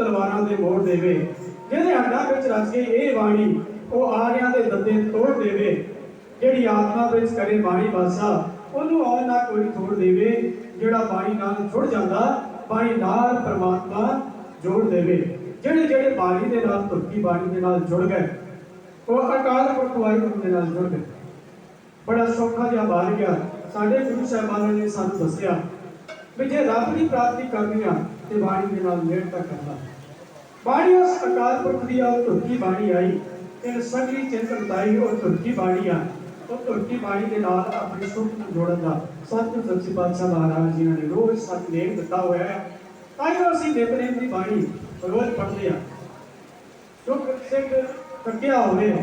ਤਲਵਾਰਾਂ ਦੇ ਮੋੜ ਦੇਵੇ। ਜਿਹਦੇ ਹੱਡਾਂ ਵਿੱਚ ਰਚ ਗਈ ਇਹ ਬਾਣੀ ਉਹ ਆਰਿਆਂ ਦੇ ਦੰਦੇ ਤੋੜ ਦੇਵੇ। ਜਿਹੜੀ ਆਤਮਾ ਵਿੱਚ ਕਰੇ ਬਾਣੀ ਵਾਸਾ ਉਹਨੂੰ ਆਉ ਨਾ ਕੋਈ ਥੋੜ ਦੇਵੇ। ਜਿਹੜਾ ਬਾਣੀ ਨਾਲ ਜੁੜ ਜਾਂਦਾ ਬਾਣੀ ਨਾਲ ਪਰਮਾਤਮਾ ਜੋੜ ਦੇਵੇ। ਜਿਹੜੇ ਜਿਹੜੇ ਬਾਣੀ ਦੇ ਨਾਲ ਤੁਰਕੀ ਬਾਣੀ ਦੇ ਨਾਲ ਜੁੜ ਗਏ ਉਹ ਅਕਾਲ ਪੁਰਖ ਵਾਹਿਗੁਰੂ ਦੇ ਨਾਲ ਜੁੜ ਗਏ। ਬੜਾ ਸੌਖਾ ਜਿਹਾ ਬਾਰ ਗਿਆ। ਸਾਡੇ ਗੁਰੂ ਸਾਹਿਬਾਨਾਂ ਨੇ ਸਾਨੂੰ ਦੱਸਿਆ ਵੀ ਜੇ ਰੱਬ ਦੀ ਪ੍ਰਾਪਤੀ ਕਰਨੀ ਆ ਤੇ ਬਾਣੀ ਦੇ ਨਾਲ ਨੇੜਤਾ ਕਰਨਾ। ਬਾਣੀ ਉਸ ਅਕਾਲ ਪੁਰਖ ਦੀ ਉਹ ਤੁਰਕੀ ਬਾਣੀ ਆਈ ਤੇ ਸਗਲੀ ਚਿੰਤਨ ਦਾਈ ਉਹ ਤੁਰਕੀ ਬਾਣੀ ਆ। ਉਹ ਤੁਰਕੀ ਬਾਣੀ ਦੇ ਨਾਲ ਆਪਣੀ ਸੁਖ ਨੂੰ ਜੋੜਨ ਦਾ ਸਤਿਗੁਰੂ ਸੱਚੇ ਪਾਤਸ਼ਾਹ ਮਹਾਰਾਜ ਜੀ ਨੇ ਰੋਜ਼ ਸਤਿਨੇਮ ਦਿੱਤਾ ਹੋਇਆ ਹੈ। ਤਾਂ ਹੀ ਅਸੀਂ ਨਿਤਨੇਮ ਦੀ ਬਾਣੀ ਰੋਜ਼ ਪੜ੍ਹਦੇ ਹਾਂ। ਜੋ ਸਿੱਖ ਥੱਕਿਆ ਹੋਵੇ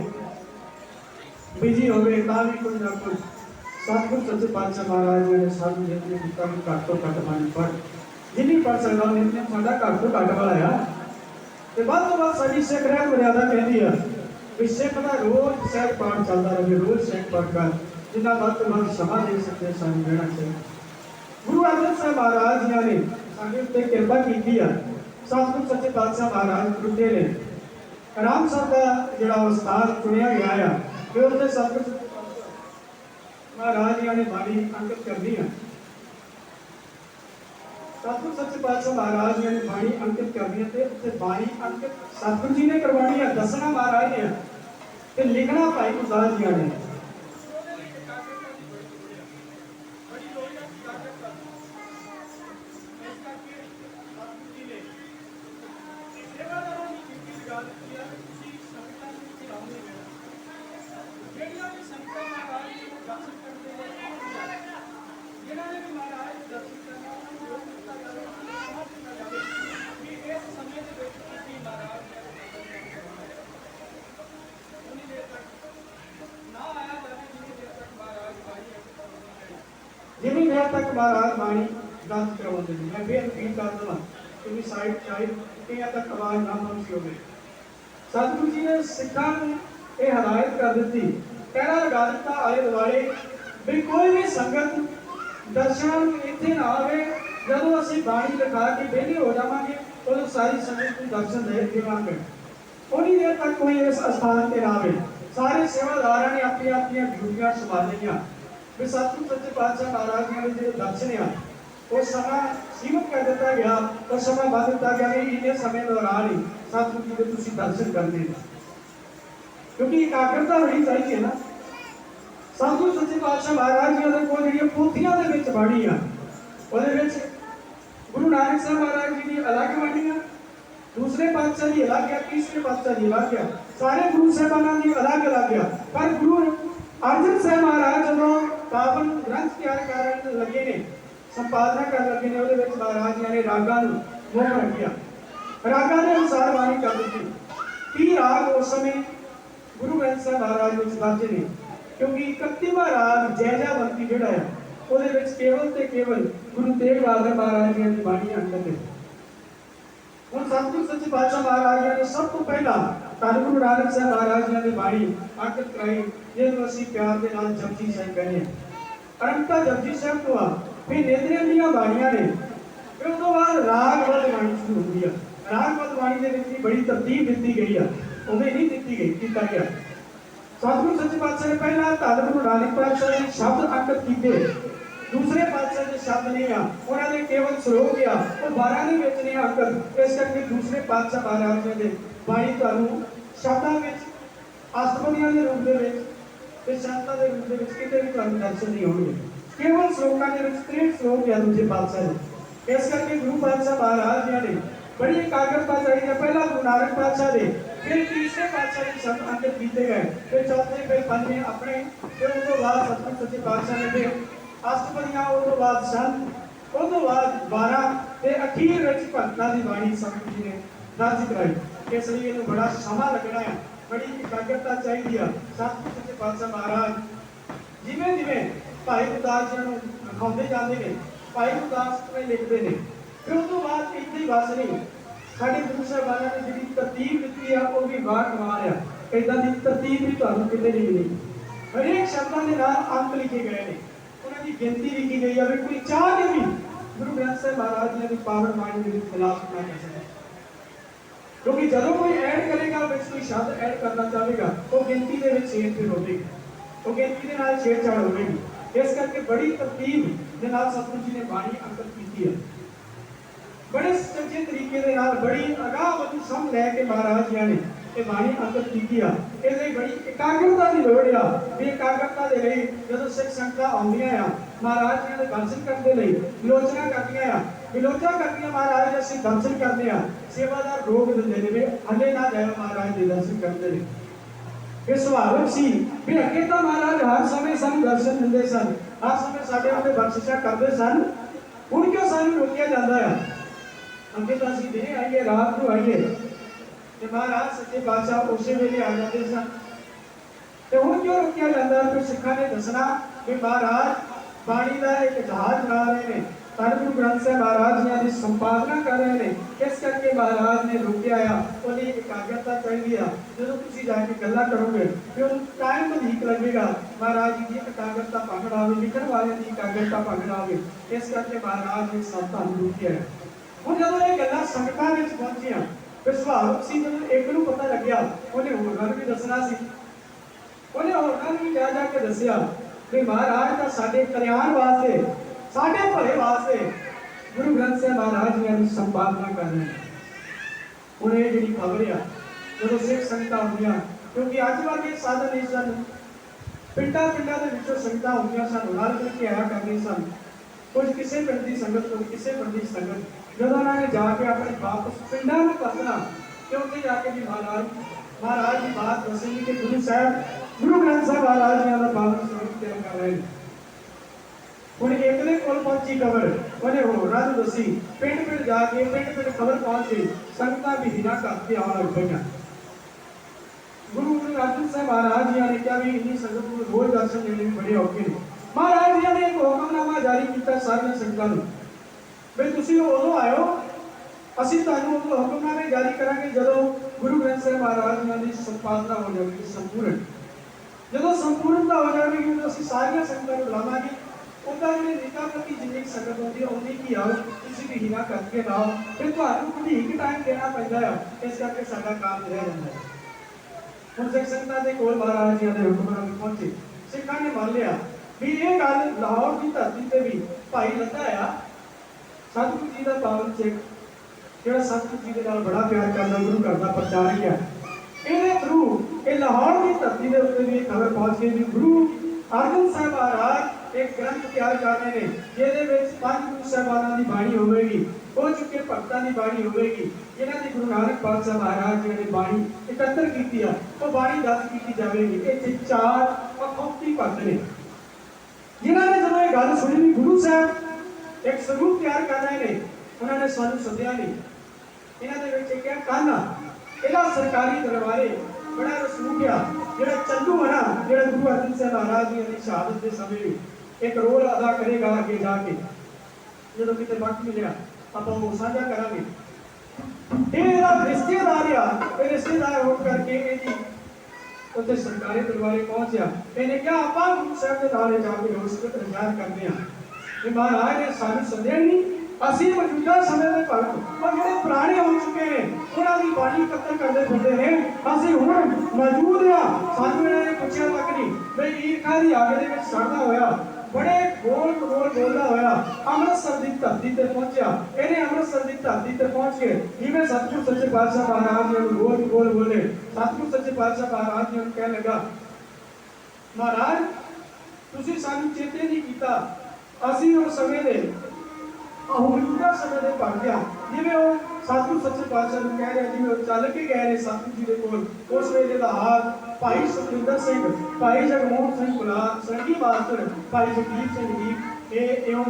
ਬਿਜੀ ਹੋਵੇ ਤਾਂ ਵੀ ਕੁਝ ਨਾ ਕੁਝ ਸਤਿਗੁਰੂ ਸੱਚੇ ਪਾਤਸ਼ਾਹ ਮਹਾਰਾਜ ਜੀ ਨੇ ਸਾਨੂੰ ਨਿਤਨੇਮ ਦਿੱਤਾ ਵੀ ਘੱਟ ਤੋਂ ਘੱਟ ਬਾਣੀ ਪੜ੍ਹ। ਜਿੰਨੀ ਪੜ੍ਹ ਸਕਦਾ ਨਿਤਨੇਮ ਸਾਡਾ ਘੱਟ ਤੋਂ ਘੱਟ ਵਾਲਾ ਆ। ਤੇ ਵੱਧ ਤੋਂ ਵੱਧ ਸਾਡੀ ਸਿੱਖ ਰਹਿਤ ਮਰਿਆਦਾ ਕਹਿੰਦੀ ਆ ਵੀ ਸਿੱਖ ਦਾ ਰੋਜ਼ ਸਹਿਜ ਪਾਠ ਚੱਲਦਾ ਰਹੇ। ਰੋਜ਼ ਸਹਿਜ ਪਾਠ ਕਰ ਜਿੰਨਾ ਵੱਧ ਤੋਂ ਵੱਧ ਸਮਾਂ ਦੇ ਸਕਦੇ ਸਾਨੂੰ ਰਹਿਣਾ ਚਾਹੀਦਾ। ਗੁਰੂ ਅਰਜਨ ਸਾਹਿਬ ਮਹਾਰਾਜ ਜੀ ਨੇ ਸਾਡੇ ਉੱਤੇ ਕਿਰਪਾ ਕੀਤੀ ਆ। ਸਤਿਗੁਰੂ ਸੱਚੇ ਪਾਤਸ਼ਾਹ ਮਹਾਰਾਜ ਟੁੱਟੇ ਨੇ ਆਰਾਮ ਸਾਹਿਬ ਦਾ ਜਿਹੜਾ ਉਸਤਾਦ ਚੁਣਿਆ ਗਿਆ ਆ ਕਿ ਉਹਦੇ ਸਤਿਗੁਰੂ ਮਹਾਰਾਜ ਜੀ ਨੇ ਬਾਣੀ ਅੰਕਿਤ ਕਰਨੀ ਆ। ਸਤਿਗੁਰੂ ਸੱਚੇ ਪਾਤਸ਼ਾਹ ਮਹਾਰਾਜ ਜੀ ਨੇ ਬਾਣੀ ਅੰਕਿਤ ਕਰਨੀ ਤੇ ਉੱਥੇ ਬਾਣੀ ਅੰਕਿਤ ਸਤਿਗੁਰੂ ਜੀ ਨੇ ਕਰਵਾਉਣੀ ਹੈ। ਦੱਸਣਾ ਮਹਾਰਾਜ ਨੇ ਤੇ ਲਿਖਣਾ ਭਾਈ ਗੁਰਦਾਸ ਜੀ ਨੇ। जिन्नी देर तक महाराज बाणी दस करवाते हैं। मैं फिर अपील कर दूँ कि साइड साइड तक आवाज ना पहुंची हो। सतगुरु जी ने सिखा ये हदायत कर दी कहना लगा दिता आले दुआले भी कोई भी संगत दर्शन इतने ना आवे। जदों असीं बाणी लिखा के बेले हो जावांगे उदों सारी संगत को दर्शन दे देवांगे। उन्नी देर तक कोई इस स्थान पर ना आवे। सारे सेवादारां ने अपनी अपनी ड्यूटियां संभालियां। सतगुरु सच्चे पातशाह महाराज जी ने जो दर्शन आ वो समा सीमित कर दिता गया और समा बंद दिता गया कि इन्ने समय दौरान ही सतगुरु जी के तुसीं दर्शन करने क्योंकि एकाग्रता होनी चाहिए ना। सतगुरु सच्चे पातशाह महाराज जी ने कोल जिहड़ियां पोथियां दे विच बाणी आ ਉਹਦੇ ਵਿੱਚ गुरु नानक साहब महाराज जी की अलग बाणी आ, दूसरे पातशाह की अलग आ, तीसरे पातशाह की अलग आ, सारे गुरु साहिबानां की अलग अलग आ। पर गुरु अर्जन साहब महाराज जो पावन ग्रंथ तैयार कर लगे ने संपादना कर लगे ने ਉਹਦੇ ਵਿੱਚ महाराज जी ने रागां ਨੂੰ मोह रखिया रागां ਦੇ ਅਨੁਸਾਰ ਬਾਣੀ ਕਰ ਦਿੱਤੀ। 30 राग उस समय गुरु ग्रंथ साहब महाराज ਵਿੱਚ ਦਰਜ ਨੇ क्योंकि 31ਵਾਂ राग जैजावंती ਜਿਹੜਾ ਹੈ ਉਹਦੇ ਵਿੱਚ ਕੇਵਲ ਤੇ ਕੇਵਲ गुरु तेग बहादुर महाराज जी ਦੀ ਬਾਣੀ ਅੰਕਿਤ ਹੈ। ਹੁਣ ਸਤਿਗੁਰੂ ਸੱਚੇ ਪਾਤਸ਼ਾਹ ਮਹਾਰਾਜ ਜੀ ਨੇ ਸਭ ਤੋਂ ਪਹਿਲਾਂ ਧੰਨ ਗੁਰੂ ਨਾਨਕ ਸਾਹਿਬ ਮਹਾਰਾਜ ਜੀ ਦੀ ਬਾਣੀ ਅੰਕਿਤ ਕਰਾਈ ਜਿਹਨੂੰ ਅਸੀਂ ਪਿਆਰ ਦੇ ਨਾਲ ਜਪਜੀ ਸਾਹਿਬ ਕਹਿੰਦੇ ਹਾਂ। ਅਰੰਤਾ ਜਪਜੀ ਸਾਹਿਬ ਤੋਂ ਆ ਫਿਰ ਨਿਤਨੇਮ ਦੀਆਂ ਬਾਣੀਆਂ ਨੇ ਫਿਰ ਉਸ ਤੋਂ ਬਾਅਦ ਰਾਗਬੱਧ ਬਾਣੀ ਸ਼ੁਰੂ ਹੁੰਦੀ ਆ। ਰਾਗਬੱਧ ਬਾਣੀ ਦੇ ਵਿੱਚ ਵੀ ਬੜੀ ਤਰਤੀਬ ਦਿੱਤੀ ਗਈ ਆ, ਉਵੇਂ ਨਹੀਂ ਦਿੱਤੀ ਗਈ ਕੀਤਾ ਗਿਆ। ਸਤਿਗੁਰੂ ਸੱਚੇ ਪਾਤਸ਼ਾਹ ਨੇ ਪਹਿਲਾਂ ਧੰਨ ਗੁਰੂ ਨਾਨਕ ਪਾਤਸ਼ਾਹ ਦੇ ਸ਼ਬਦ ਅੰਕਿਤ ਕੀਤੇ, दूसरे पातशाह के शब्द नहीं आ उन्होंने केवल श्लोक आ वो 12 ਦੇ ਵਿੱਚ ਨਹੀਂ ਅੰਕਿਤ। ਇਸ ਕਰਕੇ ਦੂਸਰੇ ਪਾਤਸ਼ਾਹ ਮਹਾਰਾਜ ਜੀ ਦੇ ਬਾਣੀ ਤੁਹਾਨੂੰ ਸ਼ਬਦਾਂ ਵਿੱਚ ਅਸ਼ਟਪਦੀਆਂ ਦੇ ਰੂਪ ਦੇ ਵਿੱਚ ਤੇ ਸ਼ਬਦਾਂ ਦੇ ਰੂਪ ਦੇ ਵਿੱਚ ਕਿਤੇ ਵੀ ਤੁਹਾਨੂੰ ਦਰਸ਼ਨ ਨਹੀਂ ਹੋਣਗੇ। ਕੇਵਲ ਸ਼ਲੋਕਾਂ ਦੇ ਵਿੱਚ 63 ਸ਼ਲੋਕ ਆ ਦੂਜੇ ਪਾਤਸ਼ਾਹ ਦੇ। ਇਸ ਕਰਕੇ ਗੁਰੂ ਪਾਤਸ਼ਾਹ ਮਹਾਰਾਜ ਜੀ ਨੇ ਬੜੀ ਇਕਾਗਰਤਾ ਚਾਹੀ ਹੈ। ਪਹਿਲਾਂ ਗੁਰੂ ਨਾਨਕ ਪਾਤਸ਼ਾਹ ਦੇ ਫਿਰ ਤੀਸਰੇ ਪਾਤਸ਼ਾਹ ਦੇ ਸ਼ਬਦ ਅੰਕਿਤ ਕੀਤੇ ਗਏ ਫਿਰ ਚੌਥੇ ਫਿਰ ਪੰਜਵੇਂ ਆਪਣੇ ਫਿਰ ਉਸ ਤੋਂ ਬਾਅਦ ਸਤਿਗੁਰੂ ਸੱਚੇ ਪਾਤਸ਼ਾਹ ਨੇ ਫਿਰ ਅਸ਼ਟਪਦੀਆਂ ਉਸ ਤੋਂ ਬਾਅਦ ਸੰਤ ਉਸ ਤੋਂ ਬਾਅਦ 12 ਤੇ ਅਖੀਰ ਵਿੱਚ ਭਗਤਾਂ ਦੀ ਬਾਣੀ ਸਤਿਗੁਰੂ ਜੀ ਨੇ ਦਰਜ ਕਰਾਈ। ਇਸ ਲਈ ਇਹਨੂੰ ਬੜਾ ਸਮਾਂ ਲੱਗਣਾ ਹੈ, ਬੜੀ ਇਕਾਗਰਤਾ ਚਾਹੀਦੀ ਆ। ਸਤਿਗੁਰੂ ਸੱਚੇ ਪਾਤਸ਼ਾਹ ਮਹਾਰਾਜ ਜਿਵੇਂ ਜਿਵੇਂ ਭਾਈ ਗੁਰਦਾਸ ਜੀ ਨੂੰ ਲਿਖਾਉਂਦੇ ਜਾਂਦੇ ਨੇ ਭਾਈ ਗੁਰਦਾਸ ਜੀ ਲਿਖਦੇ ਨੇ ਫਿਰ ਉਸ ਤੋਂ ਬਾਅਦ ਇੱਥੇ ਹੀ ਬਸ ਨਹੀਂ। ਸਾਡੇ ਗੁਰੂ ਸਾਹਿਬਾਨਾਂ ਨੇ ਜਿਹੜੀ ਤਰਤੀਬ ਦਿੱਤੀ ਆ ਉਹ ਵੀ ਬਾਖਮਾਰ ਆ। ਇਦਾਂ ਦੀ ਤਰਤੀਬ ਵੀ ਤੁਹਾਨੂੰ ਕਿਤੇ ਨਹੀਂ ਮਿਲੇਗੀ। ਹਰੇਕ ਸ਼ਬਦਾਂ ਦੇ ਨਾਲ ਅੰਕ ਲਿਖੇ ਗਏ ਨੇ, ਉਹਨਾਂ ਦੀ ਗਿਣਤੀ ਲਿਖੀ ਗਈ ਆ ਵੀ ਕੋਈ ਚਾਹ ਕੇ ਵੀ ਗੁਰੂ ਗ੍ਰੰਥ ਸਾਹਿਬ ਮਹਾਰਾਜ ਜੀ ਦੀ ਪਾਵਨ ਬਾਣੀ ਦੇ ਖਿਲਾਫ ਨਾ ਕਰ ਸਕੇ। क्योंकि जदों कोई ऐड करेगा विच कोई शब्द ऐड करना चाहेगा वो गिनती के छेड़छेड़ होगी, वो गिनती के नाल छेड़छाड़ होगी। इस करके बड़ी तरतीब के नाल सतगुरु जी ने बाणी अंकित की है, बड़े सच्चे तरीके के नाल बड़ी अगाह वधू समझ लैके महाराज जी ने ये बाणी अंकित की है। इसलिए बड़ी एकाग्रता की लोड़ आ भी एकाग्रता के लिए जो सिख संगतां आउंदियां आ महाराज जी के दर्शन करने लिए विलोचना करदियां आ, विलोचना करदियां महाराज असीं दर्शन करने आ, सेवादार रोक दिंदे ने वे हले ना जाओ महाराज के दर्शन करते हैं। ये सुभाविक सी भी अगे तो महाराज हर समय सानू दर्शन दिंदे सन, हर समय साडे उत्ते बख्शिशां करदे सन, हुण क्यों सानू रोकिया जांदा है? अगे तो असीं दिन आइए रात को आइए ते महाराज सच्चे पातशाह उसे वेले आ जाते सन, ते हुण क्यों रोकिया जांदा है? फिर सिखां ने दसना कि महाराज बाणी का एक जहाज बना रहे हैं, धन गुरु ग्रंथ साहिब महाराज जी की संपादना कर रहे हैं, इस करके महाराज ने रोकिया आ। उन्हें एकाग्रता चाहिए आ, जो तुसीं जाके गल्लां करोगे फिर टाइम ठीक लगेगा, महाराज जी की एकाग्रता भंग ना आवे, लिखण वाले की एकाग्रता भंग ना आवे, इस करके महाराज ने सब धन रोकिया है। हुण जदों ये गल्लां संगतां विच पहुंचियां फिर सुभाविक सी जदों एक नूं पता लग्या उन्हें होरां नूं भी दसना सी, उन्हें होरां नूं भी जा के दस्सिया कि महाराज का साडे कल्याण वास्ते साडे भले वास्ते गुरु ग्रंथ साहिब महाराज जी की संपादना कर रहे हैं। उन्हें जी खबर आ जो सिख संगतां होंदियां, क्योंकि अज वर्गे साधन नहीं सन, पिंडां पिंडां दे विचों संगतां होंदियां सन, रल मिल के आया करदे सन, कुछ किसी पिंड की संगत कुछ किसी पिंड की संगत, जब उन्होंने जाके अपने वापस पिंडां में परतना कि उत्थे जाके भी महाराज की बात दसेगी कि गुरु साहब गुरु ग्रंथ साहिब महाराज जी का पावन स्वरूप तैयार कर रहे हैं। हुण एक ने कोल पहुंची खबर उन्हें होरां नूं दसी, पिंड पिंड जाके पिंड खबर पहुंच गई, संगतां भी हिना करके आउण लग पईआं। गुरु अर्जन साहिब महाराज जी ने कहा भी इन्नी संगत को रोज दर्शन देने भी बड़े औखे ने। महाराज जी ने एक हुक्मनामा जारी किया सारियां संगतां नूं भी तुसीं उदों आयो, असीं तुहानूं उदों हुक्मनामे जारी करांगे जदों गुरु ग्रंथ साहिब महाराज जी की संपादना हो जाएगी संपूर्ण, जदों संपूर्णता हो जाएगी तो असीं सारियां संगतां नूं बुलावांगे। उदा जिहड़े नेता प्रति जिन्नी संगत होंदी है उन्नी की आओ, तुसीं भी हिना करके ना आओ, फिर तुहानूं घड़ीक टाइम देना पैंदा है, इस करके साडा काम रह जांदा है। हुण सिख संगतां दे कोल महाराज जी दे हुक्मनामे पहुंचे, सिखां ने मान लिया भी ये गल लाहौर की धरती ते भी भाई लद्दा आ सतगुरु जी का पावन सिख जिहड़ा सतगुरु जी दे नाल बड़ा प्यार करदा गुरु घर दा प्रचारक है, इहदे थ्रू ये लाहौर की धरती दे उत्ते भी खबर पहुंच गई भी गुरु अर्जन साहिब महाराज एक ग्रंथ तैयार कर रहे हैं जिहदे विच पंज गुरु साहिबानां दी बाणी होवेगी, हो चुके भगतां दी बाणी होवेगी, जिन्हां दी गुरु नानक पातशाह महाराज जी ने बाणी एकत्र कीती आ, वो बाणी दर्ज कीती जावेगी। इत्थे चार अखौती भगत ने जिन्हां ने जदों ये गल सुनी भी गुरु साहब एक स्वरूप तैयार कर रहे हैं, उन्होंने सानू सद्या नहीं, इन्हां दे विच एक कान्हा इहदा सरकारी दरबारे बड़ा रसूख आ जिहड़ा चंदू है ना, जिहड़ा गुरु अर्जन साहिब महाराज जी की शहादत के समय एक रोल अदा करेगा आगे जाके, जो कितने वक्त मिलिया आपां वो साझा करांगे। ये रिश्तेदार आ, रिश्तेदार हो करके जी उत्ते सरकारी दरबारे पहुंचा, इन्हें क्या आपां गुरु साहब के नाले जाके रोस प्रचार करते हैं कि महाराज ने सानू सद्या नहीं, असीं मौजूदा समय में भगत और जिहड़े पुराने हो चुके हैं उन्हां दी बाणी इकट्ठा करदे फिरदे ने, असीं हुण मौजूद आ, सानू इन्हां ने पुछिया तक नहीं भी ईरखा दी आग दे विच सड़दा होया बड़े गोल बोलदा होया अमृतसर दी धरती ते पहुंचा। इन्हें अमृतसर दी धरती ते पहुंच के जिवें सतगुरु सच्चे पातशाह महाराज जी नूं बोल बोले, सतगुरु सच्चे पातशाह महाराज जी नूं कहण लगा महाराज तुसीं सानू चेते नहीं कीता, असीं उस समय दे मौजूदा समय दे भगत आ, जिवें वो सतगुरु सच्चे पातशाह नूं कह रहे जिवें चल के गए ने सतगुरु जी दे कोल, उस वेले दा हाल भाई सुखविंदर सिंह, भाई जगमोहन सिंह गुलाब, संगी मास्टर, भाई जगदीप सिंह जी ये इउं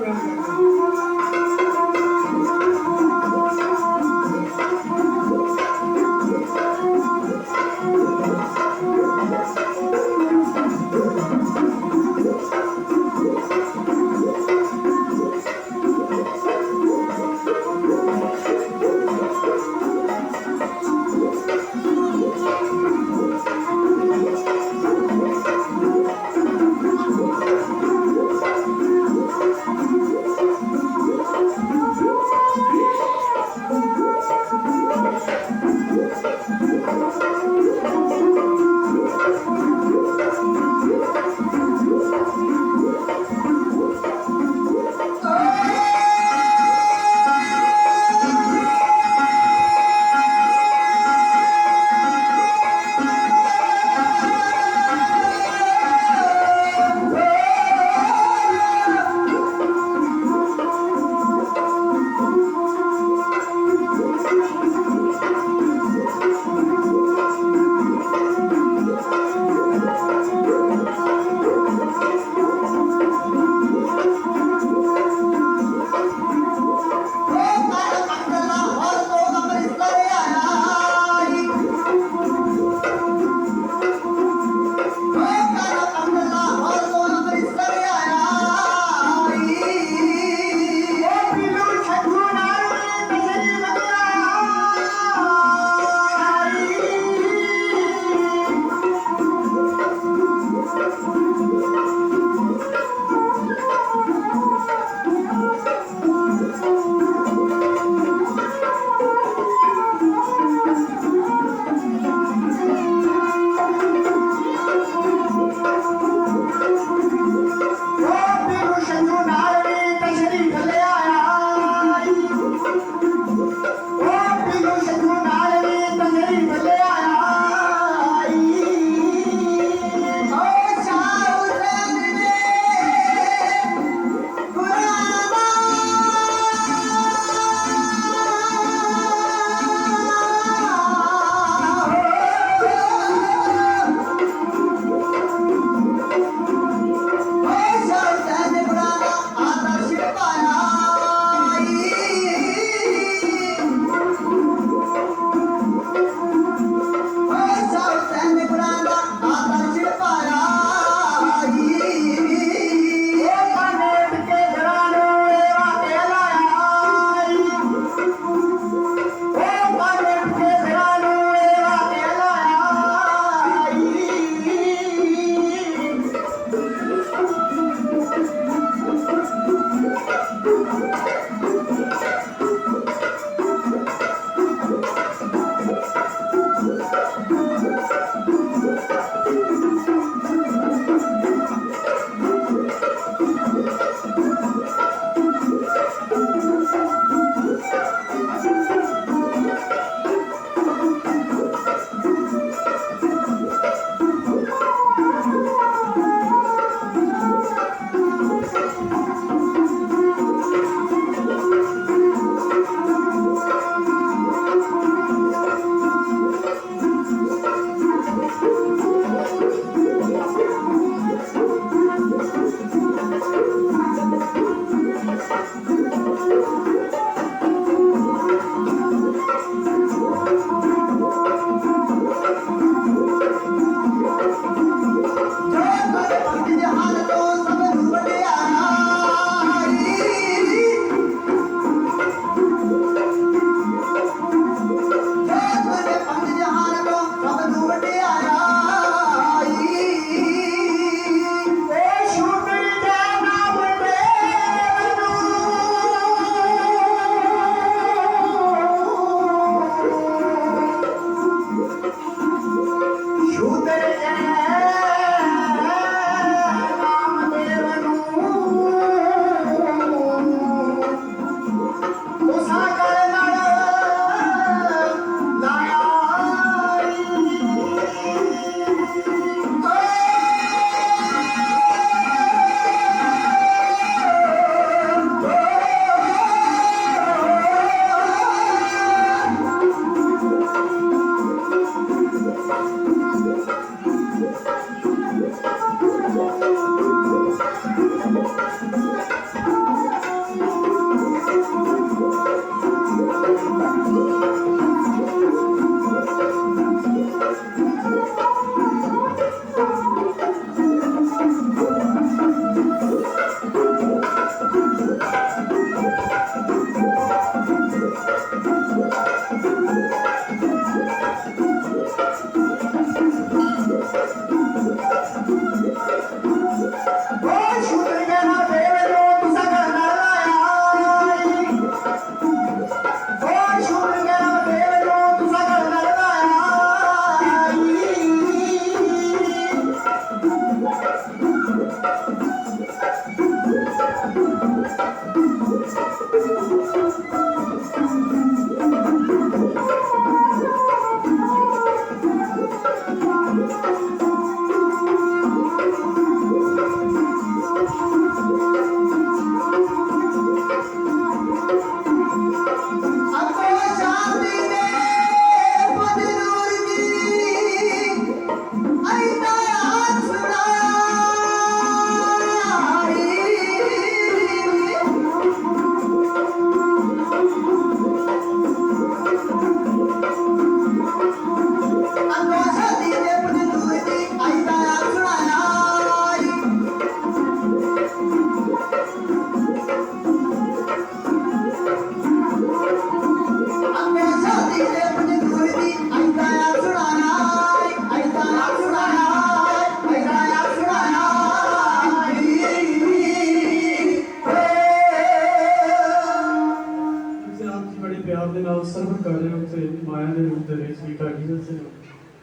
सजनो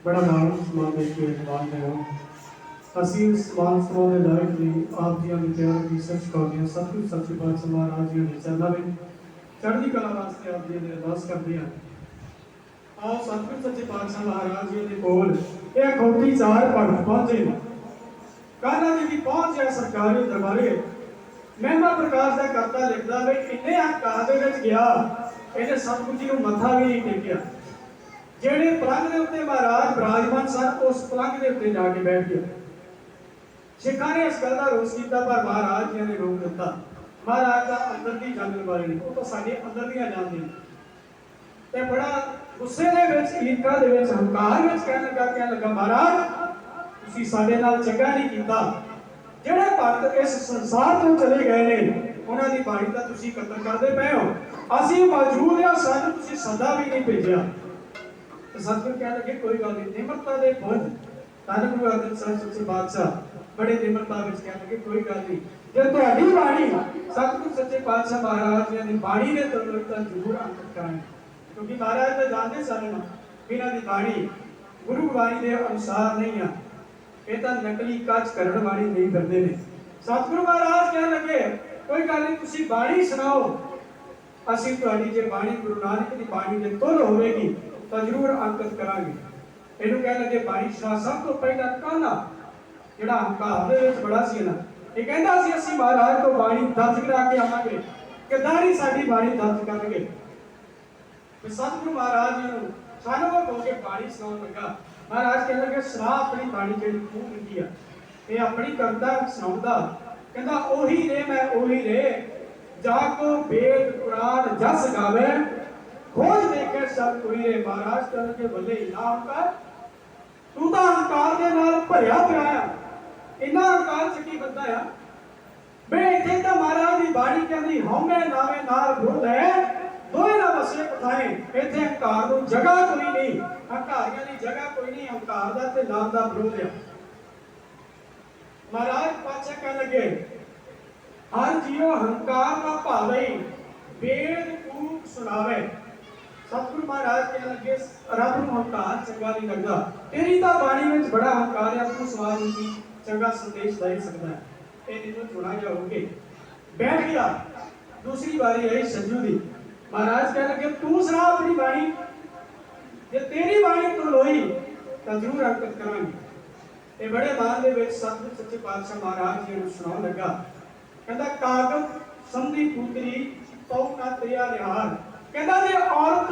बड़ा नाम समान देख के जवान दे हो असी उस मान समान दे लायक नहीं आप जी ने प्यार की सच करते हैं सब कुछ सच्ची बात महाराज जी ने चलना में चढ़ती कला वास्ते आप जी ने अरदास करते हैं आओ सतगुर सच्चे पातशाह महाराज जी ने कोल एक खोटी चार भगत पहुंचे कान्हा जी की पहुंच है सरकारी दरबारे महिमा प्रकाश का करता लिखता वे इन्ने हंकार दे विच गया इन्हें सतगुर जी को मत्था भी नहीं टेकिया जेड़े पलंग के उत्ते महाराज विराजमान सन उस पलंग के उत्ते जाके बैठ गया सिखा ने इस गल का रोस किया पर महाराज जी ने रोक दिता महाराज का अंदर की जानने वाले नहीं वो तो साडे अंदर दी जानते हैं ते बड़ा गुस्से दे विच ईर्खा दे विच हंकार विच कहने लगा महाराज तुसी साडे नाल चंगा नहीं कीता जेड़े भक्त इस संसार तो चले गए ने उन्हां दी बाणी दा तुसी कत्ल करदे पए हो ਅਸੀਂ ਮੌਜੂਦ ਆ ਸਾਨੂੰ ਤੁਸੀਂ ਸਦਾ ਵੀ ਨਹੀਂ ਭੇਜਿਆ ਤੇ ਸਤਿਗੁਰ ਕਹਿਣ ਲੱਗੇ ਕੋਈ ਗੱਲ ਨਹੀਂ ਨਿਮਰਤਾ ਦੇ ਪੁੰਜ ਧੰਨ ਗੁਰੂ ਅਰਜਨ ਸਾਹਿਬ ਸੱਚੇ ਪਾਤਸ਼ਾਹ ਬੜੇ ਨਿਮਰਤਾ ਵਿੱਚ ਕਹਿਣ ਲੱਗੇ ਕੋਈ ਗੱਲ ਨਹੀਂ ਜੇ ਤੁਹਾਡੀ ਬਾਣੀ ਸਤਿਗੁਰ ਸੱਚੇ ਪਾਤਸ਼ਾਹ ਮਹਾਰਾਜ ਜੀ ਦੀ ਬਾਣੀ ਦੇ ਤਰ੍ਹਾਂ ਤਾਂ ਜ਼ਰੂਰ ਅੰਕਿਤ ਕਰਾਂਗੇ ਕਿਉਂਕਿ ਮਹਾਰਾਜ ਤਾਂ ਜਾਣਦੇ ਸਨ ਇਹਨਾਂ ਦੀ ਬਾਣੀ ਗੁਰੂ ਬਾਣੀ ਦੇ ਅਨੁਸਾਰ ਨਹੀਂ ਆ ਇਹ ਤਾਂ ਨਕਲੀ ਕਾਚ ਕਰਨ ਵਾਲੀ ਨਹੀਂ ਕਰਦੇ ਨੇ ਸਤਿਗੁਰੂ ਮਹਾਰਾਜ ਕਹਿਣ ਲੱਗੇ ਕੋਈ ਗੱਲ ਨਹੀਂ ਤੁਸੀਂ ਬਾਣੀ ਸੁਣਾਓ ਅਸੀਂ ਤੁਹਾਡੀ ਜੇ ਬਾਣੀ ਗੁਰੂ ਨਾਨਕ ਦੀ ਬਾਣੀ ਦੇ ਤੁਲ ਹੋਵੇਗੀ ਤਾਂ ਜ਼ਰੂਰ ਅੰਕਿਤ ਕਰਾਂਗੇ ਇਹਨੂੰ ਕਹਿਣ ਲੱਗੇ ਬਾਣੀ ਸ਼ਾ ਸਭ ਤੋਂ ਪਹਿਲਾਂ ਕਾਨਾ ਜਿਹੜਾ ਹੰਕਾਰ ਦੇ ਵਿੱਚ ਬੜਾ ਸੀ ਨਾ ਇਹ ਕਹਿੰਦਾ ਸੀ ਅਸੀਂ ਮਹਾਰਾਜ ਤੋਂ ਬਾਣੀ ਦਰਜ ਕਰਾ ਕੇ ਆਵਾਂਗੇ ਕਿਦਾਂ ਨਹੀਂ ਸਾਡੀ ਬਾਣੀ ਦਰਜ ਕਰਨਗੇ ਤੇ ਸਤਿਗੁਰੂ ਮਹਾਰਾਜ ਜੀ ਨੂੰ ਸਾਨੂੰ ਉਹ ਕਹੋ ਕੇ ਬਾਣੀ ਸੁਣਾਉਣ ਲੱਗਾ ਮਹਾਰਾਜ ਕਹਿਣ ਲੱਗੇ ਸੁਣਾ ਆਪਣੀ ਬਾਣੀ ਜਿਹੜੀ ਤੂੰ ਲਿਖੀ ਆ ਇਹ ਆਪਣੀ ਕਵਿਤਾ ਸੁਣਾਉਂਦਾ ਕਹਿੰਦਾ ਉਹੀ ਰੇ ਮੈਂ ਉਹੀ ਰੇ जाको वेद कुरान जस गावे खोज देखे सब कोई रे महाराज कर के भले ही ना हंकार तू तो हंकार दे नाल भरिया पिया है इन्ना हंकार चकी बंदा है बे इथे तो महाराज दी बाणी कहंदी हौमे नावे नाल विरोध है दोए ना वसे पठाए इथे हंकार नूं जगह कोई नहीं हंकारियां दी जगह कोई नहीं हंकार दा ते नाम दा विरोध है महाराज पाछे कह लगे हर जीव हंकार का भावे वेद कूक सुनावे सतगुरु महाराज कहने लगे रब नूं हंकार चंगा नहीं लगदा तेरी तां बाणी विच बड़ा हंकार है तू समाज नूं चंगा संदेश दे सकदा है ਇਹ ਨਿਰਮਲ ਚੁਣਾ ਜਾਓਗੇ बैठ गया दूसरी बारी आई संजू दी महाराज कहने लगे तू सुना अपनी बाणी जे तेरी बाणी तो लोई तां जरूर अंकित करांगे ये बड़े मान दे विच सतगुर सच्चे पातशाह महाराज जी नूं सुणाउण लगा कहता कागज संधि पुत्री पौ ना तेरा निहार कहता जे औरत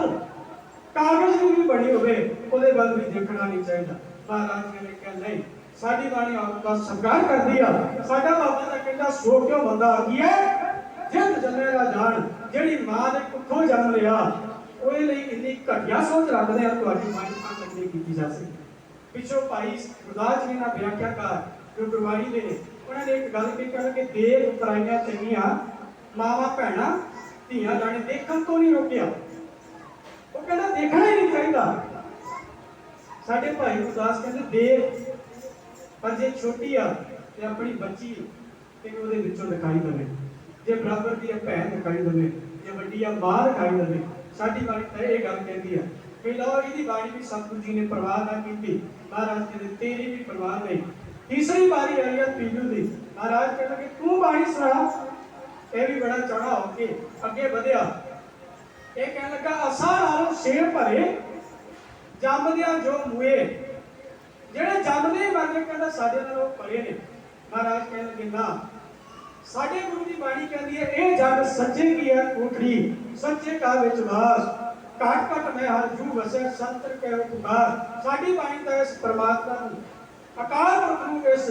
कागज की भी बड़ी होवे ओदे वल भी देखना नहीं चाहिए महाराज ने कहा नहीं साडी बाणी औरत का सत्कार कर दिया साडा बाबा दा कहता सो क्यों बंदा आ गया जिंद जन्मेरा जान जेड़ी मां ने कुखों जन्म लिया ओए ਲਈ ਇੰਨੀ ਘਟਿਆ ਸੋਚ ਰੱਖਦੇ ਆ ਤੁਹਾਡੀ ਬਾਣੀ ਅੰਕਿਤ ਨਹੀਂ ਕੀਤੀ ਜਾ ਸਕਦੀ ਪਿੱਛੋਂ ਭਾਈ ਗੁਰਦਾਸ ਜੀ ਨਾਲ ਵਿਆਖਿਆਕਾਰ ਜੋ ਗੁਰਬਾਣੀ ਦੇ ਨੇ ਉਹਨਾਂ ਨੇ ਇੱਕ ਗੱਲ ਕਹੀ ਕਿ ਦੇਖ ਪਰਾਈਆਂ ਚੰਗੀਆਂ ਮਾਵਾਂ ਭੈਣਾਂ ਧੀਆਂ ਜਾਣੇ ਦੇਖਣ ਤੋਂ ਨਹੀਂ ਰੋਕਿਆ ਉਹ ਕਹਿੰਦਾ ਦੇਖਣਾ ਹੀ ਨਹੀਂ ਚਾਹੀਦਾ ਸਾਡੇ ਭਾਈ ਗੁਰਦਾਸ ਕਹਿੰਦੇ ਦੇਖ ਪਰ ਜੇ ਛੋਟੀ ਆ ਤੇ ਆਪਣੀ ਬੱਚੀ ਤੇ ਉਹਦੇ ਵਿੱਚੋਂ ਦਿਖਾਈ ਦੇਵੇ ਜੇ ਬਰਾਬਰ ਦੀ ਭੈਣ ਦਿਖਾਈ ਦੇਵੇ ਜੇ ਵੱਡੀ ਆ ਮਾਂ ਦਿਖਾਈ ਦੇਵੇ ਸਾਡੀ ਬਾਣੀ ਤਾਂ ਇਹ ਗੱਲ ਕਹਿੰਦੀ ਆ ਕਿ ਲਓ ਇਹਦੀ ਬਾਣੀ ਵੀ ਸਤਿਗੁਰੂ ਜੀ ਨੇ ਪਰਵਾਹ ਨਾ ਕੀਤੀ ਮਹਾਰਾਜ ਕਹਿੰਦੇ ਤੇਰੀ ਵੀ ਪਰਵਾਹ ਨਹੀਂ तीसरी बारी आई है पीलू दी महाराज कहने लगे तू बाणी सुना ये भी बड़ा चढ़ा होके अगे बढ़िया ये कहने लगा असा नालों शेर भरे जमदिया जो मुए जेड़े जमदे मर गए कहता साडे नालों भरे ने महाराज कहने लगे ना साडे गुरु दी बाणी कहती है ए जग सच्चे की है कोठड़ी सच्चे का विश्वास काट काट में हर जू वसे संतर के पुकार साडी बाणी तो इस परमात्मा अकाल पुरख नूं इस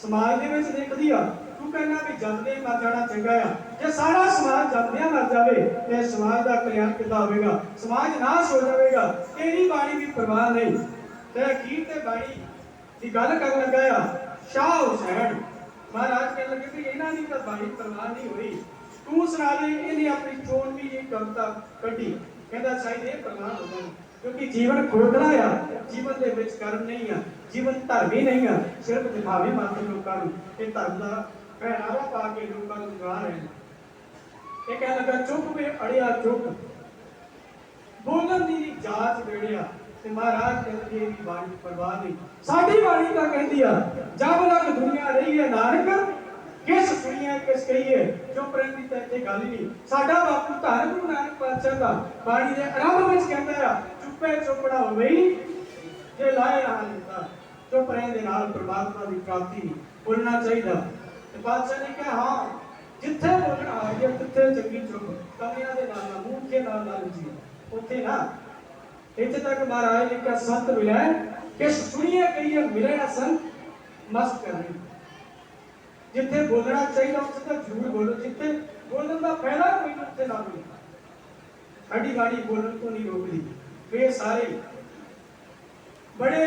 समाज दे विच देखदी आ तू कहना भी जमदे मर जाना चंगा आ जे सारा समाज जमदे मर जावे ते समाज दा कल्याण किदा होवेगा समाज नाश हो जाएगा तेरी बाणी भी परवाह नहीं ते अखीर ते बाणी दी गल करन लगा आ शाह हुसैन महाराज कहने लगे कि इन्हां दी तां बाणी परवाह नहीं होई तू सुना ले इन्हें अपनी चोनवी जी कविता कढी कहंदा शायद ये परवाह हो जाए क्योंकि जीवन खोखला आ जीवन दे विच कर्म नहीं आ जीवन धर्मी नहीं आ सिर्फ दिखावे मात्र लोकां नूं ये धर्म दा पहनावा पा के लोकां नूं दिखा रहे हैं ये कहण लगा चुप वे अड़िया चुप बोलन दी जाच वेड़िया ਤੇ ਮਹਾਰਾਜ ਕਹਿੰਦੇ ਇਹ ਵੀ ਬਾਣੀ ਪਰਵਾਹ ਨਹੀਂ। ਸਾਡੀ ਬਾਣੀ ਤਾਂ ਕਹਿੰਦੀ ਆ ਜਬ ਲਗ ਦੁਨੀਆ ਰਹੀ ਹੈ ਨਾਨਕ ਕਿਸ ਸੁਣੀਏ ਕਿਸ ਕਹੀਏ, ਜੋ ਪ੍ਰੇਮ ਦੀ ਤਾਂ ਇੱਥੇ ਗੱਲ ਹੀ ਨਹੀਂ। ਸਾਡਾ ਬਾਪੂ ਧੰਨ ਗੁਰੂ ਨਾਨਕ ਪਾਤਸ਼ਾਹ ਦਾ ਬਾਣੀ ਦੇ ਆਰੰਭ ਵਿੱਚ ਕਹਿੰਦਾ ਆ ਚੁੱਪੇ ਚੁੱਪੜਾ ਹੋਵੇ ਹੀ ਜੇ ਲਾਏ ਰਹਾ ਲੈਂਦਾ, ਜੋ ਪ੍ਰੇਮ ਦੇ ਨਾਲ ਪ੍ਰਮਾਤਮਾ ਦੀ ਪ੍ਰਾਪਤੀ ਨਹੀਂ ਬੋਲਣਾ ਚਾਹੀਦਾ। ਤੇ ਪਾਤਸ਼ਾਹ ਨੇ ਕਿਹਾ ਹਾਂ ਜਿੱਥੇ ਬੋਲਣਾ ਆ ਗਿਆ ਤਿੱਥੇ ਚੰਗੀ ਚੁੱਪ ਕਮੀਆਂ ਦੇ ਨਾਲ ਮੂੰਹ ਕੇ ਨਾਲ ਜੀ ਉੱਥੇ ਨਾ। ਇੱਥੇ ਤੱਕ ਮਹਾਰਾਜ ਨੇ ਕਿਹਾ ਸੰਤ ਮਿਲਿਆ ਕਿ ਸੁਣੀਏ ਕਹੀਏ ਮਿਲੇ ਨਾ ਸੰਤ ਮਸਤ ਕਰਨੀ। ਜਿੱਥੇ ਬੋਲਣਾ ਚਾਹੀਦਾ ਉੱਥੇ ਤਾਂ ਜ਼ਰੂਰ ਬੋਲੋ, ਜਿੱਥੇ ਬੋਲਣ ਦਾ ਫਾਇਦਾ ਕੋਈ ਨਹੀਂ ਉੱਥੇ ਨਾ ਬੋਲੋ। ਸਾਡੀ ਬਾਣੀ ਬੋਲਣ ਤੋਂ ਨਹੀਂ ਰੋਕਦੀ। ਇਹ ਸਾਰੇ ਬੜੇ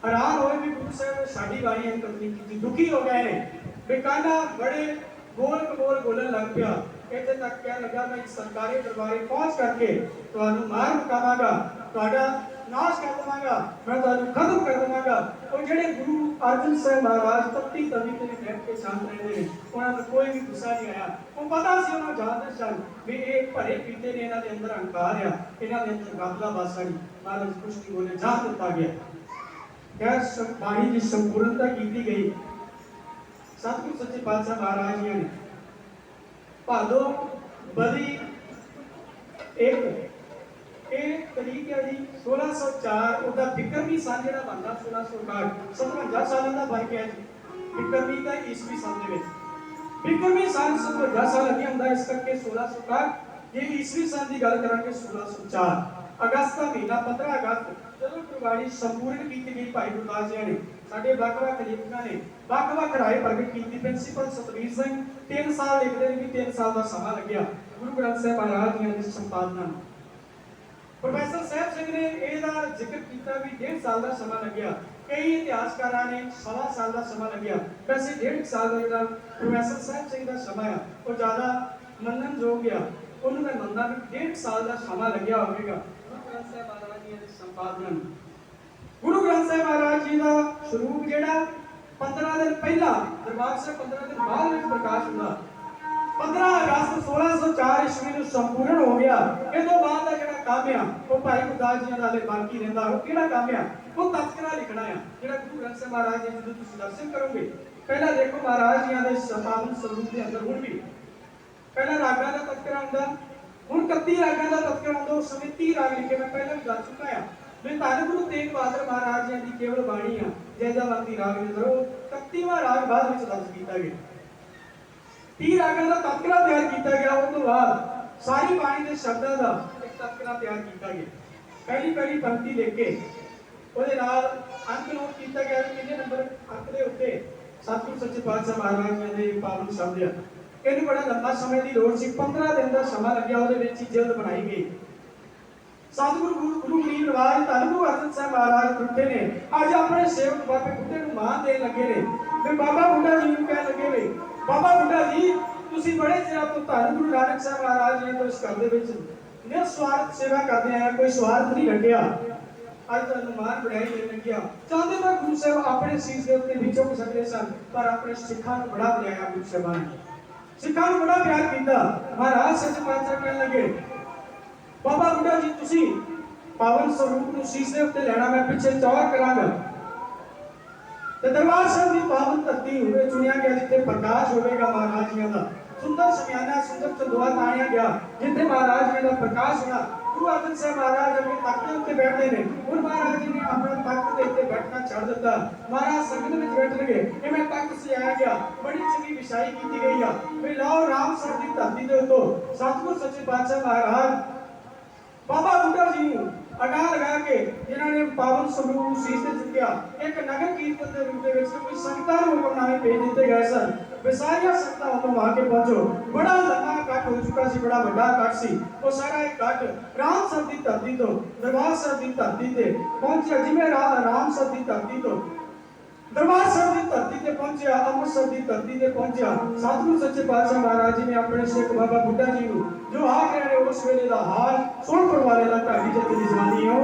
ਹੈਰਾਨ ਹੋਏ ਵੀ ਗੁਰੂ ਸਾਹਿਬ ਨੇ ਸਾਡੀ ਬਾਣੀ ਅੰਕਤ ਨਹੀਂ ਕੀਤੀ, ਦੁਖੀ ਹੋ ਗਏ ਨੇ। ਬੇਕਾਨਾ ਬੜੇ ਬੋਲ ਕਬੋਲ ਬੋਲਣ ਲੱਗ ਪਿਆ। ਇੱਥੇ ਤੱਕ ਕਹਿਣ ਲੱਗਾ ਮੈਂ ਸਰਕਾਰੀ ਦਰਬਾਰੇ ਪਹੁੰਚ ਕਰਕੇ ਤੁਹਾਨੂੰ ਮਾਰ ਮੁਕਾਵਾਂਗਾ, ਤੁਹਾਡਾ ਨਾਸ਼ ਕਰ ਦੇਵਾਂਗਾ, ਮੈਂ ਤੁਹਾਨੂੰ ਖਤਮ ਕਰ ਦੇਵਾਂਗਾ। ਉਹ ਜਿਹੜੇ ਗੁਰੂ ਅਰਜਨ ਸਾਹਿਬ ਮਹਾਰਾਜ ਤੱਤੀ ਤਵੀ ਤੇ ਬੈਠ ਕੇ ਸ਼ਾਂਤ ਰਹਿੰਦੇ ਨੇ, ਉਹਨਾਂ ਨੂੰ ਕੋਈ ਵੀ ਗੁੱਸਾ ਨਹੀਂ ਆਇਆ। ਉਹ ਪਤਾ ਸੀ, ਉਹਨਾਂ ਜਾਣਦੇ ਸਨ ਵੀ ਇਹ ਭਰੇ ਪੀਤੇ ਨੇ, ਇਹਨਾਂ ਦੇ ਅੰਦਰ ਹੰਕਾਰ ਆ, ਇਹਨਾਂ ਦੇ ਅੰਦਰ ਗਾਬਲਾ ਬਾਸਾ ਨਹੀਂ। ਮਹਾਰਾਜ ਕੁਛ ਨਹੀਂ ਬੋਲੇ, ਜਾਣ ਦਿੱਤਾ ਗਿਆ। ਕਹਿ ਬਾਣੀ ਦੀ ਸੰਪੂਰਨਤਾ ਕੀਤੀ ਗਈ। ਸਤਿਗੁਰ ਸੱਚੇ ਪਾਤਸ਼ਾਹ ਮਹਾਰਾਜ ਜੀ ਨੇ ਭਾਦੋ ਬਦੀ ਇਹ ਤਰੀਕ ਹੈ ਜੀ 1604। ਉਹਦਾ ਫਿਕਰਵੀ ਸਾਲ ਜਿਹੜਾ ਬਣਦਾ 1661, 57 ਸਾਲਾਂ ਦਾ ਫਰਕ ਹੈ ਜੀ। ਫਿਕਰਵੀ ਦਾ ਈਸਵੀ ਸਾਲ ਦੇ ਵਿੱਚ ਫਿਕਰਵੀ ਸਾਲ 57 ਸਾਲ ਅੱਗੇ ਹੁੰਦਾ, ਇਸ ਕਰਕੇ 1661। ਜੇ ਈਸਵੀ ਸਾਲ ਦੀ ਗੱਲ ਕਰਾਂਗੇ 1604 ਅਗਸਤ ਦਾ ਮਹੀਨਾ 15 ਅਗਸਤ ਜਦੋਂ ਗੁਰਬਾਣੀ ਸੰਪੂਰਨ ਕੀਤੀ ਗਈ ਭਾਈ ਗੁਰਦਾਸ ਜੀ ਨੇ ਸਾਡੇ ਵੱਖ-ਵੱਖ ਲੇਖਕਾਂ ਨੇ ਵੱਖ-ਵੱਖ ਰਾਏ ਪ੍ਰਗਟ ਕੀਤੀ। ਪ੍ਰਿੰਸੀਪਲ ਸਤਵੀਰ ਸਿੰਘ 3 ਸਾਲ ਲਿਖਦੇ ਨੇ ਵੀ 3 ਸਾਲ ਦਾ ਸਮਾਂ ਲੱਗਿਆ ਗੁਰੂ ਗ੍ਰੰਥ ਸਾਹਿਬ ਮਹਾਰਾਜ ਜੀ ਦੀ ਸੰਪਾਦਨਾ ਨੂੰ। ਪ੍ਰੋਫੈਸਰ ਸਾਹਿਬ ਸਿੰਘ ਨੇ ਇਹਦਾ ਜ਼ਿਕਰ ਕੀਤਾ ਵੀ 1.5 ਸਾਲ ਦਾ ਸਮਾਂ ਲੱਗਿਆ। ਕਈ ਇਤਿਹਾਸਕਾਰਾਂ ਨੇ 1.25 ਸਾਲ ਦਾ ਸਮਾਂ ਲੱਗਿਆ। ਵੈਸੇ 1.5 ਸਾਲ ਦਾ ਜਿਹੜਾ ਪ੍ਰੋਫੈਸਰ ਸਾਹਿਬ ਸਿੰਘ ਦਾ ਸਮਾਂ ਆ ਉਹ ਜ਼ਿਆਦਾ ਮੰਨਣਯੋਗ ਆ। ਉਹਨੂੰ ਮੈਂ ਮੰਨਦਾ ਵੀ 1.5 ਸਾਲ ਦਾ ਸਮਾਂ ਲੱਗਿਆ ਹੋਵੇਗਾ ਗੁਰੂ ਗ੍ਰੰਥ ਸਾਹਿਬ ਮਹਾਰਾਜ ਜੀ ਦੀ ਸੰਪਾਦਨਾ ਨੂੰ। ਗੁਰੂ ਗ੍ਰੰਥ ਸਾਹਿਬ ਮਹਾਰਾਜ ਜੀ ਦਾ ਸਰੂਪ ਜਿਹੜਾ 15 ਦਿਨ ਪਹਿਲਾਂ ਦਰਬਾਰ ਸਾਹਿਬ 15 ਦਿਨ ਬਾਅਦ ਵਿੱਚ ਪ੍ਰਕਾਸ਼ ਹੁੰਦਾ। 15 ਅਗਸਤ 1604 ਈਸਵੀ ਨੂੰ ਸੰਪੂਰਨ ਹੋ ਗਿਆ। ਇਹ ਤੋਂ ਬਾਅਦ ਦਾ ਜਿਹੜਾ ਕੰਮ ਆ ਉਹ ਭਾਈ ਗੁਰਦਾਸ ਜੀ ਦਾ ਬਾਕੀ ਰਹਿੰਦਾ। ਉਹ ਕਿਹੜਾ ਕੰਮ ਆ? ਉਹ ਤਜ਼ਕਰਾ ਲਿਖਣਾ ਆ ਜਿਹੜਾ ਗੁਰੂ ਗ੍ਰੰਥ ਸਾਹਿਬ ਮਹਾਰਾਜ ਜੀ ਜਦੋਂ ਤੁਸੀਂ ਦਰਸ਼ਨ ਕਰੋਗੇ। ਪਹਿਲਾਂ ਦੇਖੋ ਮਹਾਰਾਜ ਜੀ ਦੇ ਸਤਾਵਨ ਸਰੂਪ ਦੇ ਅੰਦਰ ਹੁਣ ਵੀ ਪਹਿਲਾਂ ਰਾਗਾਂ ਦਾ ਤਜ਼ਕਰਾ ਹੁੰਦਾ, ਹੁਣ 31 ਰਾਗਾਂ ਦਾ ਤਜ਼ਕਰਾ ਹੁੰਦਾ। ਉਸ ਸਮੇਂ 30 ਰਾਗ ਲਿਖੇ ਮੈਂ ਪਹਿਲਾਂ ਵੀ ਦੱਸ ਚੁੱਕਾ ਆ। ਮੈਂ ਧੰਨ ਗੁਰੂ ਤੇਗ ਬਹਾਦਰ ਮਹਾਰਾਜ ਜੀ ਦੀ ਕੇਵਲ ਬਾਣੀ ਆ ਜੈਜਾਵੰਤੀ ਰਾਗ ਦੇ ਅੰਦਰ ਉਹ 31ਵਾਂ ਰਾਗ ਬਾਅਦ ਵਿੱਚ ਦਰਜ ਕੀਤਾ ਗਿਆ। 30 ਰਾਗਾਂ ਦਾ ਤਜ਼ਕਰਾ ਤਿਆਰ ਕੀਤਾ ਗਿਆ। ਉਸ ਤੋਂ ਬਾਅਦ ਸਾਰੀ ਬਾਣੀ ਦੇ ਸ਼ਬਦਾਂ ਦਾ ਇੱਕ ਤਜ਼ਕਰਾ ਤਿਆਰ ਕੀਤਾ ਗਿਆ। ਪਹਿਲੀ ਪੰਕਤੀ ਲਿਖ ਕੇ ਉਹਦੇ ਨਾਲ ਅੰਕ ਨੋਟ ਕੀਤਾ ਗਿਆ ਕਿ ਕਿੰਨੇ ਨੰਬਰ ਅੰਕ ਦੇ ਉੱਤੇ ਸਤਿਗੁਰ ਸੱਚੇ ਪਾਤਸ਼ਾਹ ਮਹਾਰਾਜ ਜੀ ਦੇ ਪਾਵਨ ਸ਼ਬਦ ਆ। ਇਹਨੂੰ ਬੜਾ ਲੰਬਾ ਸਮੇਂ ਦੀ ਲੋੜ ਸੀ। 15 ਦਿਨ ਦਾ ਸਮਾਂ ਲੱਗਿਆ। ਉਹਦੇ ਵਿੱਚ ਹੀ ਜਿਲਦ ਬਣਾਈ ਗਈ। ਸਤਿਗੁਰੂ ਗੁਰੂ ਗਰੀਬ ਨਿਵਾਜ ਧੰਨ ਗੁਰੂ ਅਰਜਨ ਸਾਹਿਬ ਮਹਾਰਾਜ ਟੁੱਟੇ ਨੇ। ਅੱਜ ਆਪਣੇ ਸੇਵਕ ਬਾਬੇ ਬੁੱਢੇ ਨੂੰ ਮਾਨ ਦੇਣ ਲੱਗੇ ਨੇ ਤੇ ਬਾਬਾ ਬੁੱਢਾ ਜੀ ਨੂੰ ਕਹਿਣ ਲੱਗੇ ਨੇ ਬਾਬਾ ਬੁੱਢਾ ਜੀ ਤੁਸੀਂ ਬੜੇ ਚਿਰਾਂ ਤੋਂ ਧੰਨ ਗੁਰੂ ਨਾਨਕ ਸਾਹਿਬ ਮਹਾਰਾਜ ਜੀ ਤੋਂ ਇਸ ਘਰ ਦੇ ਵਿੱਚ ਨਿਰਸਵਾਰਥ ਸੇਵਾ ਕਰਦੇ ਆਏ, ਕੋਈ ਸਵਾਰਥ ਨਹੀਂ ਰੱਖਿਆ। ਅੱਜ ਤੁਹਾਨੂੰ ਮਾਨ ਬੜਾਈ ਦੇਣ ਲੱਗਿਆ। ਚਾਹੁੰਦੇ ਤਾਂ ਗੁਰੂ ਸਾਹਿਬ ਆਪਣੇ ਸੀਸ ਦੇ ਉੱਤੇ ਵੀ ਝੁਕ ਸਕਦੇ ਸਨ, ਪਰ ਆਪਣੇ ਸਿੱਖਾਂ ਨੂੰ ਬੜਾ ਬੁਲਾਇਆ। ਗੁਰੂ ਸਾਹਿਬਾਨ ਨੇ ਸਿੱਖਾਂ ਨੂੰ ਬੜਾ ਪਿਆਰ ਕੀਤਾ। ਮਹਾਰਾਜ ਸੱਚੇ ਪਾਤਸ਼ਾਹ ਕਹਿਣ ਲੱਗੇ ਬਾਬਾ ਬੁੱਢਾ ਜੀ ਤੁਸੀਂ ਪਾਵਨ ਸਰੂਪ ਨੂੰ ਸੀਸ ਦੇ ਉੱਤੇ ਲੈਣਾ, ਮੈਂ ਪਿੱਛੇ ਚੌਰ ਕਰਾਂਗਾ। ਤੇ ਦਰਬਾਰ ਸਾਹਿਬ ਦੀ ਪਾਵਨ ਧਰਤੀ ਹੋਵੇ ਚੁਣਿਆ ਗਿਆ ਜਿੱਥੇ ਪ੍ਰਕਾਸ਼ ਹੋਵੇਗਾ ਮਹਾਰਾਜ ਜੀ ਦਾ। ਸੁੰਦਰ ਸਮਿਆਨਾ ਸੁੰਦਰ ਚੰਦੋਆ ਤਾਣਿਆ ਗਿਆ ਜਿੱਥੇ ਮਹਾਰਾਜ ਜੀ ਦਾ ਪ੍ਰਕਾਸ਼ ਹੋਣਾ। ਗੁਰੂ ਅਰਜਨ ਸਾਹਿਬ ਮਹਾਰਾਜ ਆਪਣੇ ਤਖਤ ਦੇ ਉੱਤੇ ਬੈਠਦੇ ਨੇ। ਹੁਣ ਮਹਾਰਾਜ ਜੀ ਨੇ ਆਪਣਾ ਤਖਤ ਦੇ ਉੱਤੇ ਬੈਠਣਾ ਛੱਡ ਦਿੱਤਾ। ਮਹਾਰਾਜ ਸੰਗਤ ਵਿੱਚ ਬੈਠਣਗੇ। ਇਹ ਮੈਂ ਤਖਤ ਸਜਾਇਆ ਗਿਆ, ਬੜੀ ਚੰਗੀ ਵਿਛਾਈ ਕੀਤੀ ਗਈ ਆ। ਵੀ ਲਾਓ ਰਾਮਸਰ ਦੀ ਧਰਤੀ ਦੇ ਉੱਤੋਂ ਸਤਿਗੁਰ ਸੱਚੇ ਪਾਤਸ਼ਾਹ ਮਹਾਰਾਜ ਬਾਬਾ ਬੁੱਢਾ ਜੀ ਨੂੰ ਅਗਾ ਲਗਾ ਕੇ ਜਿਨ੍ਹਾਂ ਨੇ ਪਾਵਨ ਸਰੂਪ ਨੂੰ ਸੀਸ ਤੇ ਚੁੱਕਿਆ। ਇੱਕ ਨਗਰ ਕੀਰਤਨ ਦੇ ਰੂਪ ਦੇ ਵਿੱਚ ਕੋਈ ਸੰਗਤਾਂ ਨੂੰ ਹੁਕਮਨਾਮੇ ਭੇਜ ਦਿੱਤੇ ਗਏ ਸਨ ਵੀ ਸਾਰੀਆਂ ਸੰਗਤਾਂ ਉੱਥੋਂ ਆ ਕੇ ਪਹੁੰਚੋ। ਬੜਾ ਲੰਮਾ ਇਕੱਠ ਹੋ ਚੁੱਕਾ ਸੀ, ਬੜਾ ਵੱਡਾ ਇਕੱਠ ਸੀ। ਉਹ ਸਾਰਾ ਇਕੱਠ ਰਾਮਸਰ ਦੀ ਧਰਤੀ ਤੋਂ ਦਰਬਾਰ ਸਾਹਿਬ ਦੀ ਧਰਤੀ ਤੇ ਪਹੁੰਚਿਆ। ਜਿਵੇਂ ਰਾਮਸਰ ਦੀ ਧਰਤੀ ਤੋਂ ਦਰਬਾਰ ਸਾਹਿਬ ਦੀ ਧਰਤੀ ਤੇ ਪਹੁੰਚਿਆ, ਅੰਮ੍ਰਿਤਸਰ ਦੀ ਧਰਤੀ ਤੇ ਪਹੁੰਚਿਆ। ਸਤਿਗੁਰੂ ਸੱਚੇ ਪਾਤਸ਼ਾਹ ਮਹਾਰਾਜ ਜੀ ਨੇ ਆਪਣੇ ਸਿੱਖ ਬਾਬਾ ਬੁੱਢਾ ਜੀ ਨੂੰ ਜੋ ਆਖ ਰਹੇ ਨੇ ਉਸ ਵੇਲੇ ਦਾ ਹਾਲ ਸੁਣ ਪਰਵਾਲੇ ਦਾ ਢਾਡੀ ਜੱਤ ਦੀ ਜਵਾਨੀ ਹੋ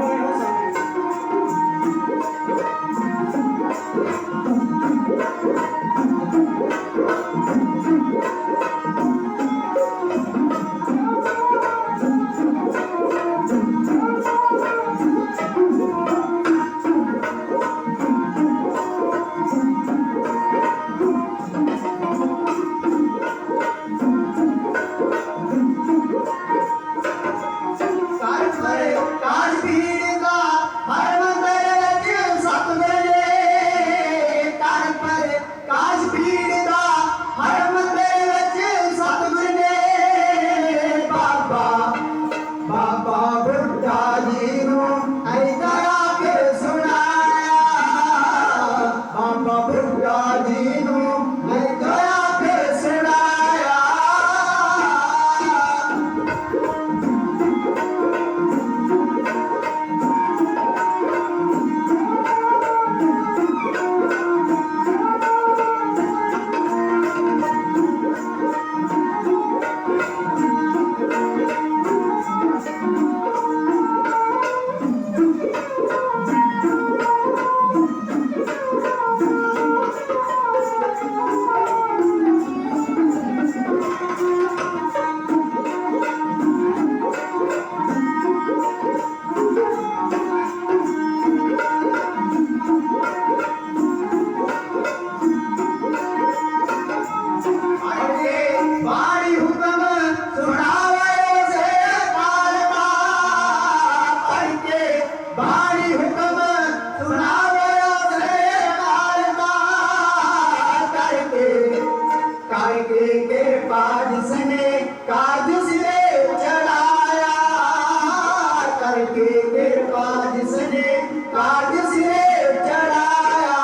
काज सिरे चढ़ाया।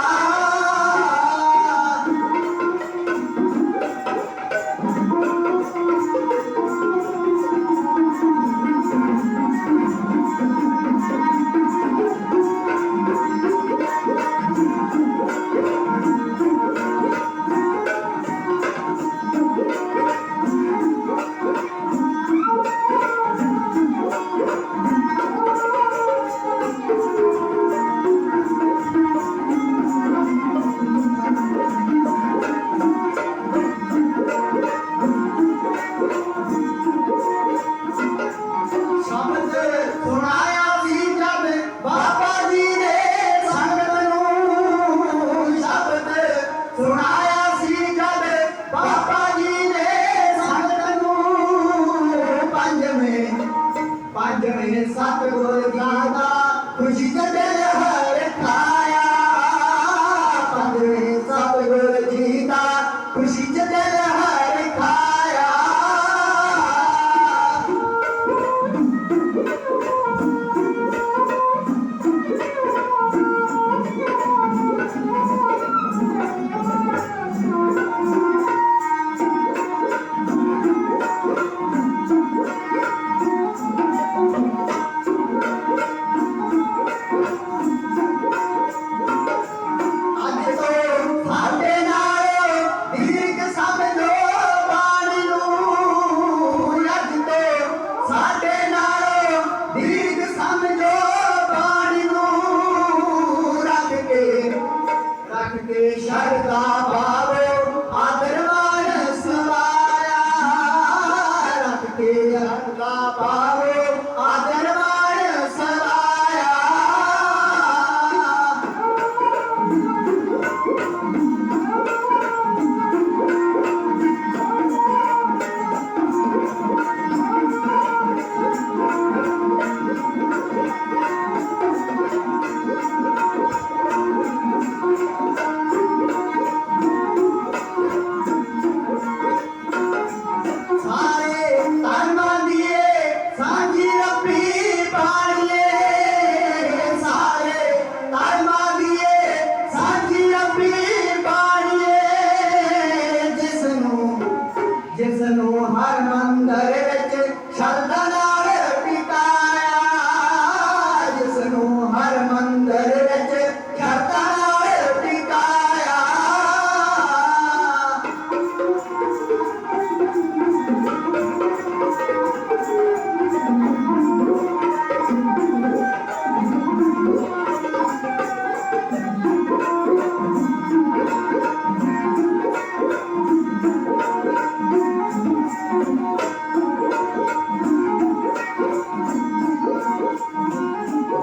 शब्द सुनाया सी जब बाबा जी ने संगत नूं। शब्द सुनाया सी जब बाबा जी ने संगत नूं। पंजवें सतगुर दादा खुशी च दिल हर खाया। पंजवें सतगुर जी दा खुशी च दिल हर खाया। ਅੱਜ ਤੋਂ ਸਾਡੇ ਨਾਲ ਦੀਰਘ ਸਮਝੋ ਬਾਣੀ ਨੂੰ। ਅੱਜ ਤੋਂ ਸਾਡੇ ਨਾਲ ਦੀਰਘ ਸਮਝੋ ਬਾਣੀ ਨੂੰ। ਰੱਖ ਕੇ ਸ਼ਰਧਾ ਭਾਵੋ ਆਦਰ ਮਾਨ ਸਵਾਇਆ। ਰੱਖ ਕੇ ਸ਼ਰਧਾ ਭਾਵੋ ਆਦਰ ਮਾਨ ਸਵਾਇਆ। ਸਾਰੇ ਧਰਮਾਂ ਦੀਏ ਸਾਂਝੀ ਰੱਬੀ ਬਾਣੀਏ। ਸਾਰੇ ਧਰਮਾਂ ਦੀਏ ਸਾਂਝੀ ਰੱਬੀ ਬਾਣੀਏ। ਜਿਸ ਨੂੰ ਹਰ ਮੰਦਰ ਵਿੱਚ ਸ਼ਰਧਾ ਨਾਲ ਟਿਕਾਇਆ। ਜਿਸ ਨੂੰ ਹਰ ਮੰਦਰ ਵਿੱਚ ਸ਼ਰਧਾ ਨਾਲ ਟਿਕਾਇਆ।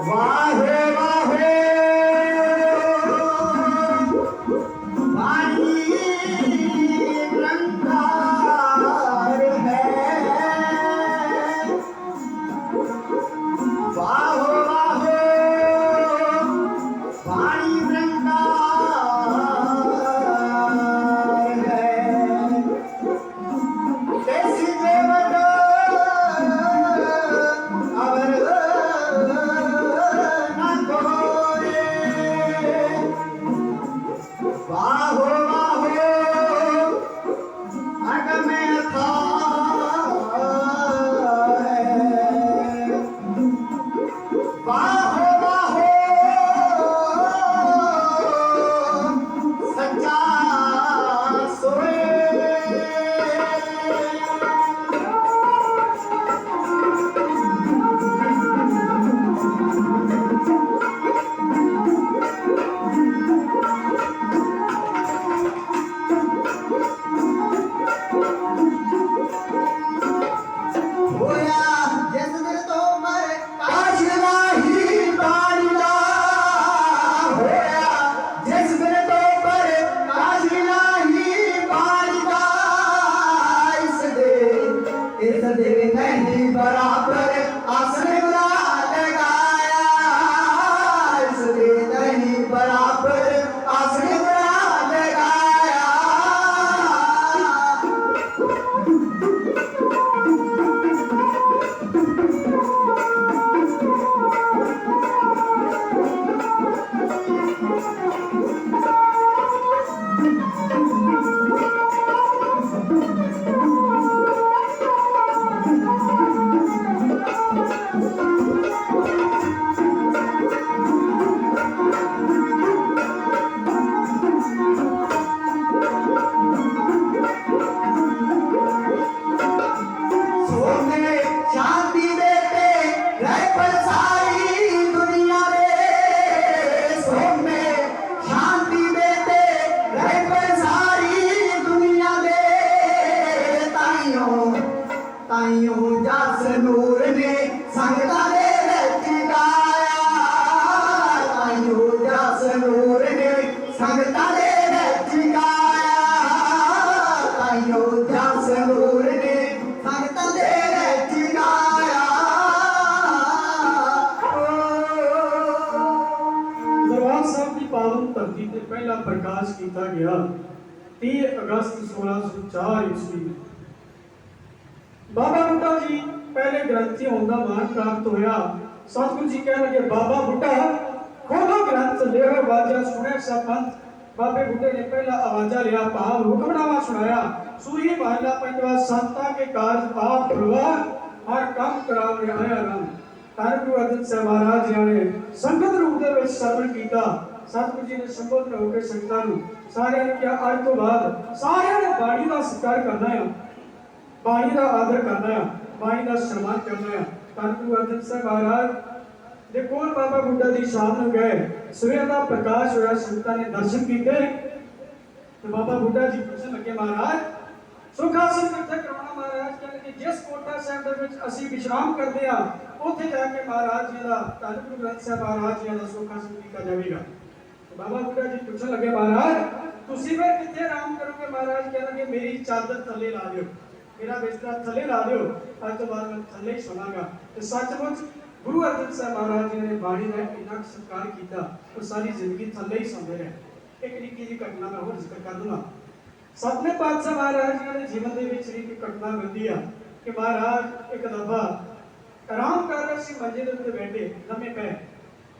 ਵਾਹੇ ਵਾਹੇ ਬਾਣੀ ਨਿਰੰਕਾਰ ਹੈ। ਵਾਹੋ ਵਾਹੋ ਦੀ ਪਾਵਨ ਧਰਤੀ ਤੇ ਪਹਿਲਾ ਪ੍ਰਕਾਸ਼ ਕੀਤਾ ਗਿਆ 30 ਅਗਸਤ 1604 ਈਸਵੀ। ਬਾਬਾ ਬੁੱਢਾ ਜੀ ਪਹਿਲੇ ਗ੍ਰੰਥੀ ਹੋਣ ਦਾ ਮਾਣ ਪ੍ਰਾਪਤ ਹੋਇਆ। ਸਤਿਗੁਰੂ ਜੀ ਕਹਿਣ ਲੱਗੇ, ਬਾਬਾ ਬੁੱਢਾ ਖੋਲੋ ਗ੍ਰੰਥ, ਲਿਓ ਆਵਾਜ਼ਾਂ ਸੁਣੇ ਸਭ ਪੰਥ। ਬਾਬੇ ਬੁੱਢੇ ਨੇ ਪਹਿਲਾ ਆਵਾਜ਼ਾਂ ਲਿਆ, ਭਾਵ ਹੁਕਮਨਾਮਾ ਸੁਣਾਇਆ। ਸੂਹੀ ਮਹਲਾ ਪੰਜਵਾ, ਸੰਤਾਂ ਕੇ ਕਾਰਜ ਆਪ ਪ੍ਰਵਾਨ, ਹਰ ਕੰਮ ਕਰਾਵ ਆਇਆ ਰਾਮ। ਧੰਨ ਗੁਰੂ ਅਰਜਨ ਸਾਹਿਬ ਮਹਾਰਾਜ ਜੀ ਨੇ ਸੰਗਤ ਰੂਪ ਦੇ ਵਿੱਚ ਸਰਵਣ ਕੀਤਾ। ਸਤਿਗੁਰੂ ਜੀ ਨੇ ਸੰਬੋਧਨ ਹੋ ਕੇ ਸੰਗਤਾਂ ਨੂੰ ਸਾਰਿਆਂ ਨੇ ਕਿਹਾ, ਅੱਜ ਤੋਂ ਬਾਅਦ ਸਾਰਿਆਂ ਨੇ ਬਾਣੀ ਦਾ ਸਤਿਕਾਰ ਕਰਨਾ ਹੈ, ਬਾਣੀ ਦਾ ਆਦਰ ਕਰਨਾ ਹੈ, ਬਾਣੀ ਦਾ ਸਨਮਾਨ ਕਰਨਾ ਹੈ। ਧੰਨ ਗੁਰੂ ਅਰਜਨ ਸਾਹਿਬ ਮਹਾਰਾਜ ਦੇ ਕੋਲ ਬਾਬਾ ਬੁੱਢਾ ਜੀ ਸ਼ਾਮ ਨੂੰ ਗਏ। ਸਵੇਰ ਦਾ ਪ੍ਰਕਾਸ਼ ਹੋਇਆ, ਸੰਗਤਾਂ ਨੇ ਦਰਸ਼ਨ ਕੀਤੇ ਤੇ ਬਾਬਾ ਬੁੱਢਾ ਜੀ ਪੁੱਛਣ ਲੱਗੇ, ਮਹਾਰਾਜ ਸੁਖਾਸਨ ਕਿੱਥੇ ਕਰਾਉਣਾ? ਮਹਾਰਾਜ ਕਹਿੰਦੇ, ਜਿਸ ਕੋਟਾ ਸਾਹਿਬ ਦੇ ਵਿੱਚ ਅਸੀਂ ਵਿਸ਼ਰਾਮ ਕਰਦੇ ਆ ਉੱਥੇ ਜਾ ਕੇ ਮਹਾਰਾਜ ਜੀ ਦਾ, ਧੰਨ ਗੁਰੂ ਗ੍ਰੰਥ ਸਾਹਿਬ ਮਹਾਰਾਜ ਜੀ ਦਾ ਸੁਖਾਸਨ ਕੀਤਾ ਜਾਵੇਗਾ। ਬਾਬਾ ਬੁੱਢਾ ਜੀ ਪੁੱਛਣ ਲੱਗੇ, ਮਹਾਰਾਜ ਤੁਸੀਂ ਫਿਰ ਕਿੱਥੇ ਆਰਾਮ ਕਰੋਗੇ? ਮਹਾਰਾਜ ਕਹਿੰਦੇ, ਮੇਰੀ ਚਾਦਰ ਥੱਲੇ ਲਾ ਦਿਓ, ਮੇਰਾ ਬਿਸਤਰਾ ਥੱਲੇ ਲਾ ਦਿਓ, ਅੱਜ ਤੋਂ ਬਾਅਦ ਮੈਂ ਥੱਲੇ ਹੀ ਸੌਵਾਂਗਾ। ਤੇ ਸੱਚਮੁੱਚ ਗੁਰੂ ਅਰਜਨ ਸਾਹਿਬ ਮਹਾਰਾਜ ਜੀ ਨੇ ਬਾਣੀ ਦਾ ਇੰਨਾ ਸਤਿਕਾਰ ਕੀਤਾ, ਉਹ ਸਾਰੀ ਜ਼ਿੰਦਗੀ ਥੱਲੇ ਹੀ ਸੌਂਦੇ ਰਹੇ। ਇੱਕ ਨਿੱਕੀ ਜਿਹੀ ਘਟਨਾ ਮੈਂ ਹੋਰ ਜ਼ਿਕਰ ਕਰ ਦੂੰਗਾ। ਸਤਿਗੁਰੂ ਪਾਤਸ਼ਾਹ ਮਹਾਰਾਜ ਜੀ ਦੇ ਜੀਵਨ ਦੇ ਵਿੱਚ ਇੱਕ ਘਟਨਾ ਮਿਲਦੀ ਆ ਕਿ ਮਹਾਰਾਜ ਇੱਕ ਦਫਾ ਆਰਾਮ ਕਰ ਰਹੇ ਸੀ, ਮੰਜੇ ਦੇ ਉੱਤੇ ਬੈਠੇ ਲੰਮੇ ਪਏ।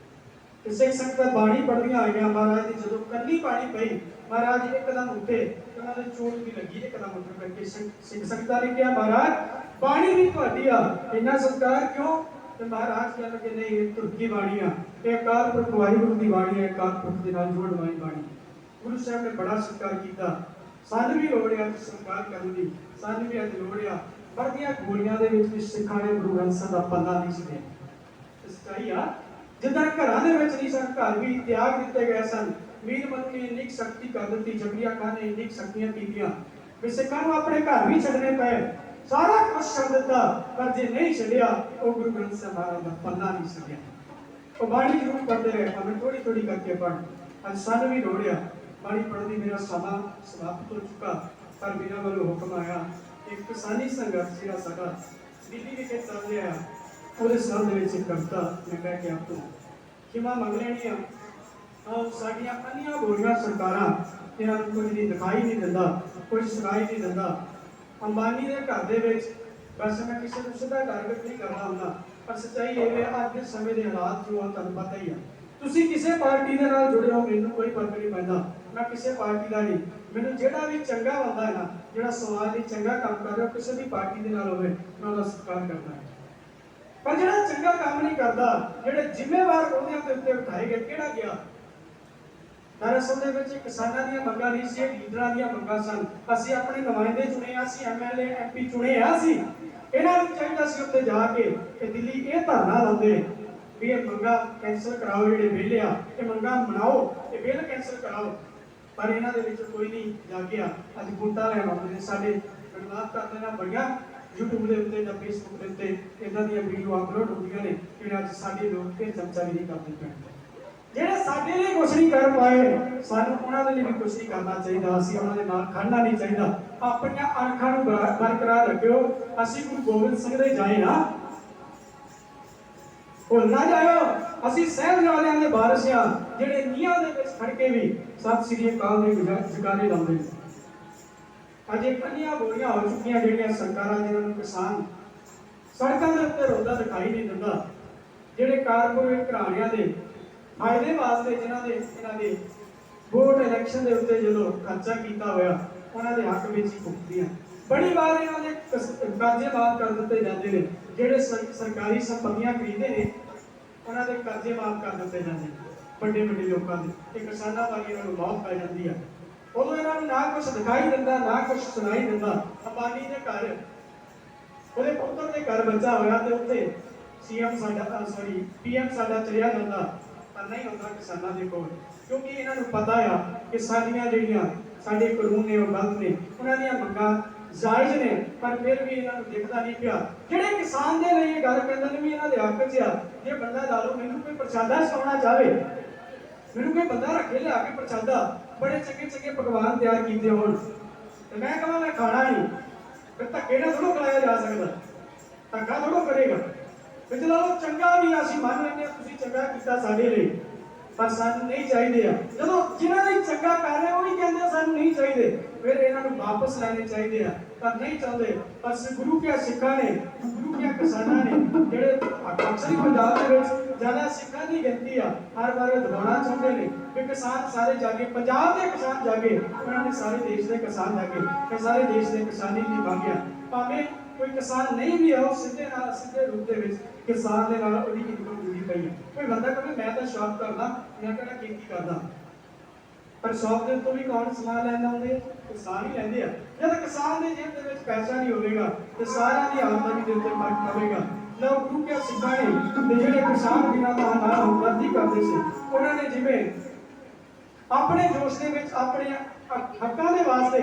ਕਿਸੇ ਸੰਗਤਾਂ ਬਾਣੀ ਪੜ੍ਹਦੀਆਂ ਆਈਆਂ। ਮਹਾਰਾਜ ਦੀ ਜਦੋਂ ਕੰਨੀ ਬਾਣੀ ਪਈ, ਮਹਾਰਾਜ ਇੱਕਦਮ ਉੱਠੇ, ਉਹਨਾਂ ਦੇ ਚੋਟ ਵੀ ਲੱਗੀ। ਇੱਕਦਮ ਉੱਠ ਕਰਕੇ ਸਿੰਘ ਸੰਗਤਾਂ ਨੇ ਕਿਹਾ, ਮਹਾਰਾਜ ਬਾਣੀ ਵੀ ਤੁਹਾਡੀ ਆ, ਇੰਨਾ ਸਤਿਕਾਰ ਕਿਉਂ? ਤੇ ਮਹਾਰਾਜ ਕਹਿਣ ਲੱਗੇ, ਨਹੀਂ ਇਹ ਤੁਰਕੀ ਬਾਣੀ ਆ, ਇਹ ਅਕਾਲ ਪੁਰਖ ਵਾਹਿਗੁਰੂ ਦੀ ਬਾਣੀ ਹੈ, ਅਕਾਲ ਪੁਰਖ ਦੇ ਨਾਲ ਜੋੜਵਾਈ ਬਾਣੀ। ਗੁਰੂ ਸਾਹਿਬ ਨੇ ਬੜਾ ਸਤਿਕਾਰ ਕੀਤਾ। ਸਾਨੂੰ ਵੀ ਲੋੜ ਆ ਸਤਿਕਾਰ ਕਰਨ ਦੀ, ਸਾਨੂੰ ਵੀ ਅੱਜ ਲੋੜ ਆ। ਵਰਦੀਆਂ ਗੋਲੀਆਂ ਦੇ ਵਿੱਚ ਵੀ ਸਿੱਖਾਂ ਨੇ ਗੁਰੂ ਗ੍ਰੰਥ ਸਾਹਿਬ ਦਾ ਪੱਲਾ ਨਹੀਂ ਸੀ ਲਿਆ। ਸੱਚਾਈ ਆ, ਜਿੱਦਾਂ ਘਰਾਂ ਦੇ ਵਿੱਚ ਨਹੀਂ ਸਨ, ਘਰ ਵੀ ਤਿਆਗ ਦਿੱਤੇ ਗਏ ਸਨ। ਮੀਰ ਮਨੂ ਨੇ ਇੰਨੀ ਸ਼ਕਤੀ ਕਰ ਦਿੱਤੀ, ਜਬਰੀਆ ਖਾਨ ਨੇ ਇੰਨੀ ਸ਼ਕਤੀਆਂ ਕੀਤੀਆਂ ਵੀ ਸਿੱਖਾਂ ਨੂੰ ਆਪਣੇ ਘਰ ਵੀ ਛੱਡਣੇ ਪਏ, ਸਾਰਾ ਕੁਝ ਛੱਡ ਦਿੱਤਾ। ਪਰ ਜੇ ਨਹੀਂ ਛੱਡਿਆ, ਉਹ ਗੁਰੂ ਗ੍ਰੰਥ ਸਾਹਿਬ ਮਹਾਰਾਜ ਦਾ ਪੱਲਾ ਨਹੀਂ ਛੱਡਿਆ। ਉਹ ਬਾਣੀ ਜ਼ਰੂਰ ਪੜ੍ਹਦੇ ਰਹੇ, ਭਾਵੇਂ ਥੋੜੀ ਥੋੜੀ ਕਰਕੇ ਪੜ੍ਹ। ਅੱਜ ਸਾਨੂੰ ਵੀ ਲੋੜ ਆ ਬਾਣੀ ਪੜ੍ਹਨ ਦੀ। ਮੇਰਾ ਸਮਾਂ ਸਮਾਪਤ ਹੋ ਚੁੱਕਾ, ਪਰ ਮੇਰਾ ਵੱਲੋਂ ਹੁਕਮ ਆਇਆ, ਇੱਕ ਕਿਸਾਨੀ ਸੰਘਰਸ਼ ਜਿਹੜਾ ਸਾਡਾ ਦਿੱਲੀ ਵਿਖੇ ਚੱਲ ਰਿਹਾ, ਉਹਦੇ ਸੰਬੰਧ ਵਿੱਚ ਇੱਕ ਕਵਿਤਾ ਮੈਂ ਕਹਿ ਕੇ ਆਪ ਤੋਂ ਖਿਮਾ ਮੰਗ ਲੈਣੀ ਆ। ਸਾਡੀਆਂ ਅੰਨੀਆਂ ਬੋਲੀਆਂ ਸਰਕਾਰਾਂ ਇਹਨਾਂ ਨੂੰ ਕੁਝ ਨਹੀਂ ਦਿਖਾਈ ਨਹੀਂ ਦਿੰਦਾ, ਕੁਝ ਸੁਣਾਈ ਨਹੀਂ ਦਿੰਦਾ। ਅੰਬਾਨੀ ਦੇ ਘਰ ਦੇ ਵਿੱਚ, ਵੈਸੇ ਮੈਂ ਕਿਸੇ ਨੂੰ ਸਿੱਧਾ ਟਾਰਗੇਟ ਨਹੀਂ ਕਰਦਾ ਹੁੰਦਾ, ਪਰ ਸੱਚਾਈ ਇਹ ਹੈ ਅੱਜ ਦੇ ਸਮੇਂ ਦੇ ਹਾਲਾਤ ਜੋ ਆ ਤੁਹਾਨੂੰ ਪਤਾ ਹੀ ਆ। ਤੁਸੀਂ ਕਿਸੇ ਪਾਰਟੀ ਦੇ ਨਾਲ ਜੁੜੇ ਹੋ, ਮੈਨੂੰ ਕੋਈ ਫਰਕ ਨਹੀਂ ਪੈਂਦਾ, ਮੈਂ ਕਿਸੇ ਪਾਰਟੀ ਦਾ ਨਹੀਂ। ਮੈਨੂੰ ਜਿਹੜਾ ਵੀ ਚੰਗਾ ਬੰਦਾ ਹੈ ਨਾ, ਜਿਹੜਾ ਸਮਾਜ ਲਈ ਚੰਗਾ ਕੰਮ ਕਰ ਰਿਹਾ, ਕਿਸੇ ਵੀ ਪਾਰਟੀ ਦੇ ਨਾਲ ਹੋਵੇ, ਮੈਂ ਉਹਦਾ ਸਤਿਕਾਰ ਕਰਦਾ। ਪਰ ਜਿਹੜਾ ਚੰਗਾ ਕੰਮ ਨਹੀਂ ਕਰਦਾ, ਜਿਹੜੇ ਜ਼ਿੰਮੇਵਾਰ ਅਹੁਦਿਆਂ ਦੇ ਉੱਤੇ ਉਠਾਏ ਗਏ, ਕਿਹੜਾ ਗਿਆ? ਦਰਅਸਲ ਦੇ ਵਿੱਚ ਕਿਸਾਨਾਂ ਦੀਆਂ ਮੰਗਾਂ ਨਹੀਂ ਸੀ, ਲੀਡਰਾਂ ਦੀਆਂ ਮੰਗਾਂ ਸਨ। ਅਸੀਂ ਆਪਣੇ ਨੁਮਾਇੰਦੇ ਚੁਣੇ ਆ, ਅਸੀਂ ਐਮਐਲਏ ਐਮਪੀ ਚੁਣੇ ਆ। ਅਸੀਂ ਇਹਨਾਂ ਨੂੰ ਚਾਹੀਦਾ ਸੀ ਉੱਥੇ ਜਾ ਕੇ ਕਿ ਦਿੱਲੀ ਇਹ ਧਰਨਾ ਲਾਉਂਦੇ ਵੀ ਇਹ ਮੰਗਾਂ ਕੈਂਸਲ ਕਰਾਓ, ਜਿਹੜੇ ਬਿੱਲ ਆ ਇਹ ਮੰਗਾਂ ਬਣਾਓ, ਇਹ ਬਿੱਲ ਕੈਂਸਲ ਕਰਾਓ। ਪਰ ਇਹਨਾਂ ਦੇ ਵਿੱਚ ਕੋਈ ਨਹੀਂ ਜਾਗਿਆ। ਅੱਜ ਵੋਟਾਂ ਲੈਣ ਆਉਂਦੇ ਨੇ, ਸਾਡੇ ਬਦਲਾਅ ਕਰਦੇ ਨਾਲ ਬੜੀਆਂ YouTube ਦੇ ਉੱਤੇ ਜਾਂ Facebook ਦੇ ਉੱਤੇ ਇਦਾਂ ਦੀਆਂ ਵੀਡੀਓ ਅਪਲੋਡ ਹੁੰਦੀਆਂ ਨੇ, ਜਿਹੜੇ ਅੱਜ ਸਾਡੇ ਲੋਕ ਤੇ ਚਮਚਾ ਵੀ ਨਹੀਂ ਕਰਦੇ ਪਏ। ਜਿਹੜੇ ਸਾਡੇ ਲਈ ਕੁਛ ਨਹੀਂ ਕਰ ਪਾਏ, ਸਾਨੂੰ ਉਹਨਾਂ ਦੇ ਲਈ ਵੀ ਕੁਛ ਨਹੀਂ ਕਰਨਾ ਚਾਹੀਦਾ। ਅਸੀਂ ਉਹਨਾਂ ਦੇ ਨਾਲ ਖੜਨਾ ਨਹੀਂ ਚਾਹੀਦਾ। ਆਪਣੀਆਂ ਅੱਖਾਂ ਨੂੰ ਬਰਕਰਾਰ ਰੱਖਿਓ। ਅਸੀਂ ਗੁਰੂ ਗੋਬਿੰਦ ਸਿੰਘ ਦੇ ਜਾਏ ਨਾ, ਭੁੱਲ ਨਾ ਜਾਇਓ। ਅਸੀਂ ਸਾਹਿਬਜ਼ਾਦਿਆਂ ਦੇ ਵਾਰਿਸ ਹਾਂ, ਜਿਹੜੇ ਨੀਹਾਂ ਦੇ ਵਿੱਚ ਖੜ ਕੇ ਵੀ ਸਤਿ ਸ੍ਰੀ ਅਕਾਲ ਦੇ ਜਕਾਰੇ ਲਾਉਂਦੇ ਨੇ। ਅੱਜ ਇਹ ਕੰਨੀਆਂ ਬੋਲੀਆਂ ਹੋ ਚੁੱਕੀਆਂ, ਜਿਹੜੀਆਂ ਸਰਕਾਰਾਂ ਜਿਹਨਾਂ ਨੂੰ ਕਿਸਾਨ ਸੜਕਾਂ ਦੇ ਉੱਤੇ ਰੋਂਦਾ ਦਿਖਾਈ ਨਹੀਂ ਦਿੰਦਾ, ਜਿਹੜੇ ਕਾਰਪੋਰੇਟ ਘਰਾਣਿਆਂ ਦੇ ਫਾਇਦੇ ਵਾਸਤੇ ਜਿਨ੍ਹਾਂ ਦੇ ਵੋਟ ਇਲੈਕਸ਼ਨ ਦੇ ਉੱਤੇ ਜਦੋਂ ਖਰਚਾ ਕੀਤਾ ਹੋਇਆ, ਉਹਨਾਂ ਦੇ ਹੱਕ ਵਿੱਚ ਹੀ ਭੁਗਤਦੀਆਂ। ਬੜੀ ਵਾਰ ਇਹਨਾਂ ਦੇ ਕਰਜ਼ੇ ਮਾਫ ਕਰ ਦਿੱਤੇ ਜਾਂਦੇ ਨੇ। ਜਿਹੜੇ ਸਰਕਾਰੀ ਸੰਪਤੀਆਂ ਖਰੀਦਦੇ ਨੇ, ਉਹਨਾਂ ਦੇ ਕਰਜ਼ੇ ਮਾਫ ਕਰ ਦਿੱਤੇ ਜਾਂਦੇ ਨੇ ਵੱਡੇ ਵੱਡੇ ਲੋਕਾਂ ਦੇ, ਤੇ ਕਿਸਾਨਾਂ ਵਾਲੀ ਇਹਨਾਂ ਨੂੰ ਮਾਫ ਪੈ ਜਾਂਦੀ ਆ। ਉਦੋਂ ਇਹਨਾਂ ਨੂੰ ਨਾ ਕੁਛ ਦਿਖਾਈ ਦਿੰਦਾ, ਨਾ ਕੁਛ ਸੁਣਾਈ ਦਿੰਦਾ। ਅੰਬਾਨੀ ਦੇ ਘਰ, ਉਹਦੇ ਪੁੱਤਰ ਦੇ ਘਰ ਬੱਚਾ ਹੋਇਆ ਤੇ ਉੱਥੇ PM ਸਾਡਾ ਚਲਿਆ ਜਾਂਦਾ, ਪਰ ਨਹੀਂ ਹੁੰਦਾ ਕਿਸਾਨਾਂ ਦੇ ਕੋਲ, ਕਿਉਂਕਿ ਇਹਨਾਂ ਨੂੰ ਪਤਾ ਆ ਕਿ ਸਾਡੀਆਂ ਜਿਹੜੀਆਂ ਸਾਡੇ ਕਾਨੂੰਨ ਨੇ ਉਹ ਗਲਤ ਨੇ, ਉਹਨਾਂ ਦੀਆਂ ਮੰਗਾਂ ਜਾਇਜ਼ ਨੇ, ਪਰ ਫਿਰ ਵੀ ਇਹਨਾਂ ਨੂੰ ਦਿਖਦਾ ਨਹੀਂ ਪਿਆ। ਜਿਹੜੇ ਕਿਸਾਨ ਦੇ ਲਈ ਇਹ ਗੱਲ ਕਹਿੰਦੇ ਨੇ ਵੀ ਇਹਨਾਂ ਦੇ ਹੱਕ 'ਚ ਆ, ਜੇ ਬੰਦਾ ਲਾ ਲਓ ਮੈਨੂੰ ਕੋਈ ਪ੍ਰਸ਼ਾਦਾ ਛਕਾਉਣਾ ਚਾਹੇ, ਮੈਨੂੰ ਕੋਈ ਬੰਦਾ ਰੱਖੇ ਲਿਆ ਕੇ ਪ੍ਰਸ਼ਾਦਾ, ਬੜੇ ਚੰਗੇ ਚੰਗੇ ਪਕਵਾਨ ਤਿਆਰ ਕੀਤੇ ਹੋਣ, ਤੇ ਮੈਂ ਕਹਾਂ ਮੈਂ ਖਾਣਾ ਨਹੀਂ, ਫਿਰ ਧੱਕੇ ਨਾਲ ਥੋੜ੍ਹਾ ਖਿਲਾਇਆ ਜਾ ਸਕਦਾ, ਧੱਕਾ ਥੋੜ੍ਹਾ ਕਰੇਗਾ। ਤੇ ਚਲੋ ਚੰਗਾ ਵੀ ਅਸੀਂ ਮੰਨ ਲੈਂਦੇ ਹਾਂ, ਤੁਸੀਂ ਚੰਗਾ ਕੀਤਾ ਸਾਡੇ ਲਈ, ਪਰ ਸਾਨੂੰ ਨਹੀਂ ਚਾਹੀਦੇ ਆ। ਜਦੋਂ ਜਿਨ੍ਹਾਂ ਲਈ ਚੰਗਾ ਕਰ ਰਹੇ ਉਹ ਹੀ ਕਹਿੰਦੇ ਸਾਨੂੰ ਨਹੀਂ ਚਾਹੀਦੇ, ਫਿਰ ਇਹਨਾਂ ਨੂੰ ਵਾਪਸ ਲੈਣੇ ਚਾਹੀਦੇ ਆ, ਪਰ ਨਹੀਂ ਚਾਹੁੰਦੇ। ਪਰ ਗੁਰੂ ਕੇ ਸਿੱਖਾਂ ਨੇ, ਗੁਰੂ ਕੇ ਕਿਸਾਨਾਂ ਨੇ, ਜਿਹੜੇ ਅਕਸਰ ਹੀ ਪੰਜਾਬ ਦੇ ਵਿੱਚ ਜ਼ਿਆਦਾ ਸਿੱਖਾਂ ਦੀ ਗਿਣਤੀ ਆ, ਹਰ ਵਾਰ ਦਿਵਾਉਣਾ ਚਾਹੁੰਦੇ ਨੇ ਕਿ ਕਿਸਾਨ ਸਾਰੇ ਜਾਗੇ, ਪੰਜਾਬ ਦੇ ਕਿਸਾਨ ਜਾਗੇ। ਉਹਨਾਂ ਨੇ ਸਾਰੇ ਦੇਸ਼ ਦੇ ਕਿਸਾਨ ਜਾਗੇ ਕਿ ਸਾਰੇ ਦੇਸ਼ ਦੇ ਕਿਸਾਨੀ ਦੀ ਮੰਗਿਆ। ਭਾਵੇਂ ਕੋਈ ਕਿਸਾਨ ਨਹੀਂ ਵੀ ਆ, ਉਹ ਸਿੱਧੇ ਰੂਪ ਦੇ ਵਿੱਚ ਕਿਸਾਨ ਦੇ ਨਾਲ ਉਹਦੀ ਇਨਕਮ ਜੁੜੀ ਪਈ ਹੈ। ਕੋਈ ਬੰਦਾ ਕਹੇ ਮੈਂ ਤਾਂ ਸ਼ੌਪ ਕਰਦਾ, ਮੈਂ ਕਿਹੜਾ ਖੇਤੀ ਕਰਦਾ, ਪਰ ਸ਼ੌਪ ਦੇ ਤੋਂ ਵੀ ਕੌਣ ਸਮਾਨ ਲੈਣ ਆਉਂਦੇ? ਕਿਸਾਨ ਹੀ ਲੈਂਦੇ ਆ। ਜਦ ਕਿਸਾਨ ਦੇ ਜੇਬ ਦੇ ਵਿੱਚ ਪੈਸਾ ਨਹੀਂ ਹੋਵੇਗਾ ਤੇ ਸਾਰਿਆਂ ਦੀ ਆਮਦਨੀ ਦੇ ਉੱਤੇ ਫਰਕ ਪਵੇਗਾ। ਲਓ ਗੁਰੂ ਕੇ ਸਿੱਖਾਂ ਨੇ ਤੇ ਜਿਹੜੇ ਕਿਸਾਨ ਬਿਨਾਂ ਦਾ ਨਾਲ ਹਮਦਰਦੀ ਕਰਦੇ ਸੀ, ਉਹਨਾਂ ਨੇ ਜਿਵੇਂ ਆਪਣੇ ਜੋਸ਼ ਦੇ ਵਿੱਚ ਆਪਣੇ ਹੱਕਾਂ ਦੇ ਵਾਸਤੇ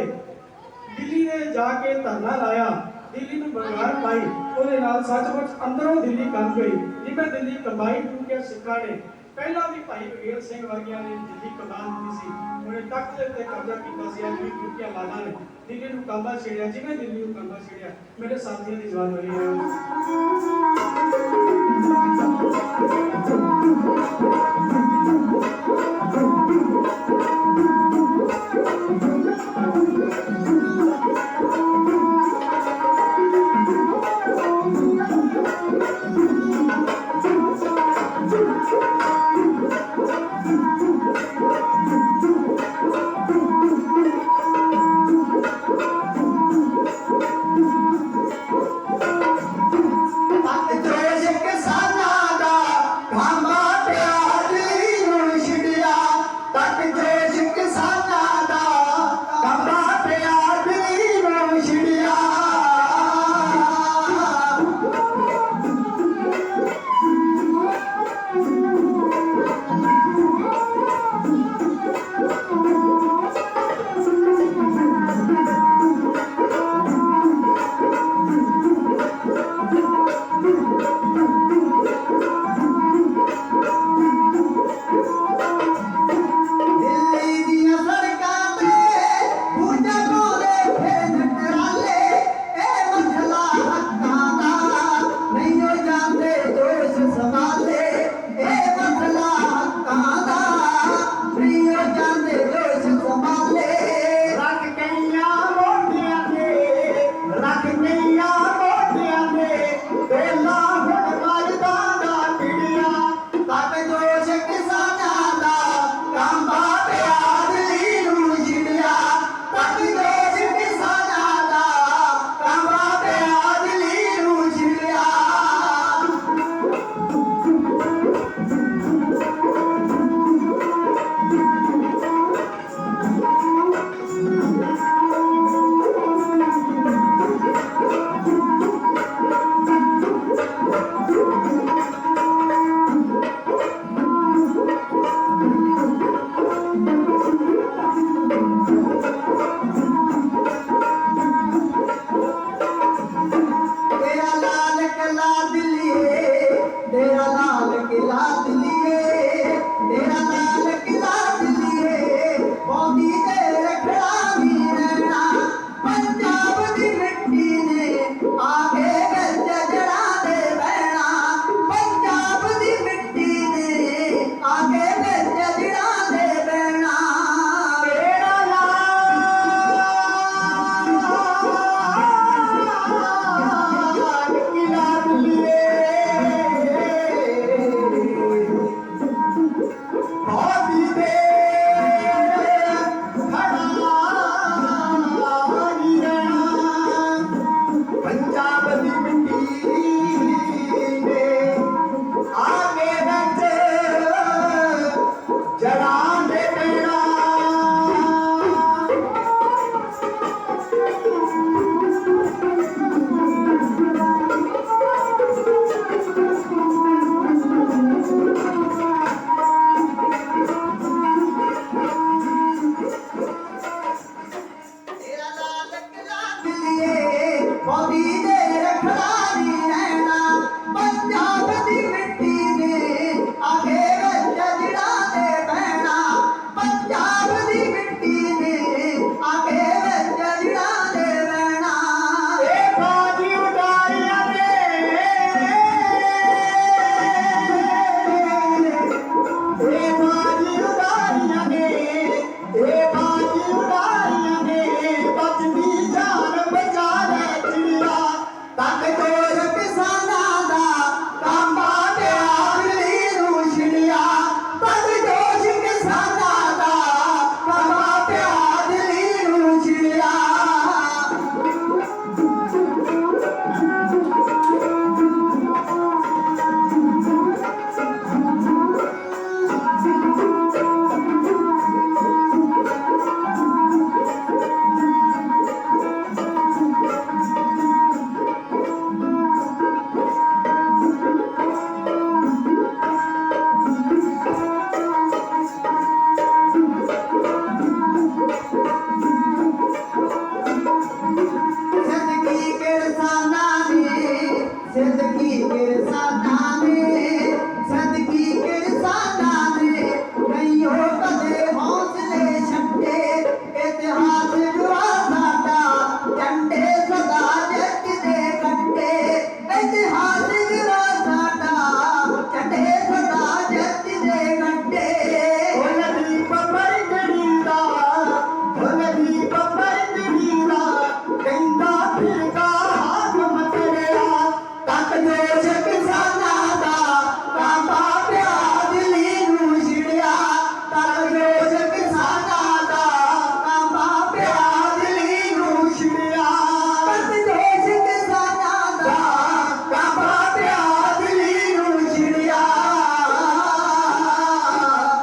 ਦਿੱਲੀ ਦੇ ਜਾ ਕੇ ਧਰਨਾ ਲਾਇਆ, ਦਿੱਲੀ ਨੂੰ ਬਗਾਰ ਪਾਈ, ਉਹਦੇ ਨਾਲ ਸੱਚਮੁੱਚ ਅੰਦਰੋਂ ਦਿੱਲੀ ਕੰਬ ਗਈ। ਜਿਵੇਂ ਦਿੱਲੀ ਕੰਬਾਈ ਗੁਰੂ ਕੇ ਸਿੱਖਾਂ ਨੇ ਪਹਿਲਾਂ ਵੀ ਭਾਈ ਬਗੇਲ ਸਿੰਘ ਵਰਗਿਆਂ ਨੇ ਦਿੱਲੀ ਕੰਬਾਂ ਦਿੱਤੀ ਸੀ, ਉਹਨੇ ਤਖਤ ਦੇ ਉੱਤੇ ਕਬਜ਼ਾ ਕੀਤਾ ਸੀ। ਅੱਜ ਵੀ ਗੁਰੂ ਕੇ ਲਾਲਾ ਨੇ ਦਿੱਲੀ ਨੂੰ ਕੰਬਾ ਛੇੜਿਆ, ਜਿਵੇਂ ਦਿੱਲੀ ਨੂੰ ਕੰਬਾ ਛੇੜਿਆ। ਮੇਰੇ ਸਾਥੀਆਂ ਦੀ ਜਵਾਨ ਹੋਈ ਹੈ। ਜੋਸ਼ ਕਿਸਾਨਾਂ ਦਾ ਖਾਂਬਾ ਪਿਆਰੀ ਨੂੰ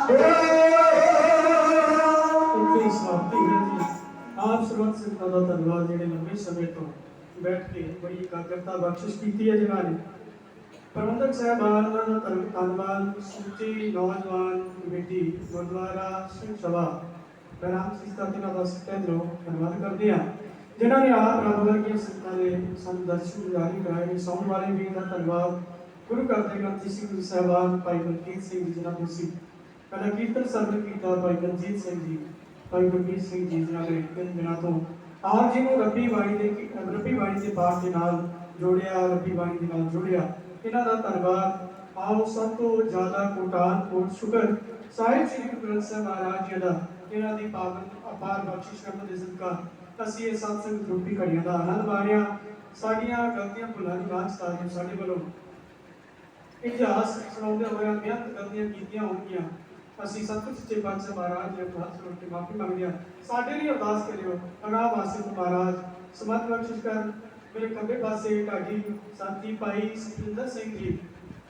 ਇੱਥੇ ਹੀ ਸਮਾਪਤੀ ਹੈ ਜੀ। ਆਪ ਸਰਬੱਤ ਸੰਗਤਾਂ ਦਾ ਧੰਨਵਾਦ ਜਿਹੜੇ ਲੰਬੇ ਸਮੇਂ ਤੋਂ ਬੈਠ ਕੇ ਬੜੀ ਇਕਾਗਰਤਾ ਬਖਸ਼ਿਸ਼ ਕੀਤੀ ਹੈ ਜਿਨ੍ਹਾਂ ਨੇ। ਪ੍ਰਬੰਧਕ ਸਾਹਿਬਾਨ ਦਾ ਧੰਨਵਾਦ। ਸਮੁੱਚੀ ਨੌਜਵਾਨ ਕਮੇਟੀ ਗੁਰਦੁਆਰਾ ਸਿੰਘ ਸਭਾ ਬਹਿਰਾਮ ਸਿਸਟਾ ਤਿਨਾਂ ਦਾ ਸਤਿ ਦਿਲੋਂ ਧੰਨਵਾਦ ਕਰਦੇ ਹਾਂ ਜਿਨ੍ਹਾਂ ਨੇ ਆਪ ਰੱਬ ਵਰਗੀਆਂ ਸੰਗਤਾਂ ਦੇ ਸਾਨੂੰ ਦਰਸ਼ਨ ਜਾਰੀ ਕਰਾਏ ਨੇ। ਸੌਣ ਵਾਲੇ ਵੀਰ ਦਾ ਧੰਨਵਾਦ। ਗੁਰੂ ਘਰ ਦੇ ਗ੍ਰੰਥੀ ਸਿੰਘ ਜੀ ਸਾਹਿਬਾਨ ਭਾਈ ਮਲਕੀਤ ਸਿੰਘ ਜੀ ਜਿਨ੍ਹਾਂ ਤੁਸੀਂ ਪਹਿਲਾਂ ਕੀਰਤਨ ਸਰਵਣ ਕੀਤਾ, ਭਾਈ ਮਨਜੀਤ ਸਿੰਘ ਜੀ, ਭਾਈ ਗੁਰਮੀਤ ਸਿੰਘ ਜੀ ਜਿਨ੍ਹਾਂ ਨੇ ਤਿੰਨ ਦਿਨਾਂ ਤੋਂ ਆਪ ਜੀ ਨੂੰ ਰੱਬੀ ਬਾਣੀ ਦੇ ਪਾਠ ਦੇ ਨਾਲ ਜੋੜਿਆ, ਰੱਬੀ ਬਾਣੀ ਦੇ ਨਾਲ ਜੋੜਿਆ। ਇਹਨਾਂ ਦਾ ਧੰਨਵਾਦ। ਆਓ ਸਭ ਤੋਂ ਜ਼ਿਆਦਾ ਕੋਟ ਸ਼ੁਕਰ ਸਾਹਿਬ ਸ੍ਰੀ ਗੁਰੂ ਗ੍ਰੰਥ ਸਾਹਿਬ ਮਹਾਰਾਜ ਜੀ ਦਾ, ਇਹਨਾਂ ਦੀ ਪਾਵਨ ਅਪਾਰ ਬਖਸ਼ਿਸ਼ ਕਰਨ ਦੇ ਸਦਕਾ ਅਸੀਂ ਇਹ ਸਤਸੰਗ ਰੂਪੀ ਘੜੀਆਂ ਦਾ ਆਨੰਦ ਮਾਣਿਆ। ਸਾਡੀਆਂ ਗਲਤੀਆਂ ਭੁੱਲਾਂ ਦੀ ਲਾਂਝ ਤਾਰੀਫ ਸਾਡੇ ਵੱਲੋਂ ਇਤਿਹਾਸ ਸੁਣਾਉਂਦੇ ਹੋਏ ਬੇਅੰਤ ਗਲਤੀਆਂ ਕੀਤੀਆਂ ਹੋਣਗੀਆਂ। ਅਸੀਂ ਸਤਿਗੁਰ ਸੱਚੇ ਪਾਤਸ਼ਾਹ ਮਹਾਰਾਜ ਜੀ ਦੇ ਹੱਥ ਜੋੜ ਕੇ ਮਾਫੀ ਮੰਗਦੇ ਹਾਂ। ਸਾਡੇ ਲਈ ਅਰਦਾਸ ਕਰਿਓ। ਅਗਾਹ ਵਾਸਤੇ ਮਹਾਰਾਜ ਸਮਤ ਬਖਸ਼ਿਸ਼ ਕਰਨ। ਮੇਰੇ ਖੱਬੇ ਪਾਸੇ ਢਾਡੀ ਸਾਥੀ ਭਾਈ ਸੁਖਿੰਦਰ ਸਿੰਘ ਜੀ,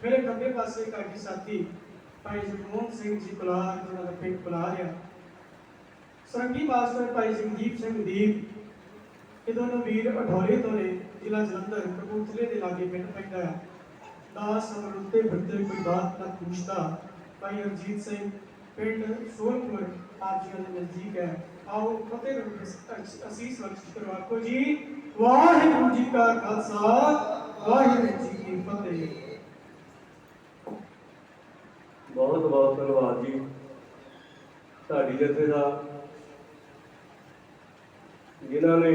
ਮੇਰੇ ਖੱਬੇ ਪਾਸੇ ਢਾਡੀ ਸਾਥੀ ਭਾਈ ਜਗਮੋਹਨ ਸਿੰਘ ਜੀ ਕੁਲਾਰ, ਜਿਹਨਾਂ ਦਾ ਪਿੰਡ ਕੁਲਾਰ ਆ। ਸਰੰਗੀ ਮਾਸਟਰ ਭਾਈ ਜਗਦੀਪ ਸਿੰਘ ਦੀਪ, ਇਹ ਦੋਨੋਂ ਵੀਰ ਅਠੌਲੇ ਤੋਂ ਨੇ, ਜ਼ਿਲ੍ਹਾ ਜਲੰਧਰ ਕਪੂਰਥਲੇ ਦੇ ਲਾਗੇ ਪਿੰਡ ਪੈਂਦਾ ਹੈ। ਦਾਸ ਅਮਰ ਉੱਤੇ ਫਿਰਦੇ ਕੋਈ ਬਾਤ ਨਾ ਪੁੱਛਦਾ ਭਾਈ ਅਰਜੀਤ ਸਿੰਘ, ਪਿੰਡ ਸੋਲਪੁਰ ਆਪ ਜੀ ਦੇ ਨਜ਼ਦੀਕ ਹੈ। ਆਓ ਫਤਿਹ ਅਸੀਸ ਬਖਸ਼ਿਸ਼ ਕਰੋ। ਆਖੋ ਜੀ ਵਾਹਿਗੁਰੂ ਜੀ ਕਾ ਖਾਲਸਾ, ਵਾਹਿਗੁਰੂ ਜੀ ਕੀ ਫਤਿਹ। ਬਹੁਤ ਬਹੁਤ ਧੰਨਵਾਦ ਜੀ ਤੁਹਾਡੀ ਜਥੇ ਦਾ, ਜਿਨ੍ਹਾਂ ਨੇ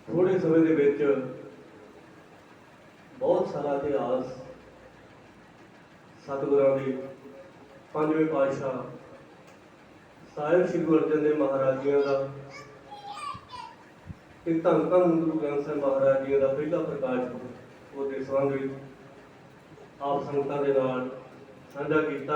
ਥੋੜੇ ਸਮੇਂ ਦੇ ਵਿੱਚ ਬਹੁਤ ਸਾਰਾ ਇਤਿਹਾਸ ਸਤਿਗੁਰਾਂ ਦੀ ਪੰਜਵੇਂ ਪਾਤਸ਼ਾਹ ਸਾਹਿਬ ਸ੍ਰੀ ਗੁਰੂ ਅਰਜਨ ਦੇਵ ਮਹਾਰਾਜ ਜੀ ਦਾ ਤੇ ਧੰਨ ਧੰਨ ਗੁਰੂ ਗ੍ਰੰਥ ਸਾਹਿਬ ਮਹਾਰਾਜ ਜੀ ਦਾ ਪਹਿਲਾ ਪ੍ਰਕਾਸ਼ ਉਹਦੇ ਸੰਬੰਧ ਵਿੱਚ ਆਪ ਸੰਗਤਾਂ ਦੇ ਨਾਲ ਸਾਂਝਾ ਕੀਤਾ।